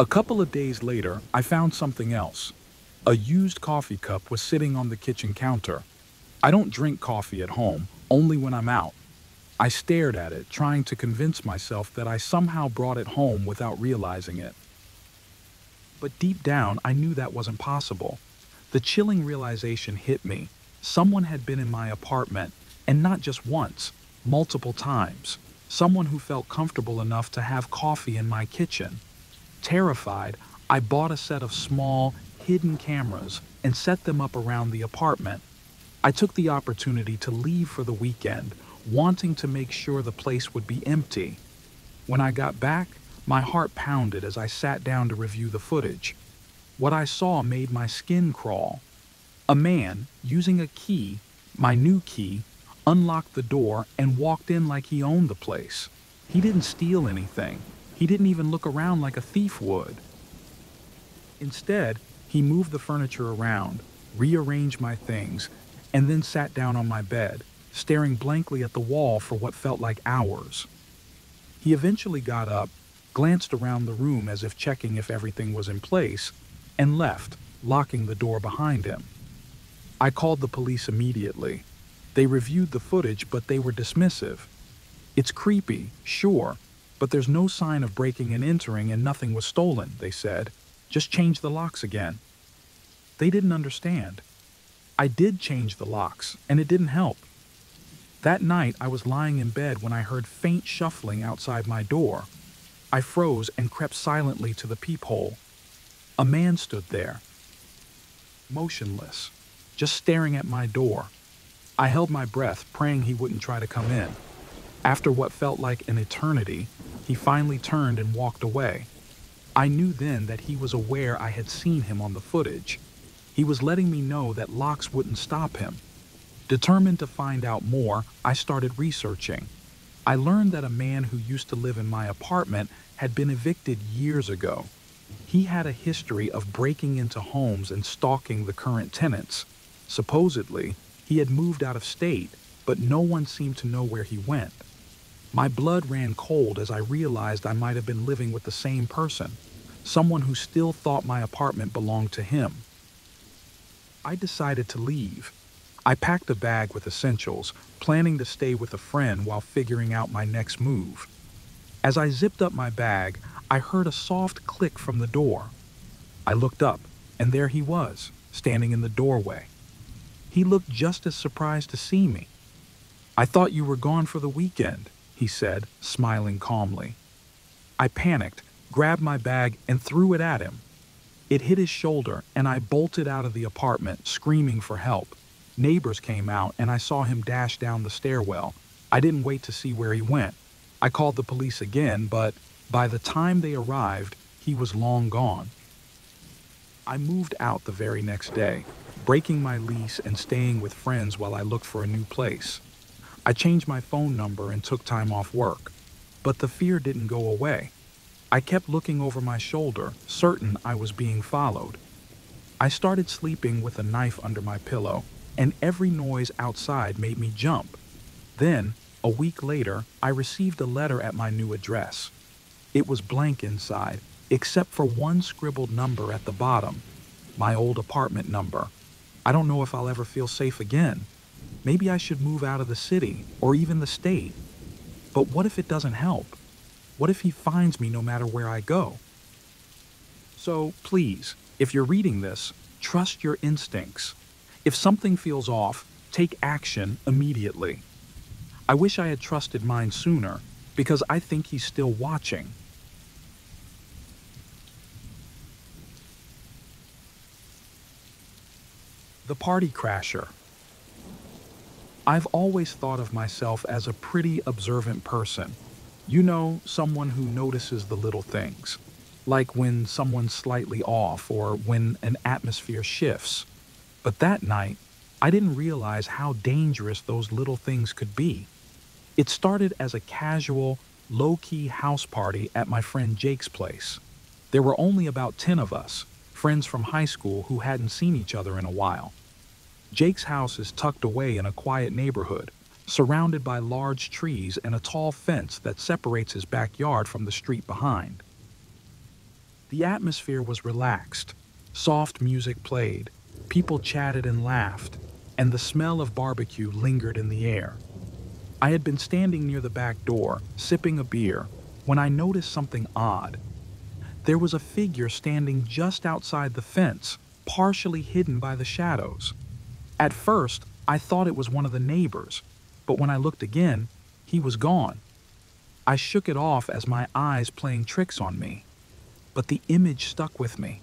A couple of days later, I found something else. A used coffee cup was sitting on the kitchen counter. I don't drink coffee at home, only when I'm out. I stared at it, trying to convince myself that I somehow brought it home without realizing it. But deep down, I knew that wasn't possible. The chilling realization hit me. Someone had been in my apartment, and not just once, multiple times. Someone who felt comfortable enough to have coffee in my kitchen. Terrified, I bought a set of small, hidden cameras and set them up around the apartment. I took the opportunity to leave for the weekend, wanting to make sure the place would be empty. When I got back, my heart pounded as I sat down to review the footage. What I saw made my skin crawl. A man, using a key, my new key, unlocked the door and walked in like he owned the place. He didn't steal anything. He didn't even look around like a thief would. Instead, he moved the furniture around, rearranged my things, and then sat down on my bed, staring blankly at the wall for what felt like hours. He eventually got up, glanced around the room as if checking if everything was in place, and left, locking the door behind him. I called the police immediately. They reviewed the footage, but they were dismissive. It's creepy, sure, but there's no sign of breaking and entering and nothing was stolen, they said. Just change the locks again. They didn't understand. I did change the locks, and it didn't help. That night, I was lying in bed when I heard faint shuffling outside my door. I froze and crept silently to the peephole. A man stood there, motionless, just staring at my door. I held my breath, praying he wouldn't try to come in. After what felt like an eternity, he finally turned and walked away. I knew then that he was aware I had seen him on the footage. He was letting me know that locks wouldn't stop him. Determined to find out more, I started researching. I learned that a man who used to live in my apartment had been evicted years ago. He had a history of breaking into homes and stalking the current tenants. Supposedly, he had moved out of state, but no one seemed to know where he went. My blood ran cold as I realized I might have been living with the same person, someone who still thought my apartment belonged to him. I decided to leave. I packed a bag with essentials, planning to stay with a friend while figuring out my next move. As I zipped up my bag, I heard a soft click from the door. I looked up, and there he was, standing in the doorway. He looked just as surprised to see me. "I thought you were gone for the weekend," he said, smiling calmly. I panicked, grabbed my bag, and threw it at him. It hit his shoulder, and I bolted out of the apartment, screaming for help. Neighbors came out, and I saw him dash down the stairwell. I didn't wait to see where he went. I called the police again, but by the time they arrived, he was long gone. I moved out the very next day, breaking my lease and staying with friends while I looked for a new place. I changed my phone number and took time off work, but the fear didn't go away. I kept looking over my shoulder, certain I was being followed. I started sleeping with a knife under my pillow, and every noise outside made me jump. Then, a week later, I received a letter at my new address. It was blank inside, except for one scribbled number at the bottom, my old apartment number. I don't know if I'll ever feel safe again. Maybe I should move out of the city, or even the state. But what if it doesn't help? What if he finds me no matter where I go? So please, if you're reading this, trust your instincts. If something feels off, take action immediately. I wish I had trusted mine sooner, because I think he's still watching. The Party Crasher. I've always thought of myself as a pretty observant person. You know, someone who notices the little things, like when someone's slightly off or when an atmosphere shifts. But that night, I didn't realize how dangerous those little things could be. It started as a casual, low-key house party at my friend Jake's place. There were only about 10 of us, friends from high school who hadn't seen each other in a while. Jake's house is tucked away in a quiet neighborhood, surrounded by large trees and a tall fence that separates his backyard from the street behind. The atmosphere was relaxed. Soft music played, people chatted and laughed, and the smell of barbecue lingered in the air. I had been standing near the back door, sipping a beer, when I noticed something odd. There was a figure standing just outside the fence, partially hidden by the shadows. At first, I thought it was one of the neighbors, but when I looked again, he was gone. I shook it off as my eyes playing tricks on me, but the image stuck with me.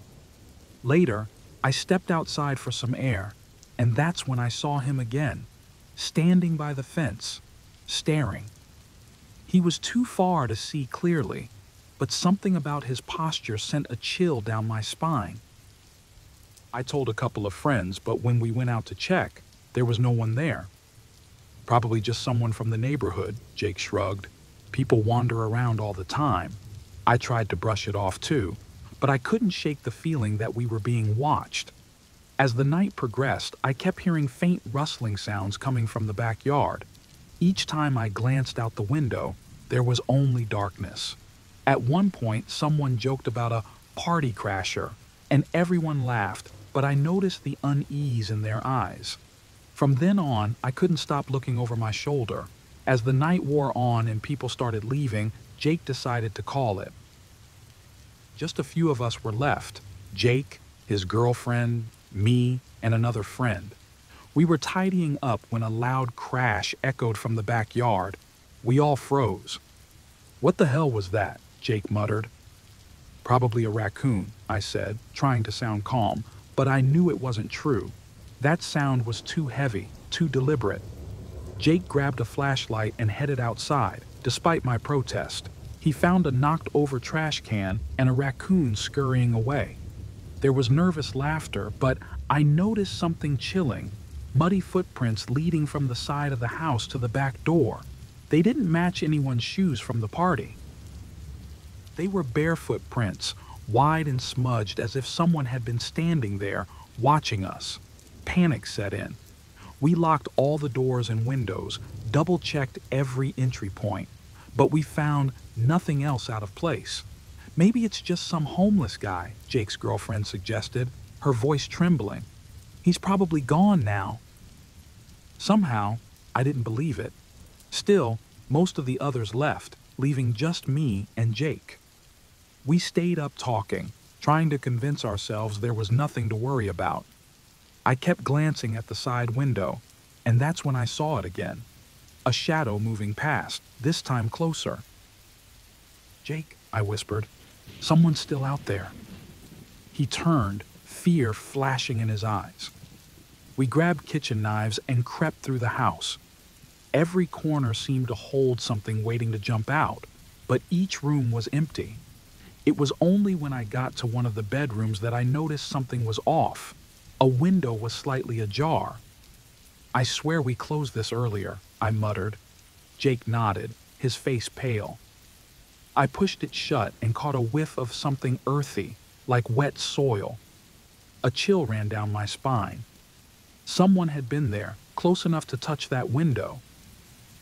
Later, I stepped outside for some air, and that's when I saw him again, standing by the fence, staring. He was too far to see clearly, but something about his posture sent a chill down my spine. I told a couple of friends, but when we went out to check, there was no one there. "Probably just someone from the neighborhood," Jake shrugged. "People wander around all the time." I tried to brush it off too, but I couldn't shake the feeling that we were being watched. As the night progressed, I kept hearing faint rustling sounds coming from the backyard. Each time I glanced out the window, there was only darkness. At one point, someone joked about a party crasher, and everyone laughed, but I noticed the unease in their eyes. From then on, I couldn't stop looking over my shoulder. As the night wore on and people started leaving, Jake decided to call it. Just a few of us were left: Jake, his girlfriend, me, and another friend. We were tidying up when a loud crash echoed from the backyard. We all froze. "What the hell was that?" Jake muttered. "Probably a raccoon," I said, trying to sound calm, but I knew it wasn't true. That sound was too heavy, too deliberate. Jake grabbed a flashlight and headed outside, despite my protest. He found a knocked-over trash can and a raccoon scurrying away. There was nervous laughter, but I noticed something chilling: muddy footprints leading from the side of the house to the back door. They didn't match anyone's shoes from the party. They were barefoot prints, wide and smudged, as if someone had been standing there, watching us. Panic set in. We locked all the doors and windows, double-checked every entry point, but we found nothing else out of place. "Maybe it's just some homeless guy," Jake's girlfriend suggested, her voice trembling. "He's probably gone now." Somehow, I didn't believe it. Still, most of the others left, leaving just me and Jake. We stayed up talking, trying to convince ourselves there was nothing to worry about. I kept glancing at the side window, and that's when I saw it again. A shadow moving past, this time closer. "Jake," I whispered, "someone's still out there." He turned, fear flashing in his eyes. We grabbed kitchen knives and crept through the house. Every corner seemed to hold something waiting to jump out, but each room was empty. It was only when I got to one of the bedrooms that I noticed something was off. A window was slightly ajar. "I swear we closed this earlier," I muttered. Jake nodded, his face pale. I pushed it shut and caught a whiff of something earthy, like wet soil. A chill ran down my spine. Someone had been there, close enough to touch that window.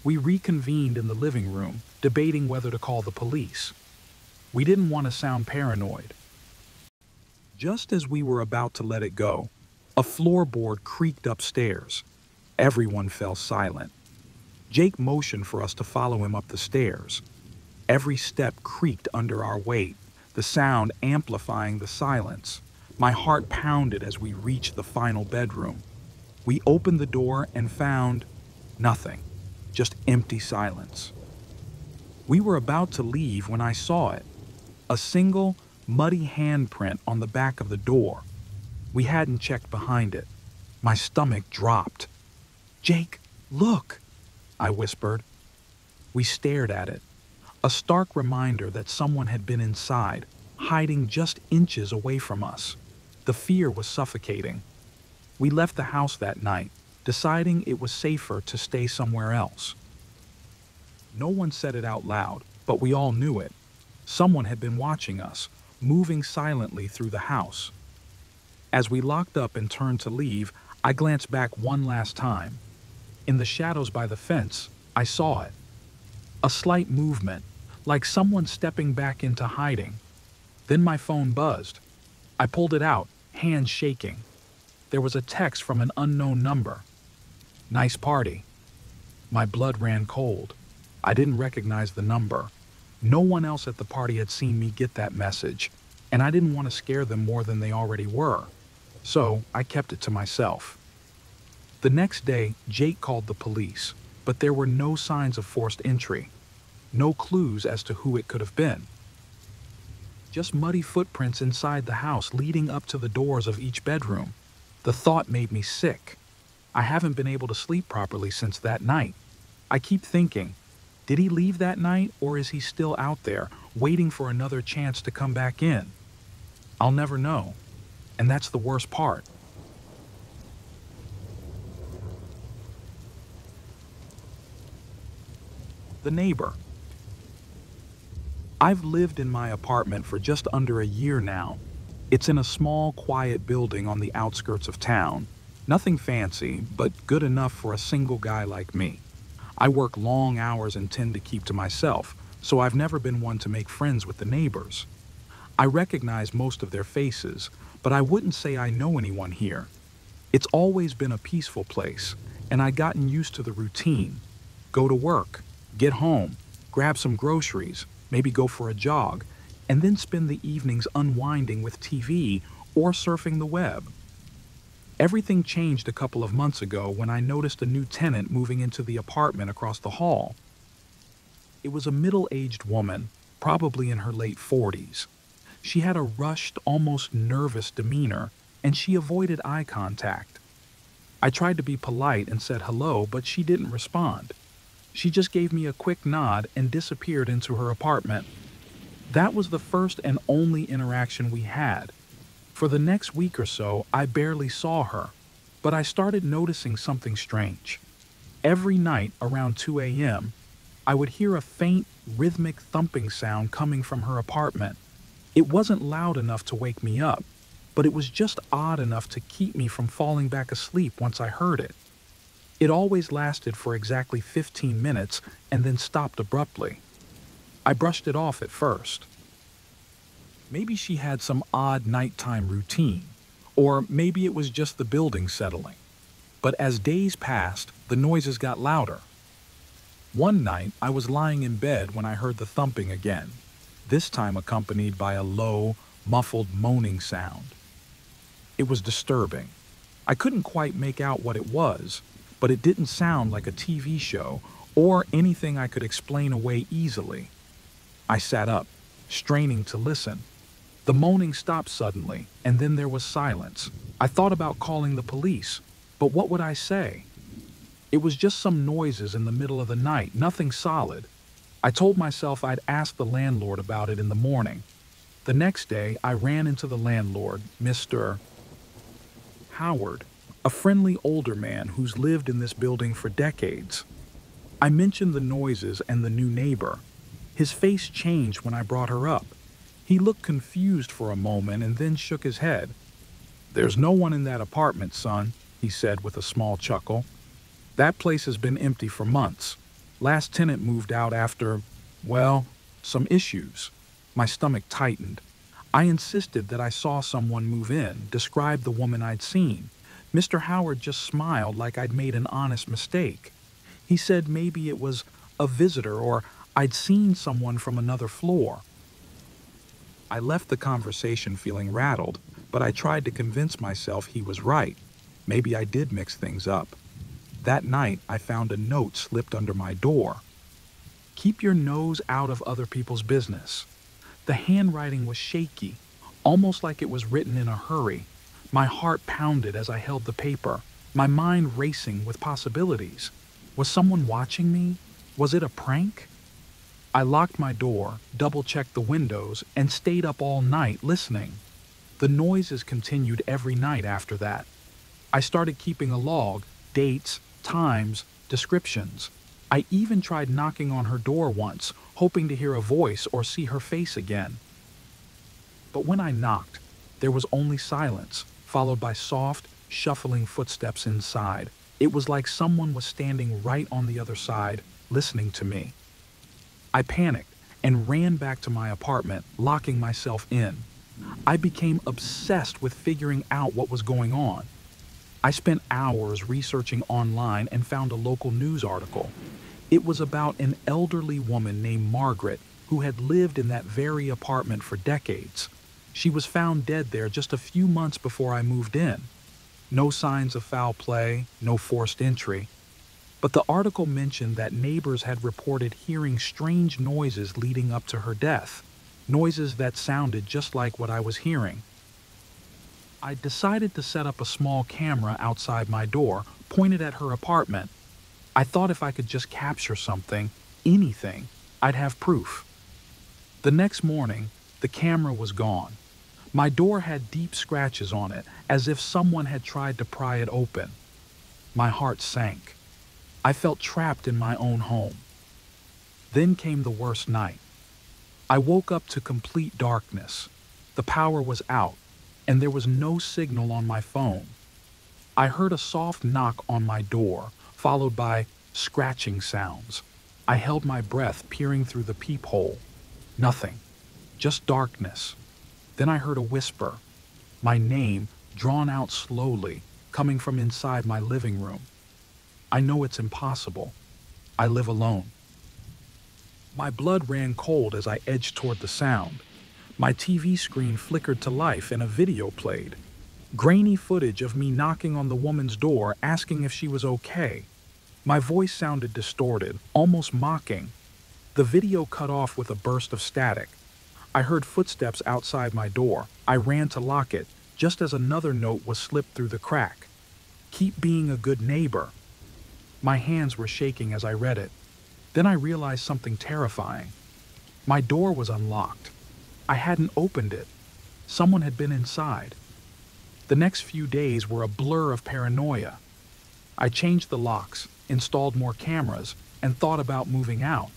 We reconvened in the living room, debating whether to call the police. We didn't want to sound paranoid. Just as we were about to let it go, a floorboard creaked upstairs. Everyone fell silent. Jake motioned for us to follow him up the stairs. Every step creaked under our weight, the sound amplifying the silence. My heart pounded as we reached the final bedroom. We opened the door and found nothing, just empty silence. We were about to leave when I saw it. A single, muddy handprint on the back of the door. We hadn't checked behind it. My stomach dropped. "Jake, look," I whispered. We stared at it, a stark reminder that someone had been inside, hiding just inches away from us. The fear was suffocating. We left the house that night, deciding it was safer to stay somewhere else. No one said it out loud, but we all knew it. Someone had been watching us, moving silently through the house. As we locked up and turned to leave, I glanced back one last time. In the shadows by the fence, I saw it. A slight movement, like someone stepping back into hiding. Then my phone buzzed. I pulled it out, hands shaking. There was a text from an unknown number. "Nice party." My blood ran cold. I didn't recognize the number. No one else at the party had seen me get that message, and I didn't want to scare them more than they already were. So I kept it to myself. The next day, Jake called the police, but there were no signs of forced entry. No clues as to who it could have been. Just muddy footprints inside the house leading up to the doors of each bedroom. The thought made me sick. I haven't been able to sleep properly since that night. I keep thinking, did he leave that night, or is he still out there, waiting for another chance to come back in? I'll never know, and that's the worst part. The neighbor. I've lived in my apartment for just under a year now. It's in a small, quiet building on the outskirts of town. Nothing fancy, but good enough for a single guy like me. I work long hours and tend to keep to myself, so I've never been one to make friends with the neighbors. I recognize most of their faces, but I wouldn't say I know anyone here. It's always been a peaceful place, and I'd gotten used to the routine. Go to work, get home, grab some groceries, maybe go for a jog, and then spend the evenings unwinding with TV or surfing the web. Everything changed a couple of months ago when I noticed a new tenant moving into the apartment across the hall. It was a middle-aged woman, probably in her late 40s. She had a rushed, almost nervous demeanor, and she avoided eye contact. I tried to be polite and said hello, but she didn't respond. She just gave me a quick nod and disappeared into her apartment. That was the first and only interaction we had. For the next week or so, I barely saw her, but I started noticing something strange. Every night around 2 a.m., I would hear a faint, rhythmic thumping sound coming from her apartment. It wasn't loud enough to wake me up, but it was just odd enough to keep me from falling back asleep once I heard it. It always lasted for exactly 15 minutes and then stopped abruptly. I brushed it off at first. Maybe she had some odd nighttime routine, or maybe it was just the building settling. But as days passed, the noises got louder. One night, I was lying in bed when I heard the thumping again, this time accompanied by a low, muffled moaning sound. It was disturbing. I couldn't quite make out what it was, but it didn't sound like a TV show or anything I could explain away easily. I sat up, straining to listen. The moaning stopped suddenly, and then there was silence. I thought about calling the police, but what would I say? It was just some noises in the middle of the night, nothing solid. I told myself I'd ask the landlord about it in the morning. The next day, I ran into the landlord, Mr. Howard, a friendly older man who's lived in this building for decades. I mentioned the noises and the new neighbor. His face changed when I brought her up. He looked confused for a moment and then shook his head. "There's no one in that apartment, son," he said with a small chuckle. "That place has been empty for months. Last tenant moved out after, well, some issues." My stomach tightened. I insisted that I saw someone move in, described the woman I'd seen. Mr. Howard just smiled like I'd made an honest mistake. He said maybe it was a visitor or I'd seen someone from another floor. I left the conversation feeling rattled, but I tried to convince myself he was right. Maybe I did mix things up. That night, I found a note slipped under my door. "Keep your nose out of other people's business." The handwriting was shaky, almost like it was written in a hurry. My heart pounded as I held the paper, my mind racing with possibilities. Was someone watching me? Was it a prank? I locked my door, double-checked the windows, and stayed up all night listening. The noises continued every night after that. I started keeping a log, dates, times, descriptions. I even tried knocking on her door once, hoping to hear a voice or see her face again. But when I knocked, there was only silence, followed by soft, shuffling footsteps inside. It was like someone was standing right on the other side, listening to me. I panicked and ran back to my apartment, locking myself in. I became obsessed with figuring out what was going on. I spent hours researching online and found a local news article. It was about an elderly woman named Margaret who had lived in that very apartment for decades. She was found dead there just a few months before I moved in. No signs of foul play, no forced entry. But the article mentioned that neighbors had reported hearing strange noises leading up to her death, noises that sounded just like what I was hearing. I decided to set up a small camera outside my door, pointed at her apartment. I thought if I could just capture something, anything, I'd have proof. The next morning, the camera was gone. My door had deep scratches on it, as if someone had tried to pry it open. My heart sank. I felt trapped in my own home. Then came the worst night. I woke up to complete darkness. The power was out, and there was no signal on my phone. I heard a soft knock on my door, followed by scratching sounds. I held my breath, peering through the peephole. Nothing. Just darkness. Then I heard a whisper. my name drawn out slowly, coming from inside my living room. I know it's impossible. I live alone. My blood ran cold as I edged toward the sound. My TV screen flickered to life and a video played. Grainy footage of me knocking on the woman's door asking if she was okay. My voice sounded distorted, almost mocking. The video cut off with a burst of static. I heard footsteps outside my door. I ran to lock it, just as another note was slipped through the crack. Keep being a good neighbor. My hands were shaking as I read it. Then I realized something terrifying. My door was unlocked. I hadn't opened it. Someone had been inside. The next few days were a blur of paranoia. I changed the locks, installed more cameras, and thought about moving out.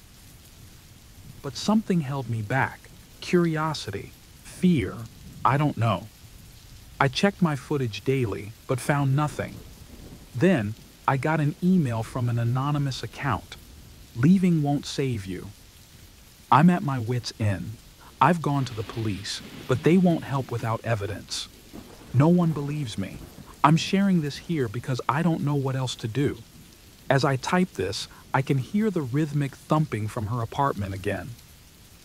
But something held me back. Curiosity, fear, I don't know. I checked my footage daily, but found nothing. Then, I got an email from an anonymous account. Leaving won't save you. I'm at my wit's end. I've gone to the police, but they won't help without evidence. No one believes me. I'm sharing this here because I don't know what else to do. As I type this, I can hear the rhythmic thumping from her apartment again.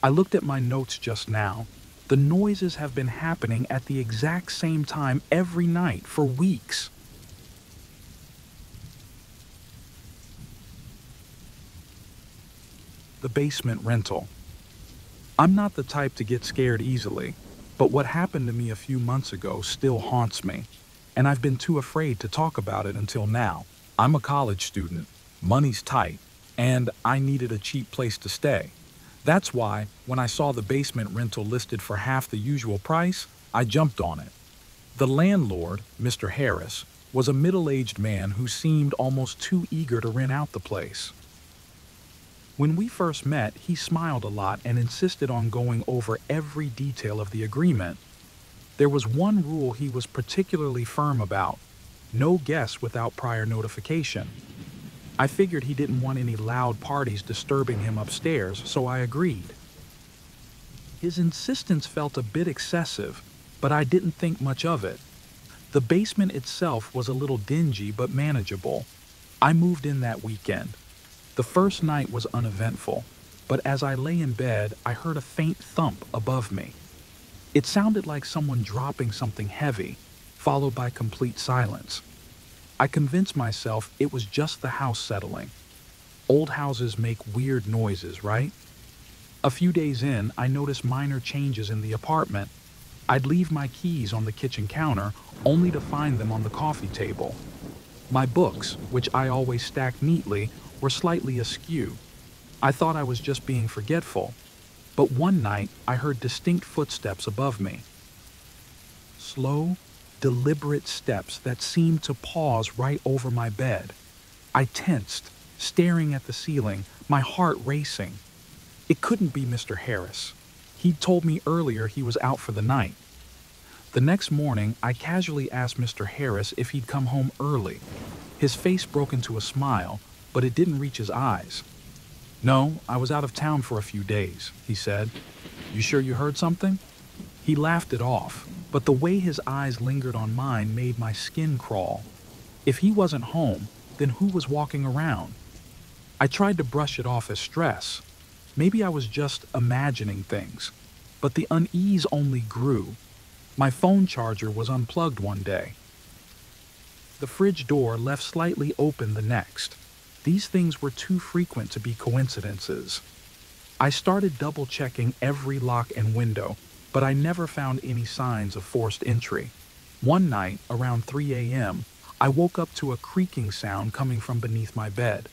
I looked at my notes just now. The noises have been happening at the exact same time every night for weeks. The basement rental. I'm not the type to get scared easily, but what happened to me a few months ago still haunts me, and I've been too afraid to talk about it until now. I'm a college student, money's tight, and I needed a cheap place to stay. That's why, when I saw the basement rental listed for half the usual price, I jumped on it. The landlord, Mr. Harris, was a middle-aged man who seemed almost too eager to rent out the place. When we first met, he smiled a lot and insisted on going over every detail of the agreement. There was one rule he was particularly firm about: no guests without prior notification. I figured he didn't want any loud parties disturbing him upstairs, so I agreed. His insistence felt a bit excessive, but I didn't think much of it. The basement itself was a little dingy but manageable. I moved in that weekend. The first night was uneventful, but as I lay in bed, I heard a faint thump above me. It sounded like someone dropping something heavy, followed by complete silence. I convinced myself it was just the house settling. Old houses make weird noises, right? A few days in, I noticed minor changes in the apartment. I'd leave my keys on the kitchen counter, only to find them on the coffee table. My books, which I always stacked neatly, were slightly askew. I thought I was just being forgetful, but one night I heard distinct footsteps above me. Slow, deliberate steps that seemed to pause right over my bed. I tensed, staring at the ceiling, my heart racing. It couldn't be Mr. Harris. He'd told me earlier he was out for the night. The next morning, I casually asked Mr. Harris if he'd come home early. His face broke into a smile, but it didn't reach his eyes. "No, I was out of town for a few days," he said. "You sure you heard something?" He laughed it off, but the way his eyes lingered on mine made my skin crawl. If he wasn't home, then who was walking around? I tried to brush it off as stress. Maybe I was just imagining things, but the unease only grew. My phone charger was unplugged one day. The fridge door left slightly open the next. These things were too frequent to be coincidences. I started double-checking every lock and window, but I never found any signs of forced entry. One night, around 3 a.m., I woke up to a creaking sound coming from beneath my bed.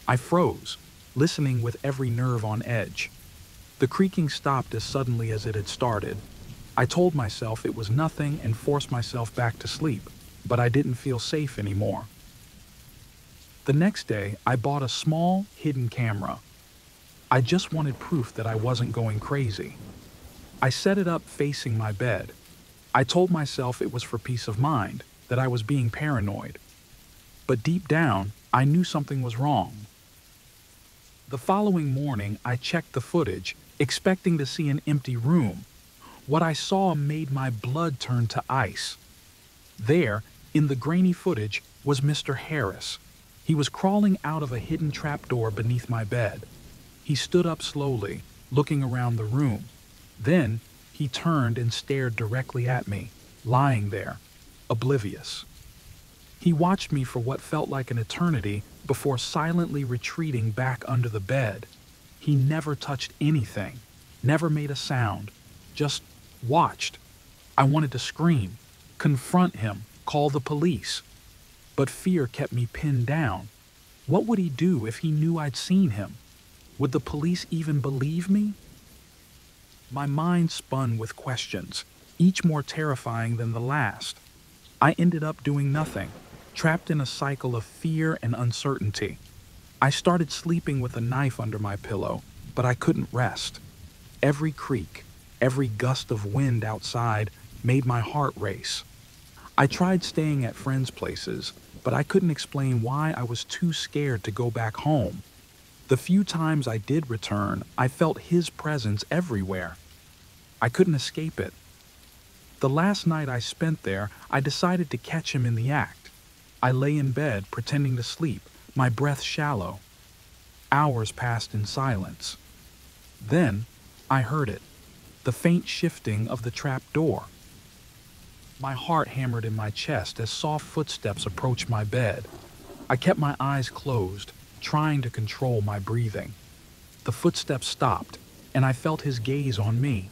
I froze, listening with every nerve on edge. The creaking stopped as suddenly as it had started. I told myself it was nothing and forced myself back to sleep, but I didn't feel safe anymore. The next day, I bought a small, hidden camera. I just wanted proof that I wasn't going crazy. I set it up facing my bed. I told myself it was for peace of mind, that I was being paranoid. But deep down, I knew something was wrong. The following morning, I checked the footage, expecting to see an empty room. What I saw made my blood turn to ice. There, in the grainy footage, was Mr. Harris. He was crawling out of a hidden trapdoor beneath my bed. He stood up slowly, looking around the room. Then, he turned and stared directly at me, lying there, oblivious. He watched me for what felt like an eternity before silently retreating back under the bed. He never touched anything, never made a sound, just watched. I wanted to scream, confront him, call the police. But fear kept me pinned down. What would he do if he knew I'd seen him? Would the police even believe me? My mind spun with questions, each more terrifying than the last. I ended up doing nothing, trapped in a cycle of fear and uncertainty. I started sleeping with a knife under my pillow, but I couldn't rest. Every creak, every gust of wind outside made my heart race. I tried staying at friends' places, but I couldn't explain why I was too scared to go back home. The few times I did return, I felt his presence everywhere. I couldn't escape it. The last night I spent there, I decided to catch him in the act. I lay in bed, pretending to sleep, my breath shallow. Hours passed in silence. Then, I heard it, the faint shifting of the trap door. My heart hammered in my chest as soft footsteps approached my bed. I kept my eyes closed, trying to control my breathing. The footsteps stopped, and I felt his gaze on me.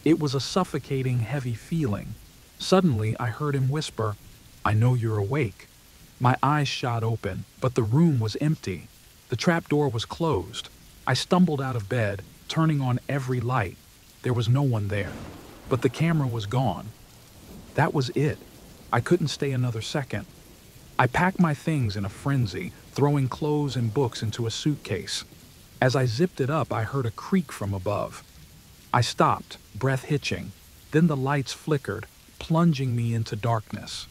It was a suffocating, heavy feeling. Suddenly, I heard him whisper, "I know you're awake." My eyes shot open, but the room was empty. The trapdoor was closed. I stumbled out of bed, turning on every light. There was no one there, but the camera was gone. That was it. I couldn't stay another second. I packed my things in a frenzy, throwing clothes and books into a suitcase. As I zipped it up, I heard a creak from above. I stopped, breath hitching. Then the lights flickered, plunging me into darkness.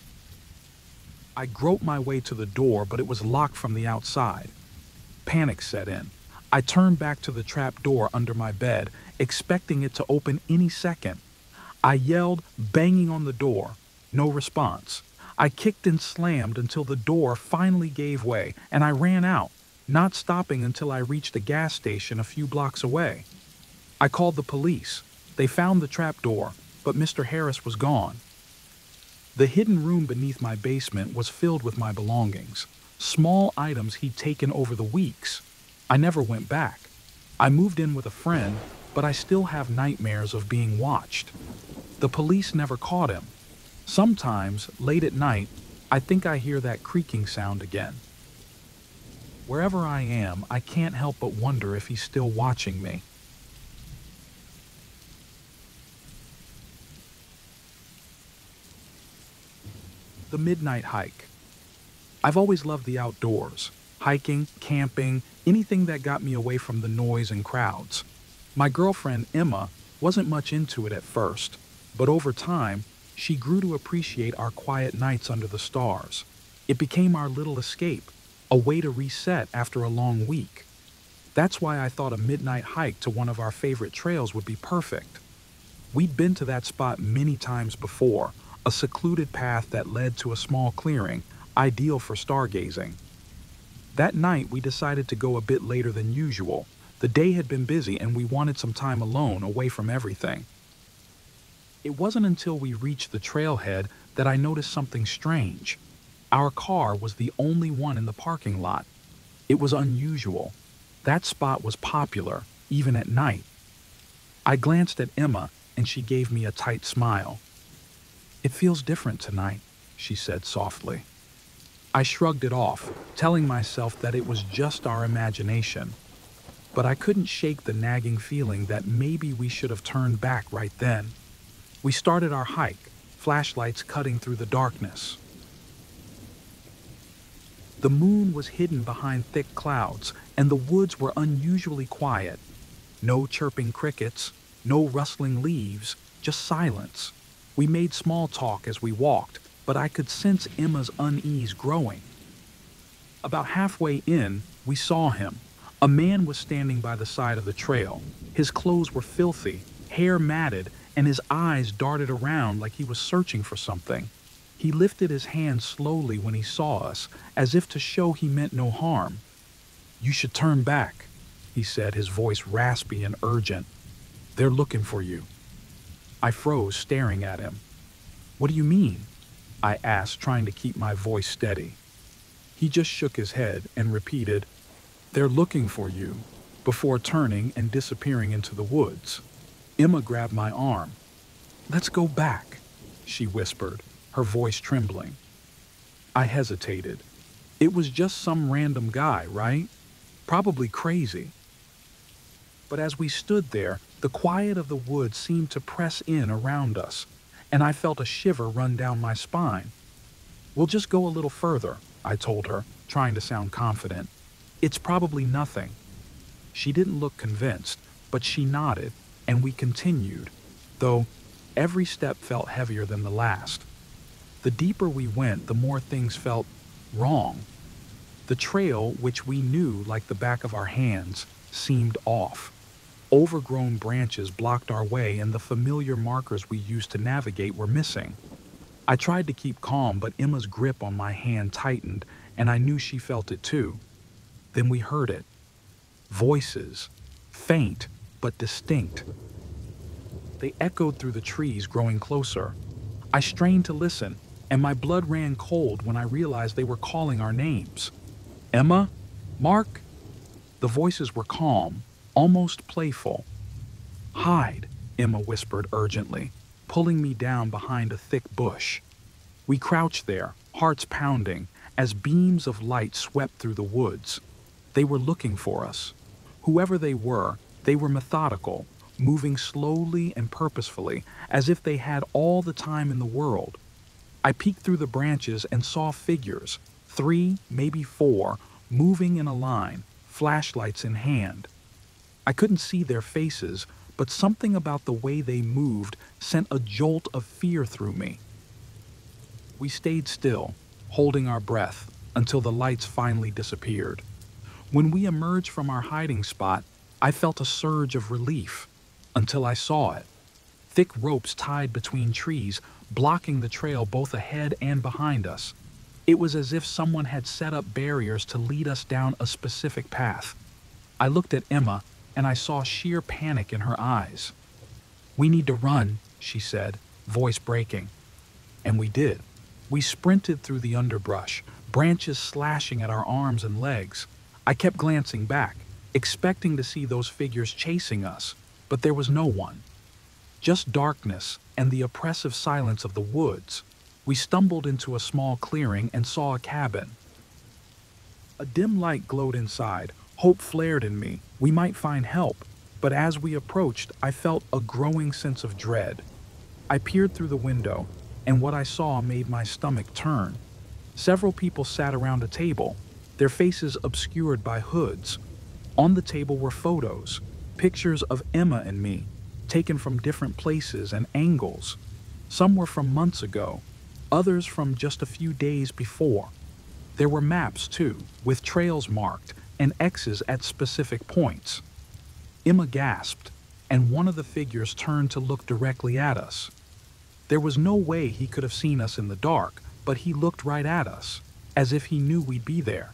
I groped my way to the door, but it was locked from the outside. Panic set in. I turned back to the trap door under my bed, expecting it to open any second. I yelled, banging on the door. No response. I kicked and slammed until the door finally gave way, and I ran out, not stopping until I reached a gas station a few blocks away. I called the police. They found the trap door, but Mr. Harris was gone. The hidden room beneath my basement was filled with my belongings, small items he'd taken over the weeks. I never went back. I moved in with a friend, but I still have nightmares of being watched. The police never caught him. Sometimes, late at night, I think I hear that creaking sound again. Wherever I am, I can't help but wonder if he's still watching me. The midnight hike. I've always loved the outdoors. Hiking, camping, anything that got me away from the noise and crowds. My girlfriend, Emma, wasn't much into it at first, but over time, she grew to appreciate our quiet nights under the stars. It became our little escape, a way to reset after a long week. That's why I thought a midnight hike to one of our favorite trails would be perfect. We'd been to that spot many times before, a secluded path that led to a small clearing, ideal for stargazing. That night, we decided to go a bit later than usual. The day had been busy and we wanted some time alone, away from everything. It wasn't until we reached the trailhead that I noticed something strange. Our car was the only one in the parking lot. It was unusual. That spot was popular, even at night. I glanced at Emma, and she gave me a tight smile. "It feels different tonight," she said softly. I shrugged it off, telling myself that it was just our imagination. But I couldn't shake the nagging feeling that maybe we should have turned back right then. We started our hike, flashlights cutting through the darkness. The moon was hidden behind thick clouds, and the woods were unusually quiet. No chirping crickets, no rustling leaves, just silence. We made small talk as we walked, but I could sense Emma's unease growing. About halfway in, we saw him. A man was standing by the side of the trail. His clothes were filthy, hair matted, and his eyes darted around like he was searching for something. He lifted his hand slowly when he saw us, as if to show he meant no harm. "You should turn back," he said, his voice raspy and urgent. "They're looking for you." I froze, staring at him. "What do you mean?" I asked, trying to keep my voice steady. He just shook his head and repeated, "They're looking for you," before turning and disappearing into the woods. Emma grabbed my arm. "Let's go back," she whispered, her voice trembling. I hesitated. It was just some random guy, right? Probably crazy. But as we stood there, the quiet of the woods seemed to press in around us, and I felt a shiver run down my spine. "We'll just go a little further," I told her, trying to sound confident. "It's probably nothing." She didn't look convinced, but she nodded, and we continued, though every step felt heavier than the last. The deeper we went, the more things felt wrong. The trail, which we knew like the back of our hands, seemed off. Overgrown branches blocked our way, and the familiar markers we used to navigate were missing. I tried to keep calm, but Emma's grip on my hand tightened, and I knew she felt it too. Then we heard it. Voices, faint but distinct. They echoed through the trees, growing closer. I strained to listen, and my blood ran cold when I realized they were calling our names. "Emma? Mark?" The voices were calm, almost playful. "Hide," Emma whispered urgently, pulling me down behind a thick bush. We crouched there, hearts pounding, as beams of light swept through the woods. They were looking for us. Whoever they were methodical, moving slowly and purposefully, as if they had all the time in the world. I peeked through the branches and saw figures, 3, maybe 4, moving in a line, flashlights in hand. I couldn't see their faces, but something about the way they moved sent a jolt of fear through me. We stayed still, holding our breath, until the lights finally disappeared. When we emerged from our hiding spot, I felt a surge of relief, until I saw it. Thick ropes tied between trees, blocking the trail both ahead and behind us. It was as if someone had set up barriers to lead us down a specific path. I looked at Emma, and I saw sheer panic in her eyes. "We need to run," she said, voice breaking. And we did. We sprinted through the underbrush, branches slashing at our arms and legs. I kept glancing back, expecting to see those figures chasing us, but there was no one. Just darkness and the oppressive silence of the woods. We stumbled into a small clearing and saw a cabin. A dim light glowed inside. Hope flared in me. We might find help, but as we approached, I felt a growing sense of dread. I peered through the window, and what I saw made my stomach turn. Several people sat around a table, their faces obscured by hoods. On the table were photos, pictures of Emma and me, taken from different places and angles. Some were from months ago, others from just a few days before. There were maps, too, with trails marked and X's at specific points. Emma gasped, and one of the figures turned to look directly at us. There was no way he could have seen us in the dark, but he looked right at us, as if he knew we'd be there.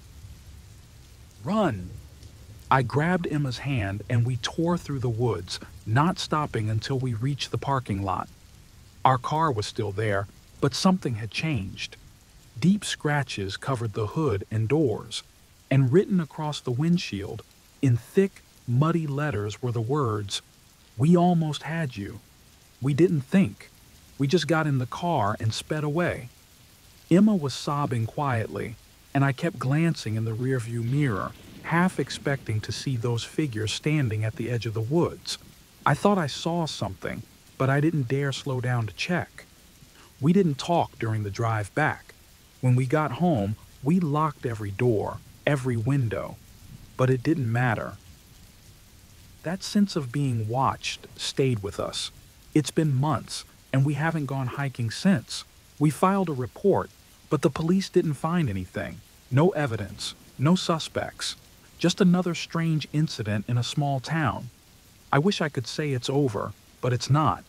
"Run!" I grabbed Emma's hand and we tore through the woods, not stopping until we reached the parking lot. Our car was still there, but something had changed. Deep scratches covered the hood and doors, and written across the windshield, in thick, muddy letters, were the words, "We almost had you. We didn't think. We just got in the car and sped away." Emma was sobbing quietly, and I kept glancing in the rearview mirror, half expecting to see those figures standing at the edge of the woods. I thought I saw something, but I didn't dare slow down to check. We didn't talk during the drive back. When we got home, we locked every door, every window, but it didn't matter. That sense of being watched stayed with us. It's been months, and we haven't gone hiking since. We filed a report, but the police didn't find anything. No evidence, no suspects. Just another strange incident in a small town. I wish I could say it's over, but it's not.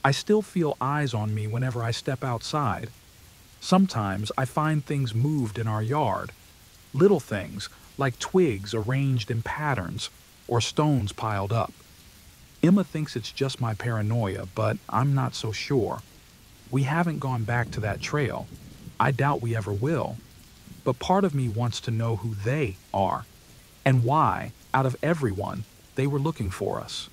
I still feel eyes on me whenever I step outside. Sometimes I find things moved in our yard. Little things, like twigs arranged in patterns or stones piled up. Emma thinks it's just my paranoia, but I'm not so sure. We haven't gone back to that trail. I doubt we ever will. But part of me wants to know who they are and why, out of everyone, they were looking for us.